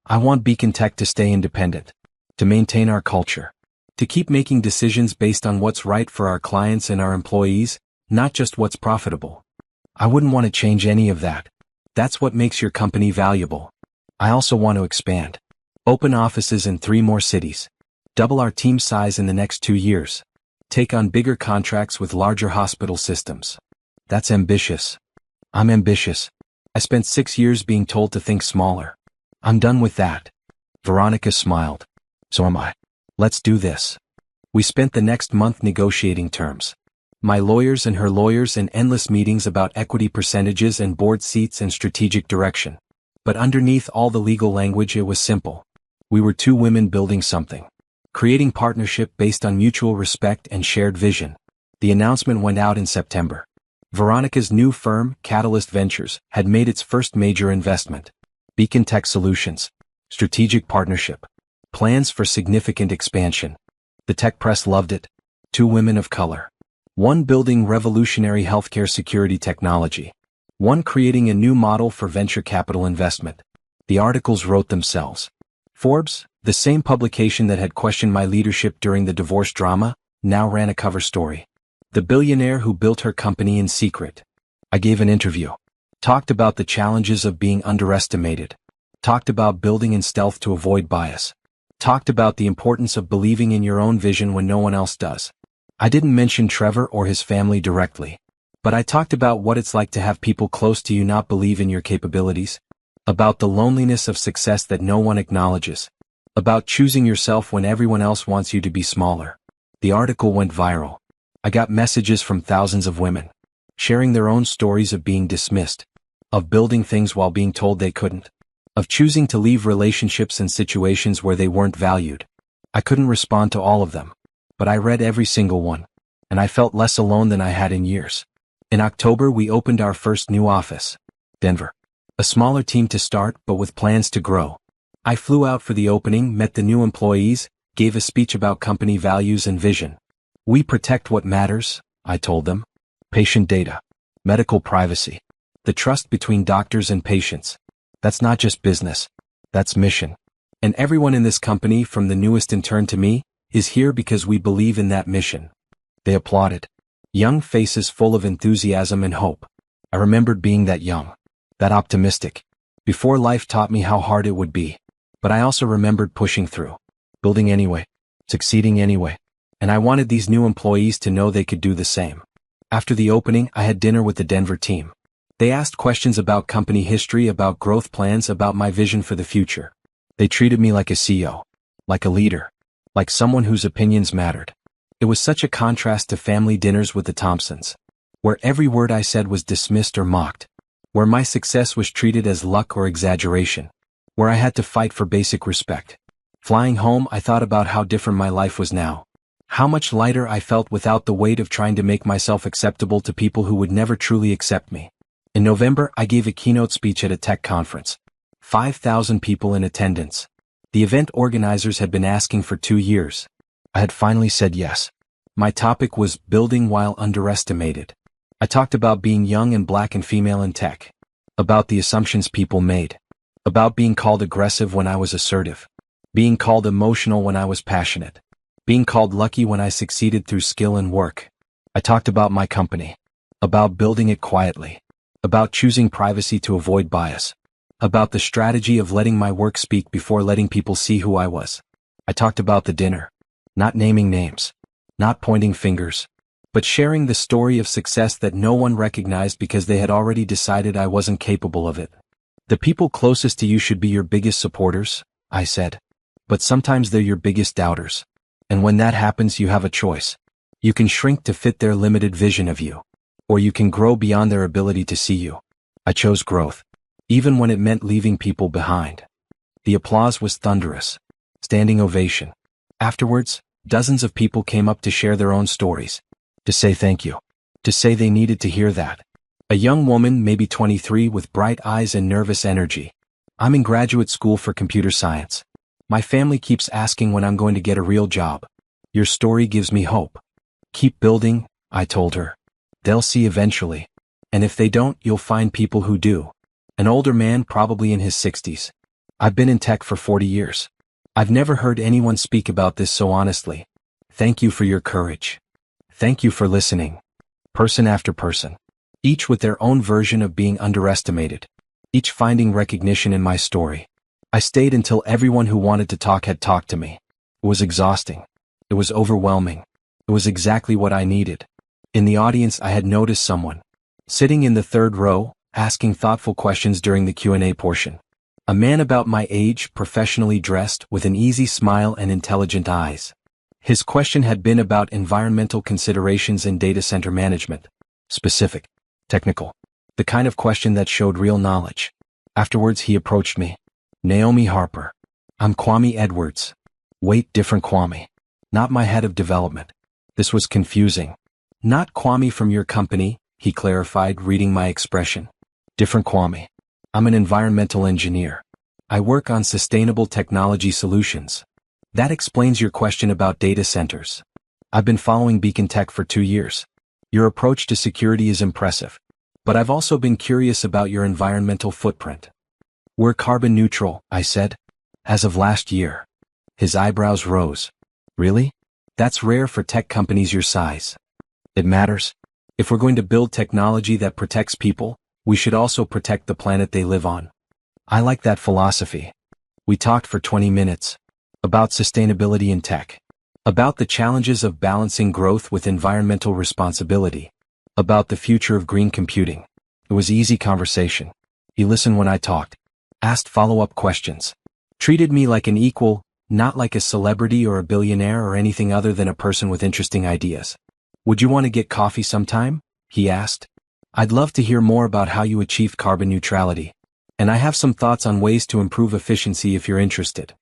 I want Beacon Tech to stay independent, to maintain our culture, to keep making decisions based on what's right for our clients and our employees, not just what's profitable. I wouldn't want to change any of that. That's what makes your company valuable. I also want to expand. Open offices in 3 more cities. Double our team size in the next 2 years. Take on bigger contracts with larger hospital systems. That's ambitious. I'm ambitious. I spent 6 years being told to think smaller. I'm done with that. Veronica smiled. So am I. Let's do this. We spent the next month negotiating terms. My lawyers and her lawyers and endless meetings about equity percentages and board seats and strategic direction. But underneath all the legal language it was simple. We were 2 women building something. Creating partnership based on mutual respect and shared vision. The announcement went out in September. Veronica's new firm, Catalyst Ventures, had made its first major investment. Beacon Tech Solutions. Strategic partnership. Plans for significant expansion. The tech press loved it. 2 women of color. 1 building revolutionary healthcare security technology. 1 creating a new model for venture capital investment. The articles wrote themselves. Forbes, the same publication that had questioned my leadership during the divorce drama, now ran a cover story. The billionaire who built her company in secret. I gave an interview. Talked about the challenges of being underestimated. Talked about building in stealth to avoid bias. Talked about the importance of believing in your own vision when no one else does. I didn't mention Trevor or his family directly. But I talked about what it's like to have people close to you not believe in your capabilities. About the loneliness of success that no one acknowledges. About choosing yourself when everyone else wants you to be smaller. The article went viral. I got messages from thousands of women, sharing their own stories of being dismissed, of building things while being told they couldn't, of choosing to leave relationships and situations where they weren't valued. I couldn't respond to all of them, but I read every single one, and I felt less alone than I had in years. In October, we opened our first new office, Denver. A smaller team to start, but with plans to grow. I flew out for the opening, met the new employees, gave a speech about company values and vision. We protect what matters, I told them. Patient data. Medical privacy. The trust between doctors and patients. That's not just business. That's mission. And everyone in this company, from the newest intern to me, is here because we believe in that mission. They applauded. Young faces full of enthusiasm and hope. I remembered being that young. That optimistic. Before life taught me how hard it would be. But I also remembered pushing through. Building anyway. Succeeding anyway. And I wanted these new employees to know they could do the same. After the opening, I had dinner with the Denver team. They asked questions about company history, about growth plans, about my vision for the future. They treated me like a CEO. Like a leader. Like someone whose opinions mattered. It was such a contrast to family dinners with the Thompsons. Where every word I said was dismissed or mocked. Where my success was treated as luck or exaggeration. Where I had to fight for basic respect. Flying home, I thought about how different my life was now. How much lighter I felt without the weight of trying to make myself acceptable to people who would never truly accept me. In November, I gave a keynote speech at a tech conference. 5,000 people in attendance. The event organizers had been asking for 2 years. I had finally said yes. My topic was building while underestimated. I talked about being young and black and female in tech. About the assumptions people made. About being called aggressive when I was assertive. Being called emotional when I was passionate. Being called lucky when I succeeded through skill and work. I talked about my company. About building it quietly. About choosing privacy to avoid bias. About the strategy of letting my work speak before letting people see who I was. I talked about the dinner. Not naming names. Not pointing fingers. But sharing the story of success that no one recognized because they had already decided I wasn't capable of it. The people closest to you should be your biggest supporters, I said. But sometimes they're your biggest doubters. And when that happens, you have a choice. You can shrink to fit their limited vision of you. Or you can grow beyond their ability to see you. I chose growth. Even when it meant leaving people behind. The applause was thunderous. Standing ovation. Afterwards, dozens of people came up to share their own stories. To say thank you. To say they needed to hear that. A young woman, maybe 23, with bright eyes and nervous energy. I'm in graduate school for computer science. My family keeps asking when I'm going to get a real job. Your story gives me hope. Keep building, I told her. They'll see eventually. And if they don't, you'll find people who do. An older man, probably in his 60s. I've been in tech for 40 years. I've never heard anyone speak about this so honestly. Thank you for your courage. Thank you for listening. Person after person. Each with their own version of being underestimated. Each finding recognition in my story. I stayed until everyone who wanted to talk had talked to me. It was exhausting. It was overwhelming. It was exactly what I needed. In the audience, I had noticed someone. Sitting in the third row, asking thoughtful questions during the Q&A portion. A man about my age, professionally dressed, with an easy smile and intelligent eyes. His question had been about environmental considerations in data center management. Specific. Technical. The kind of question that showed real knowledge. Afterwards he approached me. Naomi Harper. I'm Kwame Edwards. Wait, different Kwame. Not my head of development. This was confusing. Not Kwame from your company, he clarified, reading my expression. Different Kwame. I'm an environmental engineer. I work on sustainable technology solutions. That explains your question about data centers. I've been following Beacon Tech for 2 years. Your approach to security is impressive. But I've also been curious about your environmental footprint. We're carbon neutral, I said. As of last year. His eyebrows rose. Really? That's rare for tech companies your size. It matters. If we're going to build technology that protects people, we should also protect the planet they live on. I like that philosophy. We talked for 20 minutes. About sustainability in tech. About the challenges of balancing growth with environmental responsibility. About the future of green computing. It was easy conversation. He listened when I talked. Asked follow-up questions. Treated me like an equal, not like a celebrity or a billionaire or anything other than a person with interesting ideas. Would you want to get coffee sometime? He asked. I'd love to hear more about how you achieved carbon neutrality. And I have some thoughts on ways to improve efficiency if you're interested.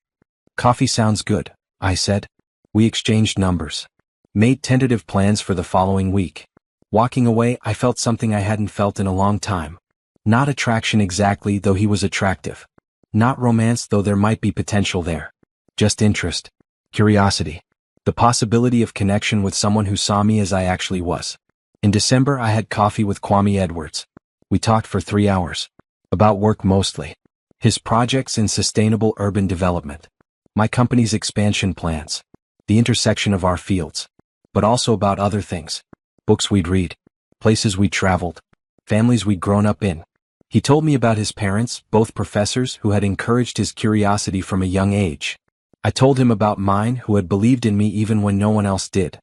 Coffee sounds good, I said. We exchanged numbers. Made tentative plans for the following week. Walking away, I felt something I hadn't felt in a long time. Not attraction exactly, though he was attractive. Not romance, though there might be potential there. Just interest. Curiosity. The possibility of connection with someone who saw me as I actually was. In December, I had coffee with Kwame Edwards. We talked for 3 hours. About work mostly. His projects in sustainable urban development. My company's expansion plans. The intersection of our fields. But also about other things. Books we'd read. Places we'd traveled. Families we'd grown up in. He told me about his parents, both professors, who had encouraged his curiosity from a young age. I told him about mine, who had believed in me even when no one else did.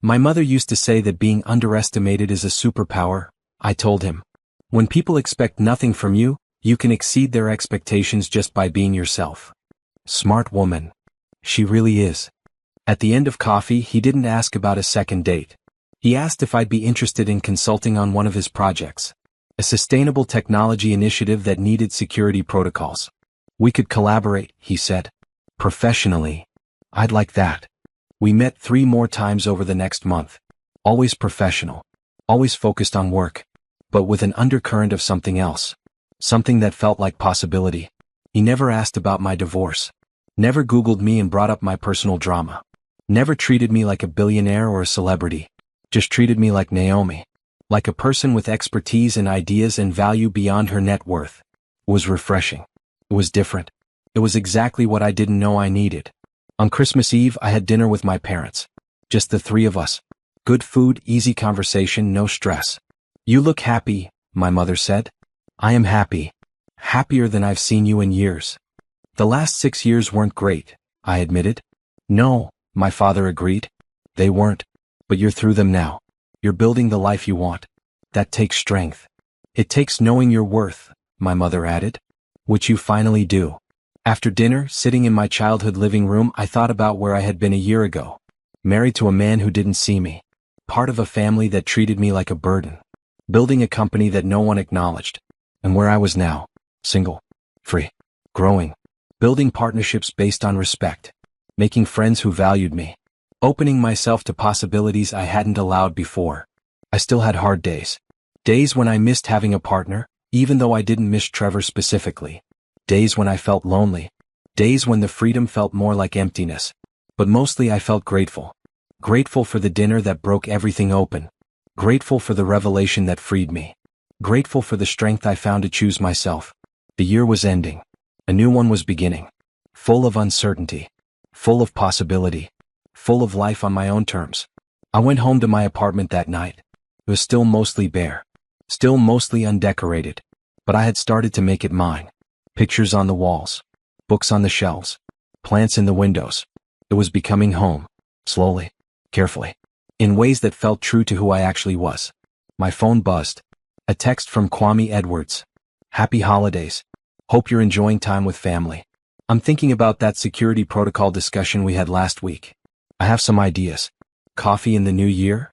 My mother used to say that being underestimated is a superpower, I told him. When people expect nothing from you, you can exceed their expectations just by being yourself. Smart woman. She really is. At the end of coffee, he didn't ask about a second date. He asked if I'd be interested in consulting on one of his projects. A sustainable technology initiative that needed security protocols. We could collaborate, he said. Professionally. I'd like that. We met 3 more times over the next month. Always professional. Always focused on work. But with an undercurrent of something else. Something that felt like possibility. He never asked about my divorce. Never Googled me and brought up my personal drama. Never treated me like a billionaire or a celebrity. Just treated me like Naomi. Like a person with expertise and ideas and value beyond her net worth. It was refreshing. It was different. It was exactly what I didn't know I needed. On Christmas Eve, I had dinner with my parents. Just the 3 of us. Good food, easy conversation, no stress. You look happy, my mother said. I am happy. Happier than I've seen you in years. The last 6 years weren't great, I admitted. No, my father agreed. They weren't. But you're through them now. You're building the life you want. That takes strength. It takes knowing your worth, my mother added. Which you finally do. After dinner, sitting in my childhood living room, I thought about where I had been a year ago. Married to a man who didn't see me. Part of a family that treated me like a burden. Building a company that no one acknowledged. And where I was now. Single. Free. Growing. Building partnerships based on respect. Making friends who valued me. Opening myself to possibilities I hadn't allowed before. I still had hard days. Days when I missed having a partner, even though I didn't miss Trevor specifically. Days when I felt lonely. Days when the freedom felt more like emptiness. But mostly I felt grateful. Grateful for the dinner that broke everything open. Grateful for the revelation that freed me. Grateful for the strength I found to choose myself. The year was ending. A new one was beginning. Full of uncertainty. Full of possibility. Full of life on my own terms. I went home to my apartment that night. It was still mostly bare. Still mostly undecorated. But I had started to make it mine. Pictures on the walls. Books on the shelves. Plants in the windows. It was becoming home. Slowly. Carefully. In ways that felt true to who I actually was. My phone buzzed. A text from Kwame Edwards. Happy holidays. Hope you're enjoying time with family. I'm thinking about that security protocol discussion we had last week. I have some ideas. Coffee in the new year?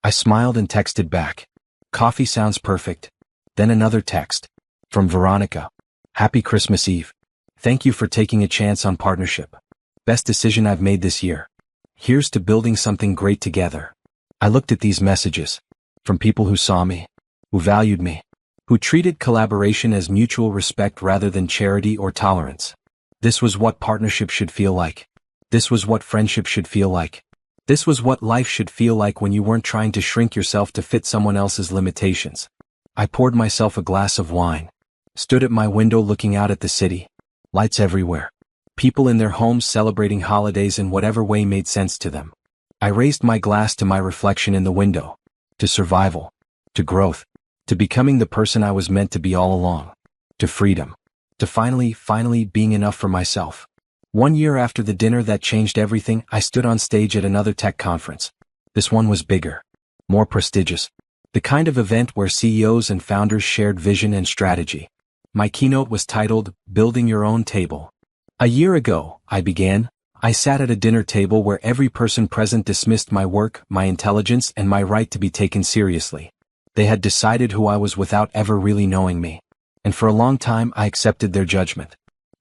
I smiled and texted back. Coffee sounds perfect. Then another text. From Veronica. Happy Christmas Eve. Thank you for taking a chance on partnership. Best decision I've made this year. Here's to building something great together. I looked at these messages. From people who saw me. Who valued me. Who treated collaboration as mutual respect rather than charity or tolerance. This was what partnership should feel like. This was what friendship should feel like. This was what life should feel like when you weren't trying to shrink yourself to fit someone else's limitations. I poured myself a glass of wine. Stood at my window looking out at the city. Lights everywhere. People in their homes celebrating holidays in whatever way made sense to them. I raised my glass to my reflection in the window. To survival. To growth. To becoming the person I was meant to be all along. To freedom. To finally being enough for myself. 1 year after the dinner that changed everything, I stood on stage at another tech conference. This one was bigger. More prestigious. The kind of event where CEOs and founders shared vision and strategy. My keynote was titled, Building Your Own Table. A year ago, I began, I sat at a dinner table where every person present dismissed my work, my intelligence, and my right to be taken seriously. They had decided who I was without ever really knowing me. And for a long time I accepted their judgment.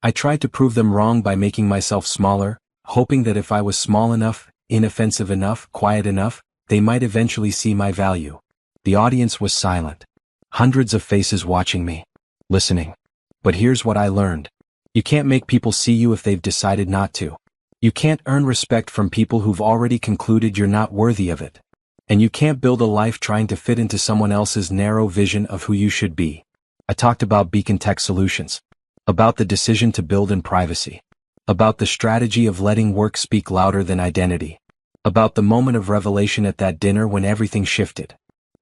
I tried to prove them wrong by making myself smaller, hoping that if I was small enough, inoffensive enough, quiet enough, they might eventually see my value. The audience was silent. Hundreds of faces watching me. Listening. But here's what I learned. You can't make people see you if they've decided not to. You can't earn respect from people who've already concluded you're not worthy of it. And you can't build a life trying to fit into someone else's narrow vision of who you should be. I talked about Beacon Tech Solutions. About the decision to build in privacy. About the strategy of letting work speak louder than identity. About the moment of revelation at that dinner when everything shifted.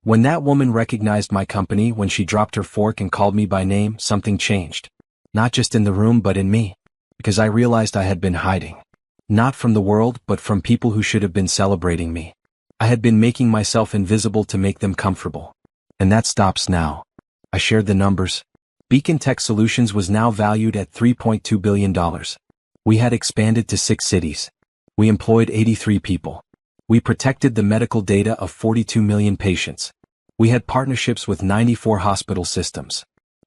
When that woman recognized my company, when she dropped her fork and called me by name, something changed. Not just in the room but in me. Because I realized I had been hiding. Not from the world but from people who should have been celebrating me. I had been making myself invisible to make them comfortable. And that stops now. I shared the numbers. Beacon Tech Solutions was now valued at $3.2 billion. We had expanded to 6 cities. We employed 83 people. We protected the medical data of 42 million patients. We had partnerships with 94 hospital systems.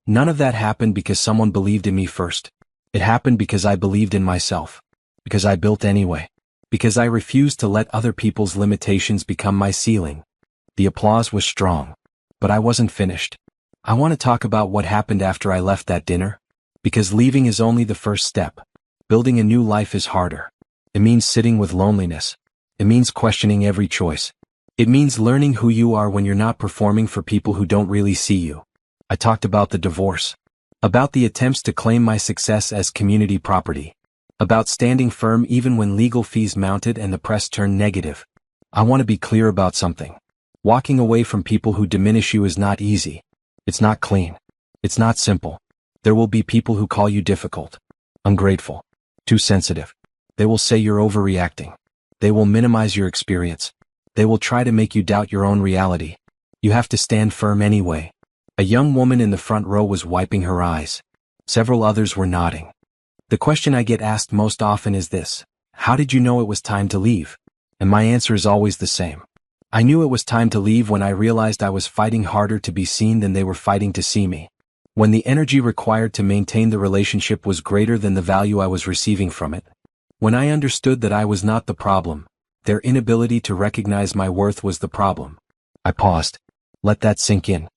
None of that happened because someone believed in me first. It happened because I believed in myself. Because I built anyway. Because I refused to let other people's limitations become my ceiling. The applause was strong. But I wasn't finished. I want to talk about what happened after I left that dinner. Because leaving is only the first step. Building a new life is harder. It means sitting with loneliness. It means questioning every choice. It means learning who you are when you're not performing for people who don't really see you. I talked about the divorce. About the attempts to claim my success as community property. About standing firm even when legal fees mounted and the press turned negative. I want to be clear about something. Walking away from people who diminish you is not easy. It's not clean. It's not simple. There will be people who call you difficult, ungrateful, too sensitive. They will say you're overreacting. They will minimize your experience. They will try to make you doubt your own reality. You have to stand firm anyway. A young woman in the front row was wiping her eyes. Several others were nodding. The question I get asked most often is this: how did you know it was time to leave? And my answer is always the same. I knew it was time to leave when I realized I was fighting harder to be seen than they were fighting to see me. When the energy required to maintain the relationship was greater than the value I was receiving from it. When I understood that I was not the problem, their inability to recognize my worth was the problem. I paused. Let that sink in.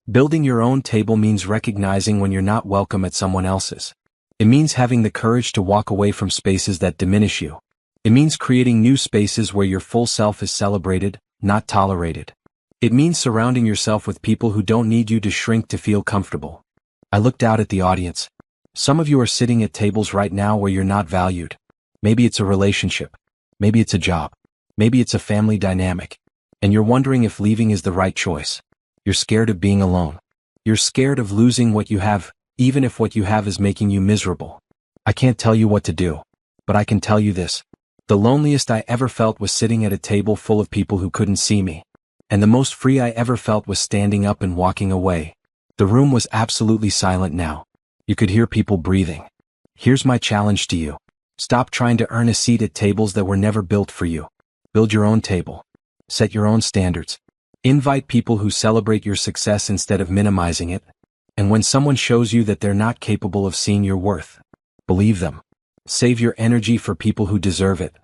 Building your own table means recognizing when you're not welcome at someone else's. It means having the courage to walk away from spaces that diminish you. It means creating new spaces where your full self is celebrated, not tolerated. It means surrounding yourself with people who don't need you to shrink to feel comfortable. I looked out at the audience. Some of you are sitting at tables right now where you're not valued. Maybe it's a relationship. Maybe it's a job. Maybe it's a family dynamic. And you're wondering if leaving is the right choice. You're scared of being alone. You're scared of losing what you have, even if what you have is making you miserable. I can't tell you what to do, but I can tell you this. The loneliest I ever felt was sitting at a table full of people who couldn't see me. And the most free I ever felt was standing up and walking away. The room was absolutely silent now. You could hear people breathing. Here's my challenge to you. Stop trying to earn a seat at tables that were never built for you. Build your own table. Set your own standards. Invite people who celebrate your success instead of minimizing it. And when someone shows you that they're not capable of seeing your worth, believe them. Save your energy for people who deserve it.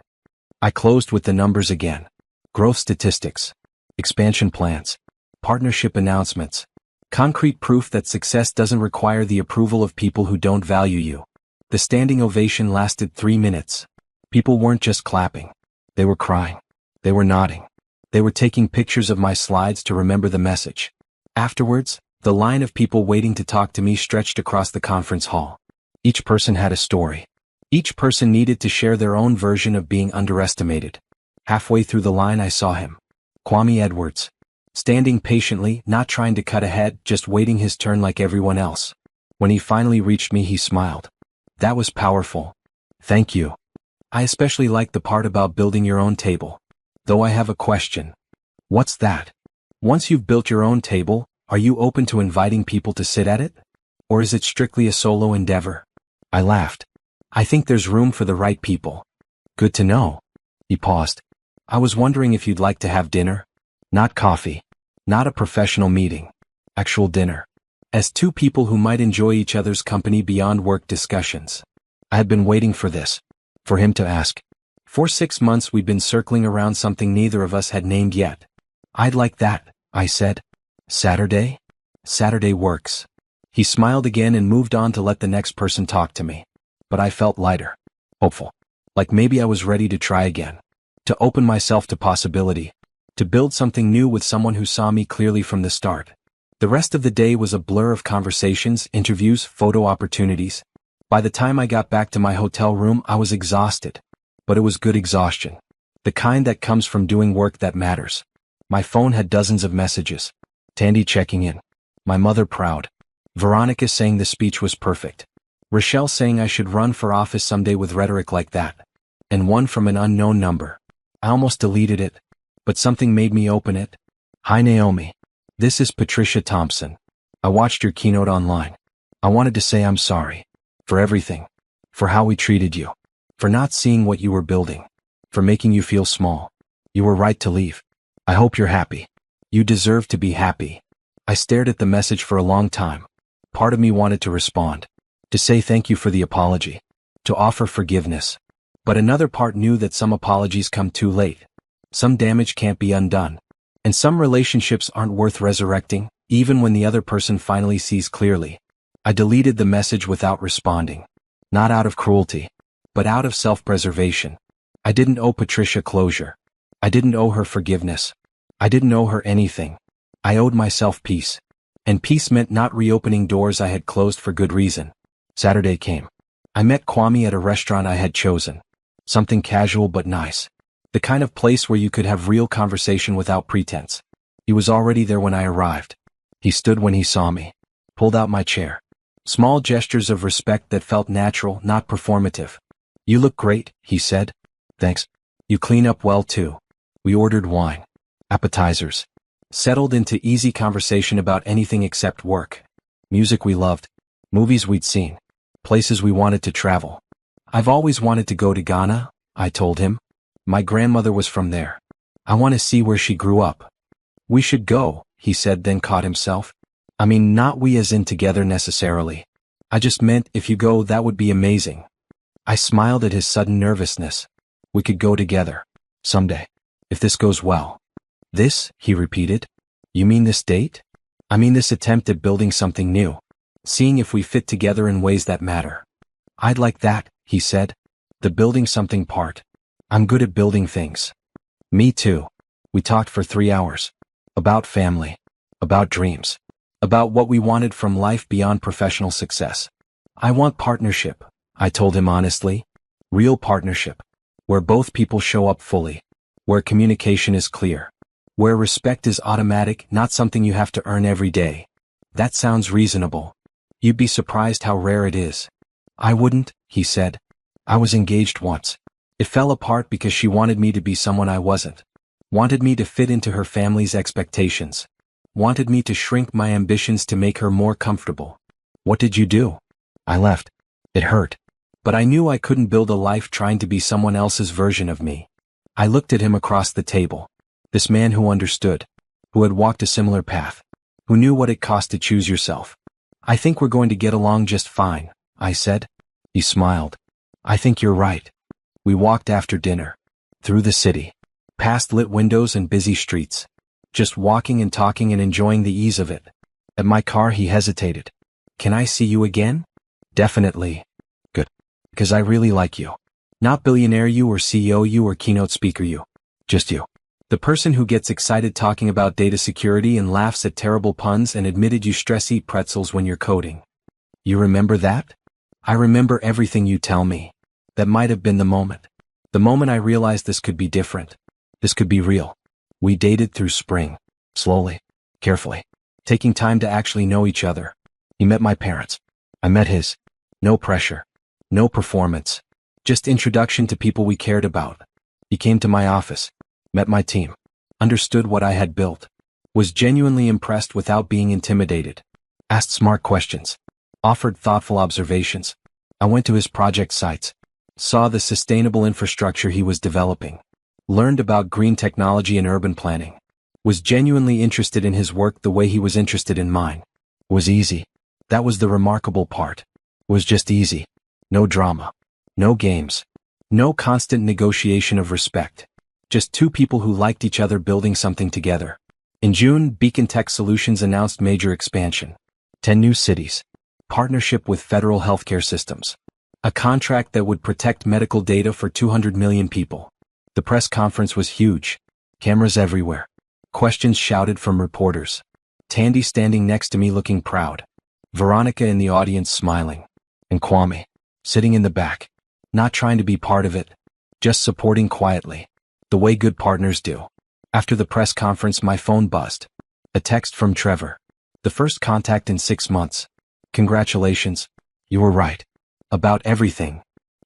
I closed with the numbers again. Growth statistics. Expansion plans. Partnership announcements. Concrete proof that success doesn't require the approval of people who don't value you. The standing ovation lasted 3 minutes. People weren't just clapping. They were crying. They were nodding. They were taking pictures of my slides to remember the message. Afterwards, the line of people waiting to talk to me stretched across the conference hall. Each person had a story. Each person needed to share their own version of being underestimated. Halfway through the line I saw him. Kwame Edwards. Standing patiently, not trying to cut ahead, just waiting his turn like everyone else. When he finally reached me, he smiled. That was powerful. Thank you. I especially like the part about building your own table. Though I have a question. What's that? Once you've built your own table, are you open to inviting people to sit at it? Or is it strictly a solo endeavor? I laughed. I think there's room for the right people. Good to know. He paused. I was wondering if you'd like to have dinner. Not coffee. Not a professional meeting. Actual dinner. As two people who might enjoy each other's company beyond work discussions. I had been waiting for this. For him to ask. For 6 months we'd been circling around something neither of us had named yet. I'd like that, I said. Saturday? Saturday works. He smiled again and moved on to let the next person talk to me. But I felt lighter. Hopeful. Like maybe I was ready to try again. To open myself to possibility. To build something new with someone who saw me clearly from the start. The rest of the day was a blur of conversations, interviews, photo opportunities. By the time I got back to my hotel room, I was exhausted. But it was good exhaustion. The kind that comes from doing work that matters. My phone had dozens of messages. Tandy checking in. My mother proud. Veronica saying the speech was perfect. Rochelle saying I should run for office someday with rhetoric like that. And one from an unknown number. I almost deleted it. But something made me open it. Hi Naomi. This is Patricia Thompson. I watched your keynote online. I wanted to say I'm sorry. For everything. For how we treated you. For not seeing what you were building. For making you feel small. You were right to leave. I hope you're happy. You deserve to be happy. I stared at the message for a long time. Part of me wanted to respond. To say thank you for the apology. To offer forgiveness. But another part knew that some apologies come too late. Some damage can't be undone. And some relationships aren't worth resurrecting, even when the other person finally sees clearly. I deleted the message without responding. Not out of cruelty. But out of self-preservation. I didn't owe Patricia closure. I didn't owe her forgiveness. I didn't owe her anything. I owed myself peace. And peace meant not reopening doors I had closed for good reason. Saturday came. I met Kwame at a restaurant I had chosen. Something casual but nice. The kind of place where you could have real conversation without pretense. He was already there when I arrived. He stood when he saw me. Pulled out my chair. Small gestures of respect that felt natural, not performative. You look great, he said. Thanks. You clean up well too. We ordered wine. Appetizers. Settled into easy conversation about anything except work. Music we loved. Movies we'd seen. Places we wanted to travel. I've always wanted to go to Ghana, I told him. My grandmother was from there. I want to see where she grew up. We should go, he said, then caught himself. I mean, not we as in together necessarily. I just meant if you go, that would be amazing. I smiled at his sudden nervousness. We could go together. Someday. If this goes well. This, he repeated. You mean this date? I mean this attempt at building something new. Seeing if we fit together in ways that matter. I'd like that, he said. The building something part. I'm good at building things. Me too. We talked for 3 hours. About family. About dreams. About what we wanted from life beyond professional success. I want partnership, I told him honestly. Real partnership. Where both people show up fully. Where communication is clear. Where respect is automatic, not something you have to earn every day. That sounds reasonable. You'd be surprised how rare it is. I wouldn't, he said. I was engaged once. It fell apart because she wanted me to be someone I wasn't. Wanted me to fit into her family's expectations. Wanted me to shrink my ambitions to make her more comfortable. What did you do? I left. It hurt. But I knew I couldn't build a life trying to be someone else's version of me. I looked at him across the table. This man who understood. Who had walked a similar path. Who knew what it cost to choose yourself. I think we're going to get along just fine, I said. He smiled. I think you're right. We walked after dinner. Through the city. Past lit windows and busy streets. Just walking and talking and enjoying the ease of it. At my car he hesitated. Can I see you again? Definitely. Good. Because I really like you. Not billionaire you or CEO you or keynote speaker you. Just you. The person who gets excited talking about data security and laughs at terrible puns and admitted you stress-eat pretzels when you're coding. You remember that? I remember everything you tell me. That might have been the moment. The moment I realized this could be different. This could be real. We dated through spring. Slowly. Carefully. Taking time to actually know each other. He met my parents. I met his. No pressure. No performance. Just introduction to people we cared about. He came to my office. Met my team. Understood what I had built. Was genuinely impressed without being intimidated. Asked smart questions. Offered thoughtful observations. I went to his project sites. Saw the sustainable infrastructure he was developing. Learned about green technology and urban planning. Was genuinely interested in his work the way he was interested in mine. Was easy. That was the remarkable part. Was just easy. No drama. No games. No constant negotiation of respect. Just two people who liked each other building something together. In June, Beacon Tech Solutions announced major expansion. 10 new cities. Partnership with federal healthcare systems. A contract that would protect medical data for 200 million people. The press conference was huge. Cameras everywhere. Questions shouted from reporters. Tandy standing next to me looking proud. Veronica in the audience smiling. And Kwame, sitting in the back. Not trying to be part of it. Just supporting quietly. The way good partners do. After the press conference my phone buzzed. A text from Trevor. The first contact in 6 months. Congratulations. You were right. About everything.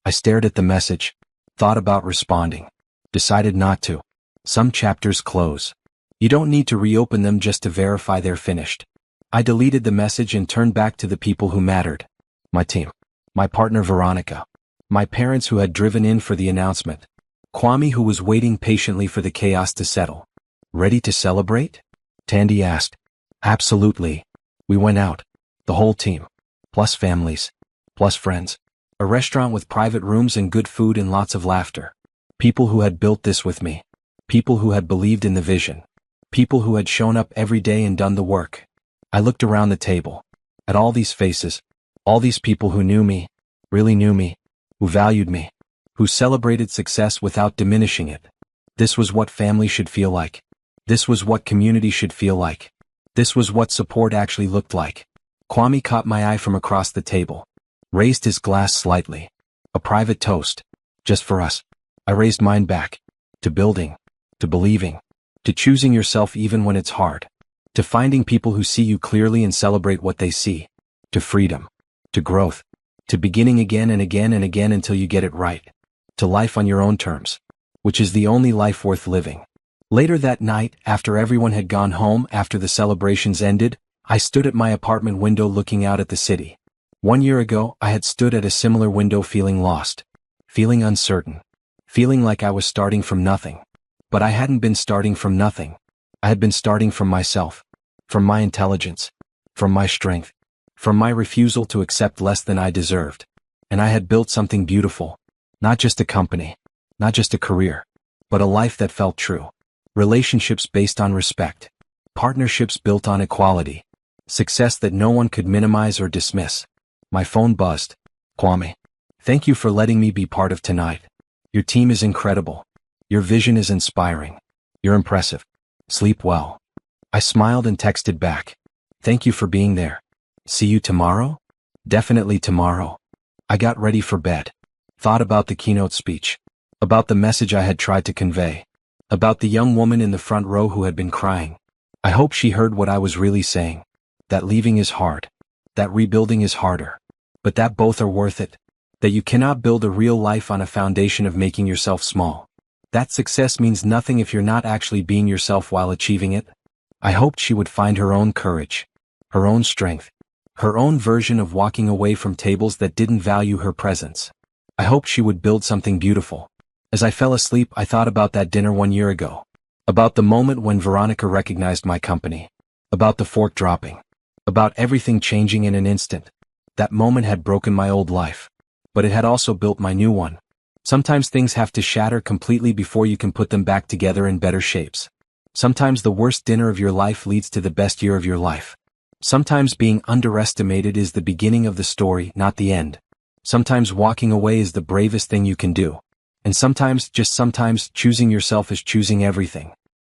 I stared at the message. Thought about responding. Decided not to. Some chapters close. You don't need to reopen them just to verify they're finished. I deleted the message and turned back to the people who mattered. My team. My partner Veronica. My parents who had driven in for the announcement. Kwame who was waiting patiently for the chaos to settle. Ready to celebrate? Tandy asked. Absolutely. We went out. The whole team. Plus families. Plus friends. A restaurant with private rooms and good food and lots of laughter. People who had built this with me. People who had believed in the vision. People who had shown up every day and done the work. I looked around the table. At all these faces. All these people who knew me. Really knew me. Who valued me. Who celebrated success without diminishing it. This was what family should feel like. This was what community should feel like. This was what support actually looked like. Kwame caught my eye from across the table. Raised his glass slightly. A private toast. Just for us. I raised mine back. To building. To believing. To choosing yourself even when it's hard. To finding people who see you clearly and celebrate what they see. To freedom. To growth. To beginning again and again and again until you get it right. To life on your own terms. Which is the only life worth living. Later that night, after everyone had gone home, after the celebrations ended, I stood at my apartment window looking out at the city. 1 year ago, I had stood at a similar window feeling lost. Feeling uncertain. Feeling like I was starting from nothing. But I hadn't been starting from nothing. I had been starting from myself. From my intelligence. From my strength. From my refusal to accept less than I deserved. And I had built something beautiful. Not just a company. Not just a career. But a life that felt true. Relationships based on respect. Partnerships built on equality. Success that no one could minimize or dismiss. My phone buzzed. Kwame. Thank you for letting me be part of tonight. Your team is incredible. Your vision is inspiring. You're impressive. Sleep well. I smiled and texted back. Thank you for being there. See you tomorrow? Definitely tomorrow. I got ready for bed. Thought about the keynote speech. About the message I had tried to convey. About the young woman in the front row who had been crying. I hope she heard what I was really saying. That leaving is hard. That rebuilding is harder. But that both are worth it. That you cannot build a real life on a foundation of making yourself small. That success means nothing if you're not actually being yourself while achieving it. I hoped she would find her own courage. Her own strength. Her own version of walking away from tables that didn't value her presence. I hoped she would build something beautiful. As I fell asleep, I thought about that dinner 1 year ago. About the moment when Veronica recognized my company. About the fork dropping. About everything changing in an instant. That moment had broken my old life. But it had also built my new one. Sometimes things have to shatter completely before you can put them back together in better shapes. Sometimes the worst dinner of your life leads to the best year of your life. Sometimes being underestimated is the beginning of the story, not the end. Sometimes walking away is the bravest thing you can do. And sometimes, just sometimes, choosing yourself is choosing everything.